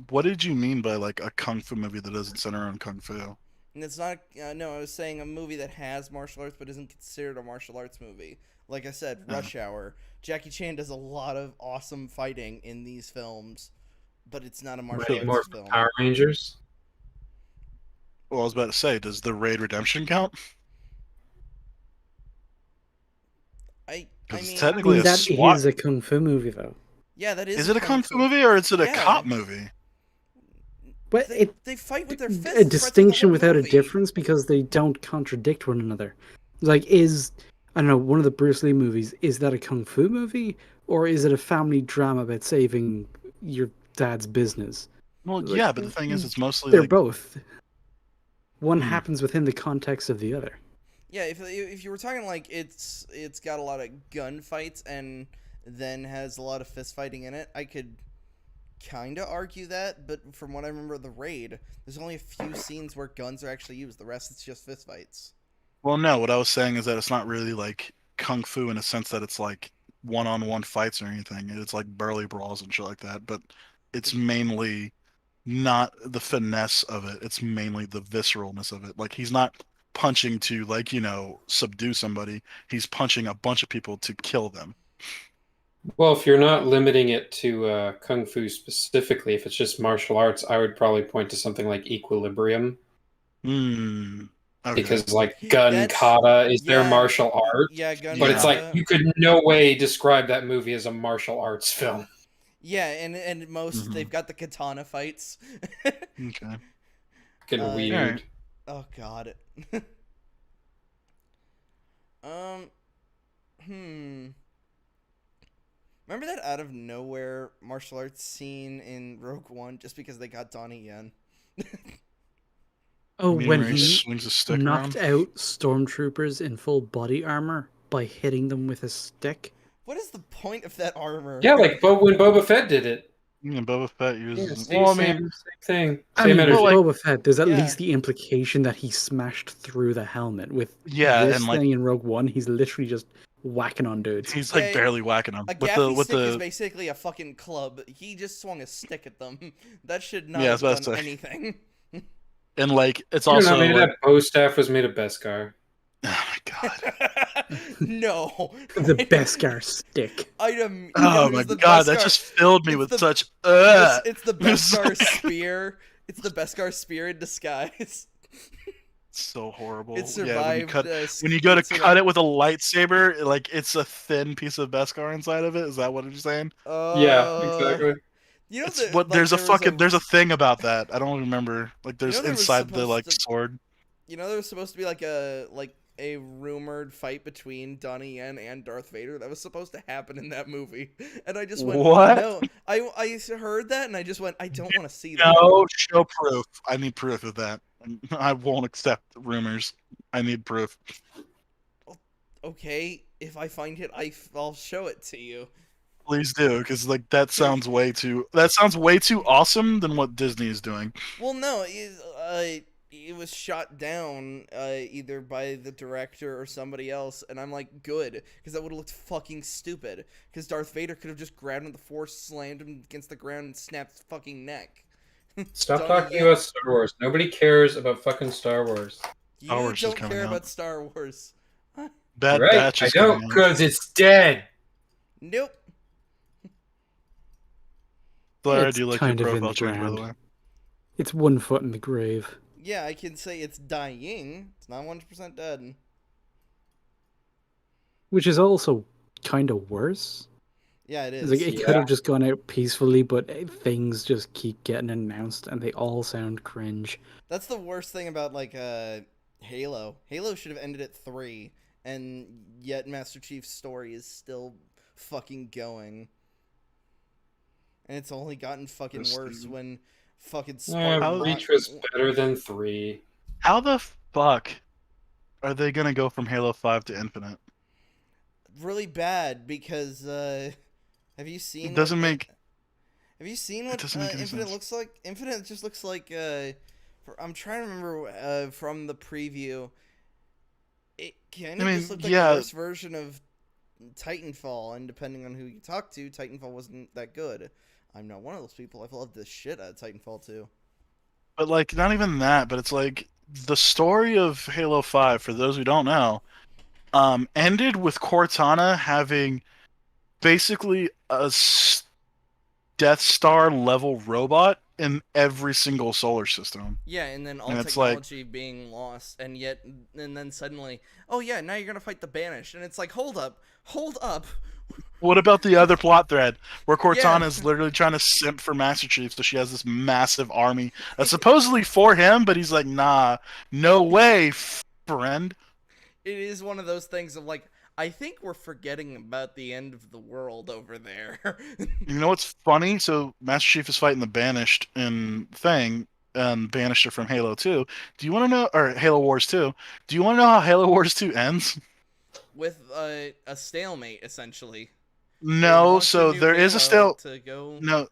What did you mean by like a kung fu movie that doesn't center on kung fu? And it's not. No, I was saying a movie that has martial arts but isn't considered a martial arts movie. Like I said, Rush Hour. Jackie Chan does a lot of awesome fighting in these films, but it's not a martial arts film. Power Rangers. Well, I was about to say, does the Raid Redemption count? I mean, technically that SWAT is a kung fu movie, though. Yeah, that is. Is it a kung fu movie or is it a cop movie? But they fight with their fists. A distinction without a difference because they don't contradict one another. Like, I don't know, one of the Bruce Lee movies, is that a kung fu movie or is it a family drama about saving your dad's business? Well, like, yeah, but the thing is, it's mostly they're like... both. One happens within the context of the other. Yeah, if you were talking like it's got a lot of gunfights and then has a lot of fist fighting in it, I could kind of argue that, but from what I remember of the Raid, there's only a few scenes where guns are actually used. The rest, it's just fist fights. Well, no, what I was saying is that it's not really like kung fu in a sense that it's like one-on-one fights or anything. It's like burly brawls and shit like that, but it's mainly not the finesse of it. It's mainly the visceralness of it. Like, he's not punching to, like, you know, subdue somebody. He's punching a bunch of people to kill them. Well, if you're not limiting it to kung fu specifically, if it's just martial arts, I would probably point to something like Equilibrium. Okay. Because like gun kata is their martial art. Yeah, gun but kata. It's like you could no way describe that movie as a martial arts film. Yeah, and most they've got the katana fights. Okay. Fucking weird. Right. Oh god. Remember that out of nowhere martial arts scene in Rogue One just because they got Donnie Yen? Oh, You mean when where he he swings a stick knocked around? out stormtroopers in full body armor by hitting them with a stick. What is the point of that armor? Yeah, like when Boba Fett did it. Yeah, Boba Fett Yeah, uses. same, Well, I same, mean, same thing. I Same mean, with well, energy. like, Boba Fett, there's at Yeah. least the implication that he smashed through the helmet. With yeah, this and like thing in Rogue One, he's literally just whacking on dudes. he's like Yeah, barely whacking him a with gaffy the stick is basically a fucking club. He just swung a stick at them. That should not Yeah, I was have about to done say. anything. And like it's You don't know, also maybe like, that bow staff was made of Beskar. oh my god, No. The Beskar stick. oh It my was the god, that Beskar. just filled me It's with the such. it's the It's Beskar like- spear. It's the Beskar spear in disguise. so horrible. It Yeah, when you survived. cut when you go to it survived- cut it with a lightsaber, like it's a thin piece of Beskar inside of it. Is that what you're saying? Yeah, exactly. You know It's that what like there's a there was fucking there's a thing about that. I don't remember. Like you there's know there was inside the supposed like to sword. you know there was supposed to be like a rumored fight between Donnie Yen and Darth Vader that was supposed to happen in that movie, and I just went What? no. I heard that and I just went I don't want to see that. No, show proof. I need proof of that. I won't accept rumors. I need proof. Okay, if I find it, I'll show it to you. Please do, because like that sounds way too awesome than what Disney is doing. Well, no, it was shot down either by the director or somebody else, and I'm like, good, because that would have looked fucking stupid. Because Darth Vader could have just grabbed him with the Force, slammed him against the ground, and snapped his fucking neck. Stop Donnie talking Yen, about Star Wars. Nobody cares about fucking Star Wars. you Star Wars is don't coming care out. about Star Wars. Bad Right? Batch I is don't, coming out. because it's dead. Nope. Sorry, I It's do like your kind of in profile the change, by the ground. way. It's 1 foot in the grave. Yeah, I can say it's dying. It's not 100% dead. Which is also kind of worse. Yeah, it It's is. like it Yeah. could have just gone out peacefully, but things just keep getting announced and they all sound cringe. That's the worst thing about like Halo. Halo should have ended at 3, and yet Master Chief's story is still fucking going. And it's only gotten fucking This worse thing. when fucking Yeah, Spartan Reach was better than 3. How the fuck are they gonna go from Halo 5 to Infinite? really bad because have you seen It doesn't what, make. have you seen what doesn't make any Infinite sense. looks like? Infinite just looks like I'm trying to remember from the preview. It kind of I mean, just looked like yeah. a worse version of Titanfall, and depending on who you talk to, Titanfall wasn't that good. I'm not one of those people. I've loved the shit out of Titanfall 2. But like, not even that. But it's like the story of Halo 5. For those who don't know, ended with Cortana having basically a Death Star level robot in every single solar system. Yeah, and then all And it's like- technology being lost, and then suddenly, oh yeah, now you're gonna fight the Banished, and it's like, hold up. What about the other plot thread where Cortana Yeah. is literally trying to simp for Master Chief, so she has this massive army that's supposedly for him, but he's like, nah, no way, friend. It is one of those things of like, I think we're forgetting about the end of the world over there. You know what's funny? So Master Chief is fighting the Banished in Thing, and Banished are from Halo 2. Do you want to know, or Halo Wars 2? Do you want to know how Halo Wars 2 ends? With a stalemate, essentially. They No, want so new there is a Halo still to go. no.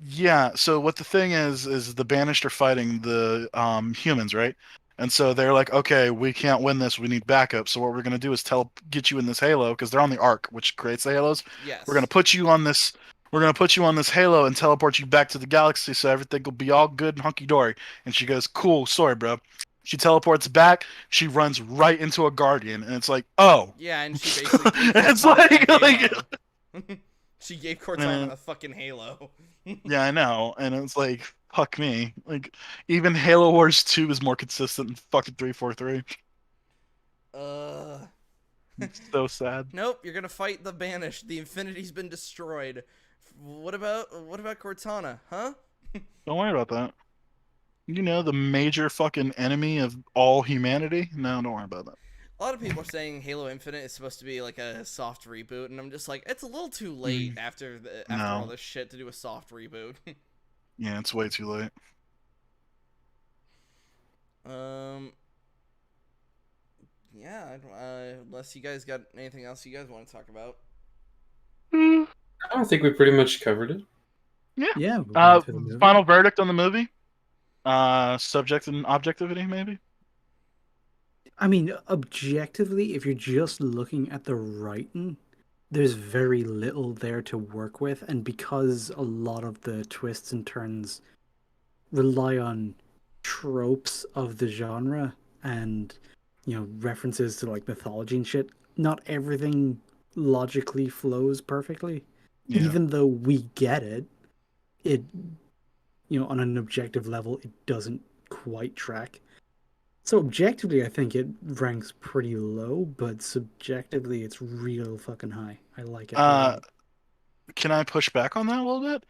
Yeah, so what the thing is the Banished are fighting the humans, right? And so they're like, okay, we can't win this. We need backup. So what we're gonna do is get you in this Halo because they're on the Ark, which creates the Halos. Yes. We're gonna put you on this. We're gonna put you on this Halo and teleport you back to the galaxy, so everything will be all good and hunky dory. And she goes, "Cool, sorry, bro." She teleports back. She runs right into a Guardian, and it's like, oh, Yeah, and she basically gave It's Cortana like- a Halo. She gave Cortana a fucking Halo. yeah, I know. And it's like, fuck me. Like, even Halo Wars 2 is more consistent than fucking 343. It's so sad. Nope, you're gonna fight the Banished. The Infinity's been destroyed. What about Cortana, huh? Don't worry about that. You know, the major fucking enemy of all humanity? No, don't worry about that. A lot of people are saying Halo Infinite is supposed to be like a soft reboot, and I'm just like, it's a little too late after all No. this shit to do a soft reboot. Yeah, it's way too late. um, yeah. Unless you guys got anything else you guys want to talk about. I think we pretty much covered it. Yeah. Yeah, we went through the movie. Final verdict on the movie. Subjective and objectivity, maybe. I mean, objectively, if you're just looking at the writing, there's very little there to work with, and because a lot of the twists and turns rely on tropes of the genre and references to like mythology and shit, not everything logically flows perfectly. Yeah. Even though we get it, it on an objective level, it doesn't quite track. So objectively, I think it ranks pretty low, but subjectively, it's real fucking high. I like it a lot. Can I push back on that a little bit?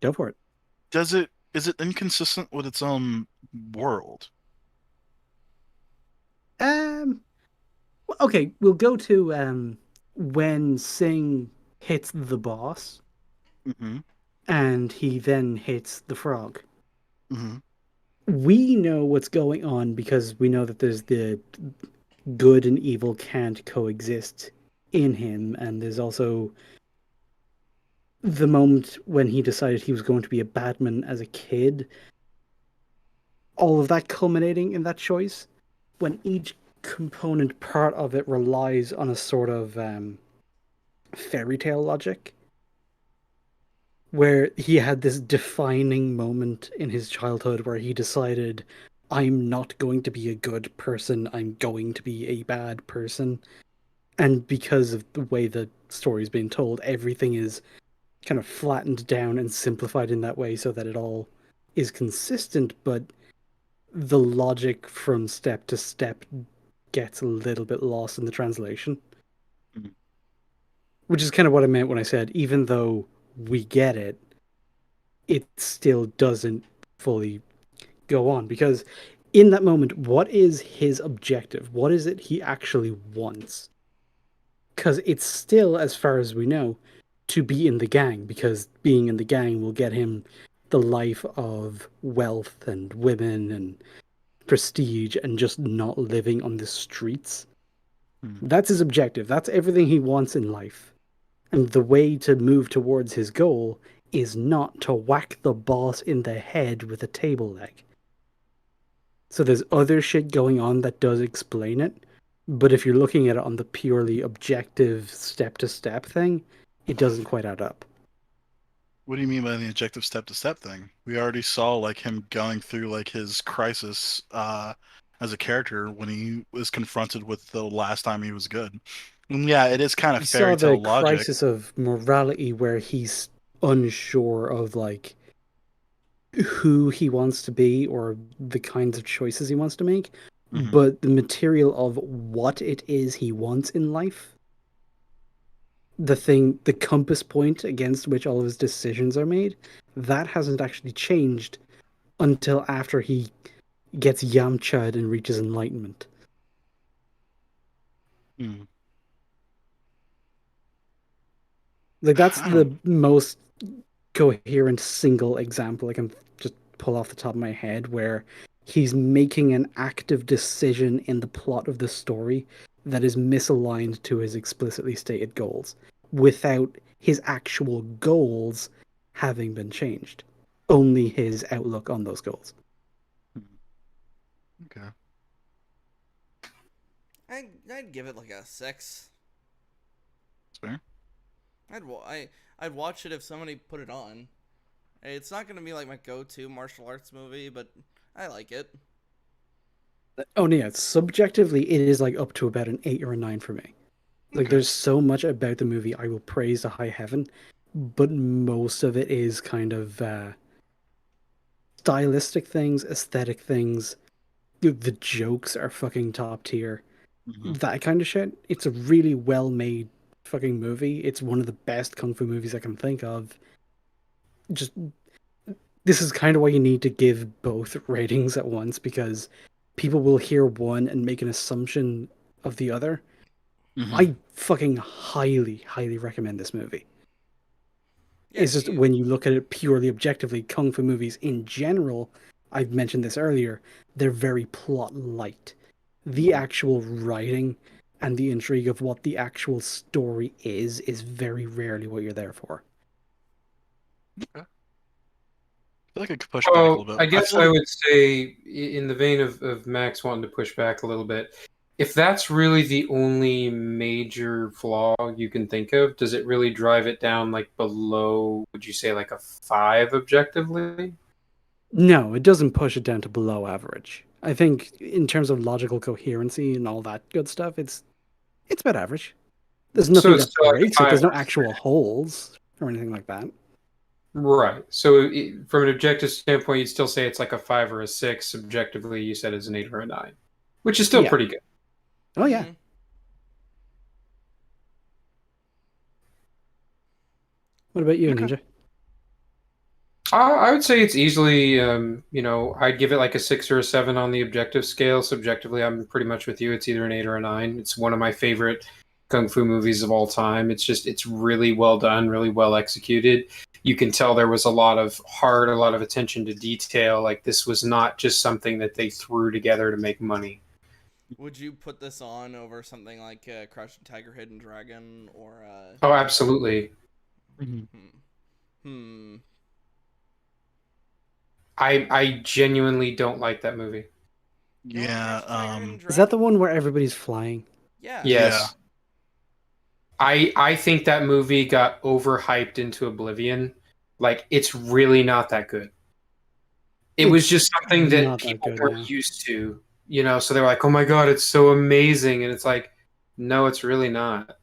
Go for it. Is it inconsistent with its own world? Okay, we'll go to when Singh hits the boss, Mm-hmm. and he then hits the frog. Mm-hmm. We know what's going on because we know that there's the good and evil can't coexist in him, and there's also the moment when he decided he was going to be a Batman as a kid, all of that culminating in that choice, when each component part of it relies on a sort of fairy tale logic, where he had this defining moment in his childhood where he decided, I'm not going to be a good person, I'm going to be a bad person. And because of the way the story's being told, everything is kind of flattened down and simplified in that way so that it all is consistent, but the logic from step to step gets a little bit lost in the translation. Mhm. Which is kind of what I meant when I said, even though we get it, it still doesn't fully go on. Because in that moment, what is his objective? What is it he actually wants? Because it's still, as far as we know, to be in the gang, because being in the gang will get him the life of wealth and women and prestige and just not living on the streets. Mm-hmm. That's his objective. That's everything he wants in life. And the way to move towards his goal is not to whack the boss in the head with a table leg. So there's other shit going on that does explain it, but if you're looking at it on the purely objective step to step thing, it doesn't quite add up. What do you mean by the objective step-to-step thing? We already saw like him going through like his crisis as a character when he was confronted with the last time he was good. And yeah, it is kind We of saw fairy the tale logic. crisis of morality where he's unsure of like who he wants to be or the kinds of choices he wants to make, Mm-hmm. but the material of what it is he wants in life, the compass point against which all of his decisions are made, that hasn't actually changed until after he gets Yamcha'd and reaches enlightenment. Mm. Like, that's I don't. the most coherent single example I can just pull off the top of my head where he's making an active decision in the plot of the story that is misaligned to his explicitly stated goals without his actual goals having been changed. Only his outlook on those goals. Okay. I'd give it like a 6. That's fair. I'd watch it if somebody put it on. It's not gonna be like my go-to martial arts movie, but I like it. Oh yeah, subjectively it is like up to about an 8 or a 9 for me. Like, Okay. there's so much about the movie I will praise to high heaven, but most of it is kind of stylistic things, aesthetic things. The jokes are fucking top tier. Mm-hmm. That kind of shit. It's a really well made fucking movie. It's one of the best kung fu movies I can think of. Just, this is kind of why you need to give both ratings at once, because people will hear one and make an assumption of the other. Mm-hmm. I fucking highly, highly recommend this movie. Yeah, It's just when you look at it purely objectively, kung fu movies in general, I've mentioned this earlier, they're very plot light. The actual writing and the intrigue of what the actual story is very rarely what you're there for. Okay. I feel like I could push back a Well, little I bit. I guess feel I like would say, in the vein of Max wanting to push back a little bit, if that's really the only major flaw you can think of, does it really drive it down like below, would you say like a 5 objectively? No, it doesn't push it down to below average. I think in terms of logical coherency and all that good stuff, it's about average. There's So nothing it's that still like a breaks it. 5 There's or no a actual 6. holes or anything like that. Right. So from an objective standpoint, you'd still say it's like a 5 or a 6. Subjectively, you said it's an 8 or a 9, which is still Yeah. pretty good. Oh yeah. Mm-hmm. What about you, okay. Ninja? I would say it's easily, I'd give it like a 6 or a 7 on the objective scale. Subjectively, I'm pretty much with you. It's either an 8 or a 9. It's one of my favorite kung fu movies of all time. It's really well done, really well executed. You can tell there was a lot of heart, a lot of attention to detail. Like this was not just something that they threw together to make money. Would you put this on over something like Crouching Tiger, Hidden Dragon, or Oh, absolutely. Mm-hmm. Hmm. I genuinely don't like that movie. You don't like Yeah. Crouching Tiger, Hidden Is that the Dragon? one where everybody's flying? Yeah. Yes. I think that movie got overhyped into oblivion. Like it's really not that good. It was It's just something that not that people good, were no. used to, so they were like, "Oh my god, it's so amazing." And it's like, "No, it's really not."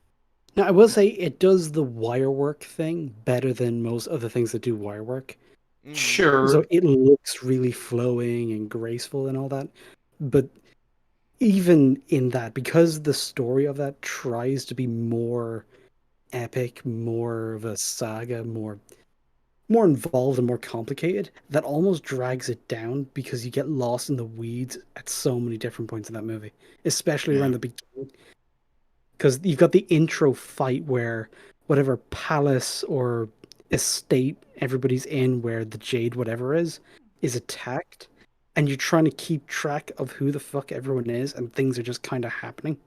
Now, I will say it does the wire work thing better than most other things that do wire work. Mm-hmm. So Sure. it looks really flowing and graceful and all that. But even in that, because the story of that tries to be more epic, more of a saga, more involved and more complicated, that almost drags it down because you get lost in the weeds at so many different points in that movie, especially Yeah. around the beginning. Because you've got the intro fight where whatever palace or estate everybody's in, where the Jade whatever is attacked, and you're trying to keep track of who the fuck everyone is, and things are just kind of happening.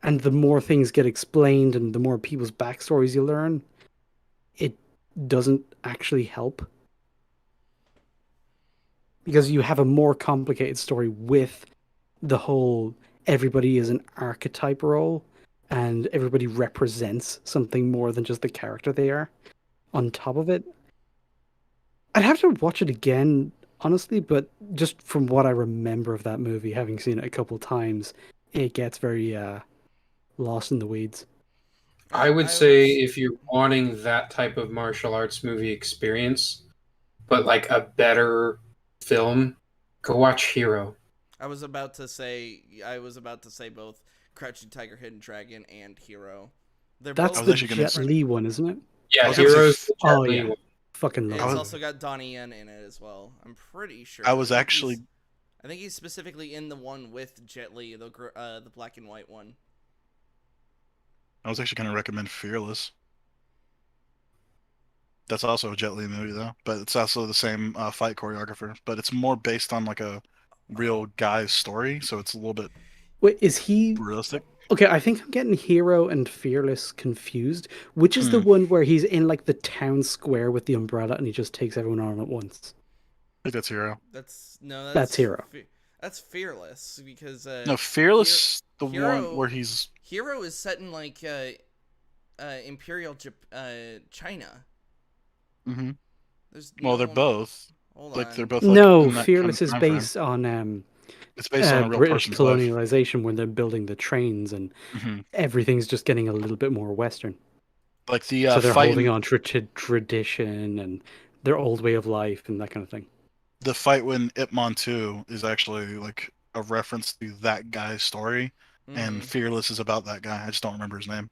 And the more things get explained and the more people's backstories you learn, it doesn't actually help. Because you have a more complicated story with the whole everybody is an archetype role and everybody represents something more than just the character they are on top of it. I'd have to watch it again, honestly, but just from what I remember of that movie, having seen it a couple times, it gets very lost in the weeds. I would I was. say if you're wanting that type of martial arts movie experience, but like a better film, go watch Hero. I was about to say. I was about to say both Crouching Tiger, Hidden Dragon, and Hero. They're That's I both was the actually gonna. Jet Li one, isn't it? I Yeah, was gonna say. Hero's the Jet Oh Li yeah, one. fucking love I It's that was. also movie. got Donnie Yen in it as well. I'm pretty sure. I was actually. I think he's specifically in the one with Jet Li, the black and white one. I was actually gonna recommend Fearless. That's also a Jet Li movie though, but it's also the same fight choreographer, but it's more based on like a real guy's story, so it's a little bit Wait, is he realistic. okay? I think I'm getting Hero and Fearless confused. Which is the Hmm. one where he's in like the town square with the umbrella and he just takes everyone on at once? I think that's Hero. That's no, That's Hero. That's Fearless because No, Fearless, the one where he's. Hero is set in like Imperial China. Hmm. There's Well, they're no. both Hold like they're on. both like No, in that kind Fearless of is time frame. based on It's based on a real British person's life. colonialization when they're building the trains and Hmm. everything's just getting a little bit more Western. Like the So they're fight holding in on to tradition and their old way of life and that kind of thing. the fight when Ip Man 2 is actually like a reference to that guy's story, and Mm-hmm. Fearless is about that guy. I just don't remember his name.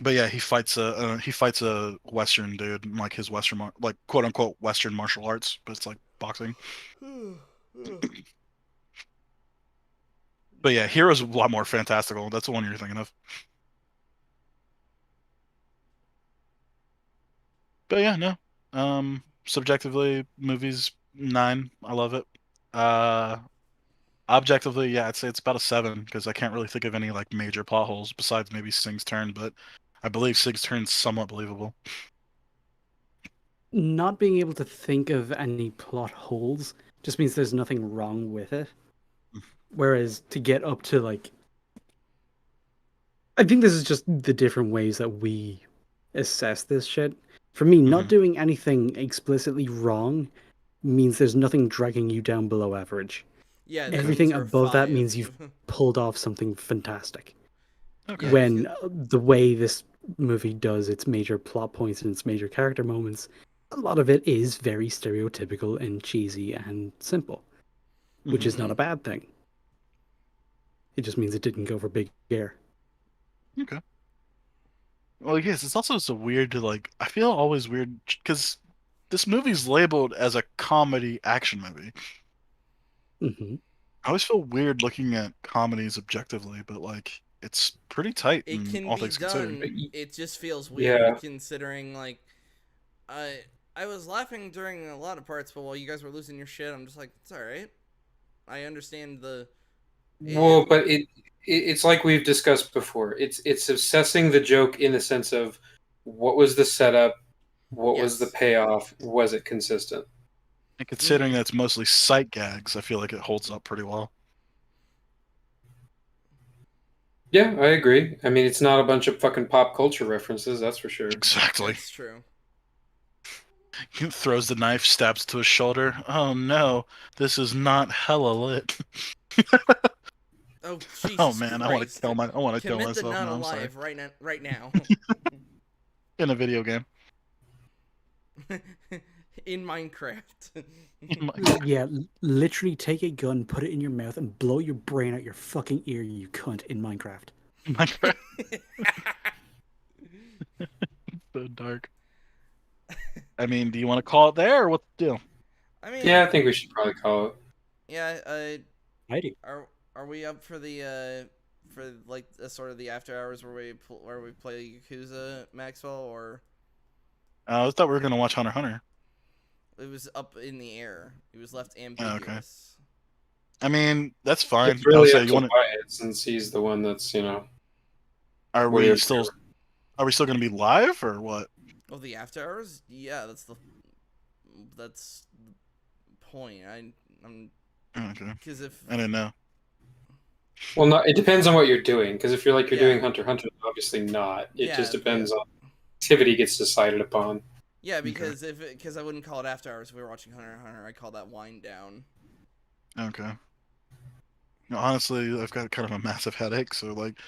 But yeah, he fights a Western dude, like his like quote unquote Western martial arts, but it's like boxing. But yeah, Hero's a lot more fantastical. That's the one you're thinking of. But yeah, no. Subjectively, movies 9. I love it. Uh, Objectively, yeah, I'd say it's about a 7 because I can't really think of any like major plot holes besides maybe Singh's turn, but I believe Singh's turn's somewhat believable. Not being able to think of any plot holes just means there's nothing wrong with it. Whereas to get up to like, I think this is just the different ways that we assess this shit. For me, not Mhm. doing anything explicitly wrong means there's nothing dragging you down below average. Yeah, that Okay. means Everything you're a above that 5. means you've pulled off something fantastic. Okay. Yeah, When because the way this movie does its major plot points and its major character moments, a lot of it is very stereotypical and cheesy and simple, which Mhm. is not a bad thing. It just means it didn't go for big air. Okay. Well, yes, it's also so weird to like. I feel always weird because this movie's labeled as a comedy action movie. Hmm. I always feel weird looking at comedies objectively, but like it's pretty tight it in can all be things considered. done. It just feels weird Yeah. considering like I was laughing during a lot of parts, but while you guys were losing your shit, I'm just like, it's all right. I understand the. Well, but it's like we've discussed before. It's assessing the joke in the sense of what was the setup, what was the Yes. payoff, was it consistent? And considering Mhm. that's mostly sight gags, I feel like it holds up pretty well. Yeah, I agree. I mean, it's not a bunch of fucking pop culture references, that's for sure. Exactly. That's true. He throws the knife, stabs to his shoulder. Oh no, this is not hella lit. Oh Oh Jesus man, Christ! I want to kill Commit the myself. not No, I'm sorry. alive right now. Right now. In a video game. In Minecraft. Yeah, literally take a gun, put it in your mouth, and blow your brain out your fucking ear, you cunt, in Minecraft. Minecraft. So dark. I mean, do you want to call it there, or what's the deal? I mean, Yeah, I think we should probably call it. yeah. I do. Are we up for the for like sort of the after hours where we play Yakuza, Maxwell, or I thought we were gonna watch Hunter x Hunter. it was up in the air? It was left Oh, okay. ambiguous. I mean, that's fine. It's I would really say up you to want to. Wyatt since he's the one that's, Are what do you we still? Are we still gonna be live or what? Oh, the after hours? Yeah, that's the point. I'm Okay, because if I didn't know. Well, no, it depends on what you're doing. Because if you're Yeah. doing Hunter x Hunter, obviously not. It Yeah, just depends on activity gets decided upon. yeah, because because I wouldn't call it after hours if we were watching Hunter x Hunter. I call that wind down. Okay. No, honestly, I've got kind of a massive headache, so like,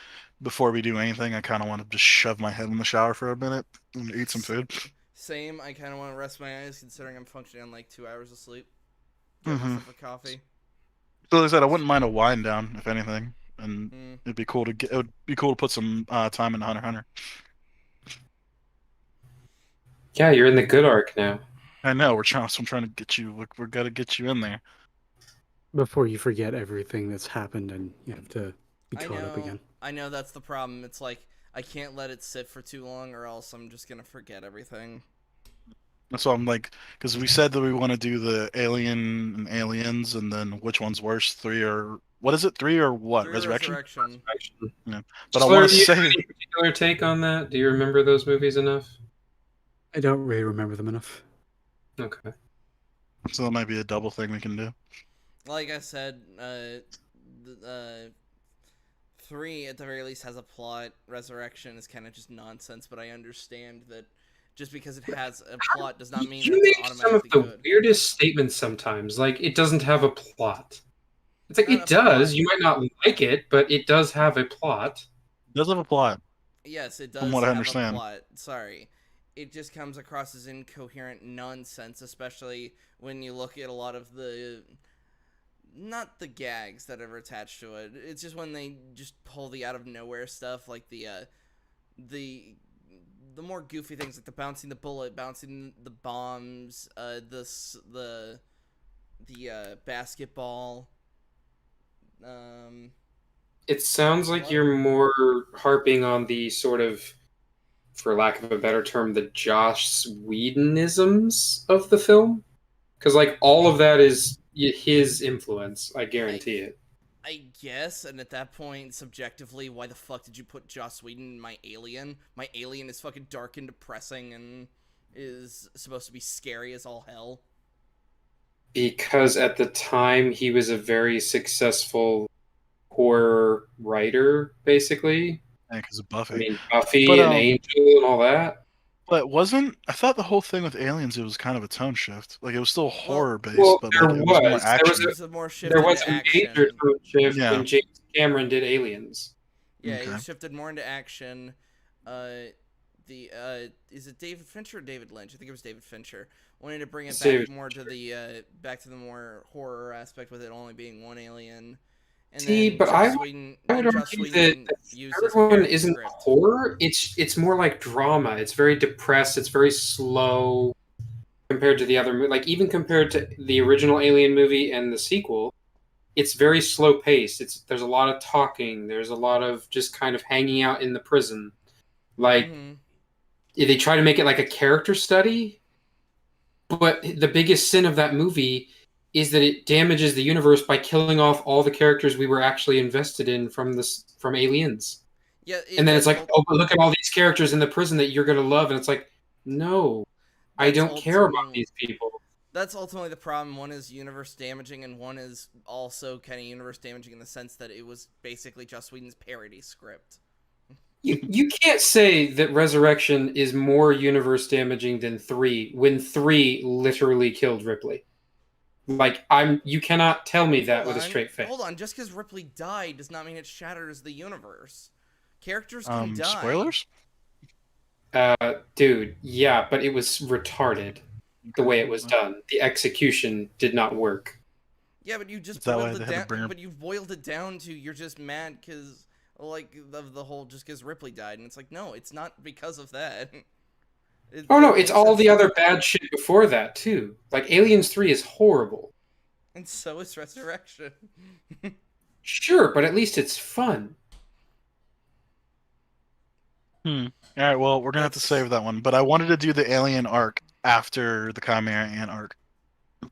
before we do anything, I kind of want to just shove my head in the shower for a minute and eat some food. Same. I kind of want to rest my eyes considering I'm functioning on like 2 hours of sleep. Get myself a coffee. So like I said, I wouldn't mind a wind down if anything, and Mm. it'd be cool to get. It would be cool to put some time into Hunter x Hunter. Yeah, you're in the good arc now. I know we're trying. So I'm trying to get you. Look, we're gotta get you in there. Before you forget everything that's happened and you have to be I caught up know. again. I know that's the problem. It's like I can't let it sit for too long, or else I'm just gonna forget everything. That's why I'm like, because we said that we want to do the Alien and Aliens, and then which one's worse, 3 or what is it, 3 or what? Through Resurrection. Resurrection. But I want to Do you have say, any particular take on that? Do you remember those movies enough? I don't really remember them enough. Okay. so that might be a double thing we can do. Like I said, 3 at the very least has a plot. Resurrection is kind of just nonsense, but I understand that just because it has a plot does not mean You that it's make some of automatically the good. weirdest statements sometimes. Like, it doesn't have a plot. It's like, Not it a does. plot. You might not like it, but it does have a plot. It does have a plot. Yes, it does From what I have a understand. plot. Sorry. It just comes across as incoherent nonsense, especially when you look at a lot of the not the gags that are attached to it. It's just when they just pull the out of nowhere stuff, like the more goofy things, like the bouncing the bullet, bouncing the bombs, the basketball. It sounds like you're more harping on the sort of, for lack of a better term, the Josh Whedonisms of the film. Because like all of that is his influence, I guarantee it. I guess, and at that point, subjectively, why the fuck did you put Joss Whedon in My Alien? My Alien is fucking dark and depressing and is supposed to be scary as all hell. Because at the time he was a very successful horror writer, basically. Yeah, because of I Buffy. mean, Buffy But and Angel and all that. But wasn't I thought the whole thing with Aliens it was kind of a tone shift. Like it was still horror based, Well, but there like it was more was there was action. It was more shift there was into a action. major tone shift Yeah. when James Cameron did Aliens. Yeah, Okay. it shifted more into action. Is it David Fincher or David Lynch? I think it was David Fincher. Wanted to bring it back more to the back to the more horror aspect with it only being one alien. And See, then but Joss Whedon, I would argue that the third one isn't horror. It's more like drama. It's very depressed. It's very slow compared to the other like even compared to the original Alien movie and the sequel. It's very slow paced. There's a lot of talking. There's a lot of just kind of hanging out in the prison. Like they try to make it like a character study, but the biggest sin of that movie is that it damages the universe by killing off all the characters we were actually invested in from Aliens. Yeah, and then it's like, oh, but look at all these characters in the prison that you're gonna love, and it's like, no, I don't care about these people. That's ultimately the problem. One is universe damaging, and one is also kind of universe damaging in the sense that it was basically Joss Whedon's parody script. You can't say that Resurrection is more universe damaging than 3 when 3 literally killed Ripley. Like you cannot tell me that with a straight face. Hold on, just because Ripley died does not mean it shatters the universe. Characters can die. Spoilers? Dude, yeah, but it was retarded the way it was done. The execution did not work. Yeah, but you just boiled it down. But you've boiled it down to you're just mad because like of the whole just because Ripley died, and it's like no, it's not because of that. No, it's all the other bad shit before that too. Like Aliens 3 is horrible. And so is Resurrection. Sure, but at least it's fun. All right, well, we're gonna have to save that one. But I wanted to do the Alien arc after the Chimera Ant arc.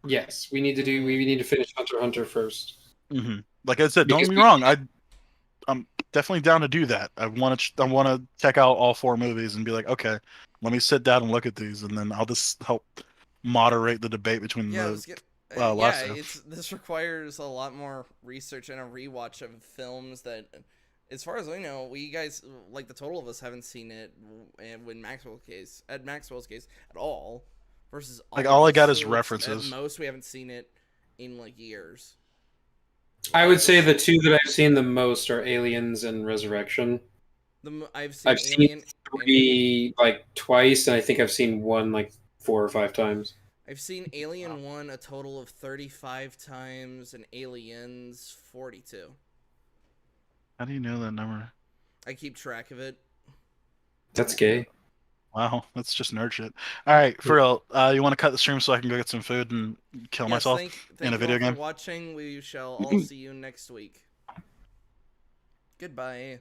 Yes, we need to finish Hunter x Hunter first. Like I said, don't get me wrong. I'm definitely down to do that. I want to check out all 4 movies and be like, okay, let me sit down and look at these, and then I'll just help moderate the debate between last two. This requires a lot more research and a rewatch of films that, as far as I know, we guys, like the total of us, haven't seen it in Maxwell's case at all. Versus all I got is references. At most, we haven't seen it in like years. I would say the 2 that I've seen the most are Aliens and Resurrection. I've seen 3 like twice, and I think I've seen 1 like 4 or 5 times. I've seen Alien 1 a total of 35 times and Aliens 42. How do you know that number? I keep track of it. That's gay. Wow, that's just nerd shit. All right, for real, you want to cut the stream so I can go get some food and kill myself in a video game? Thank you all for watching. We shall all see you next week. Goodbye.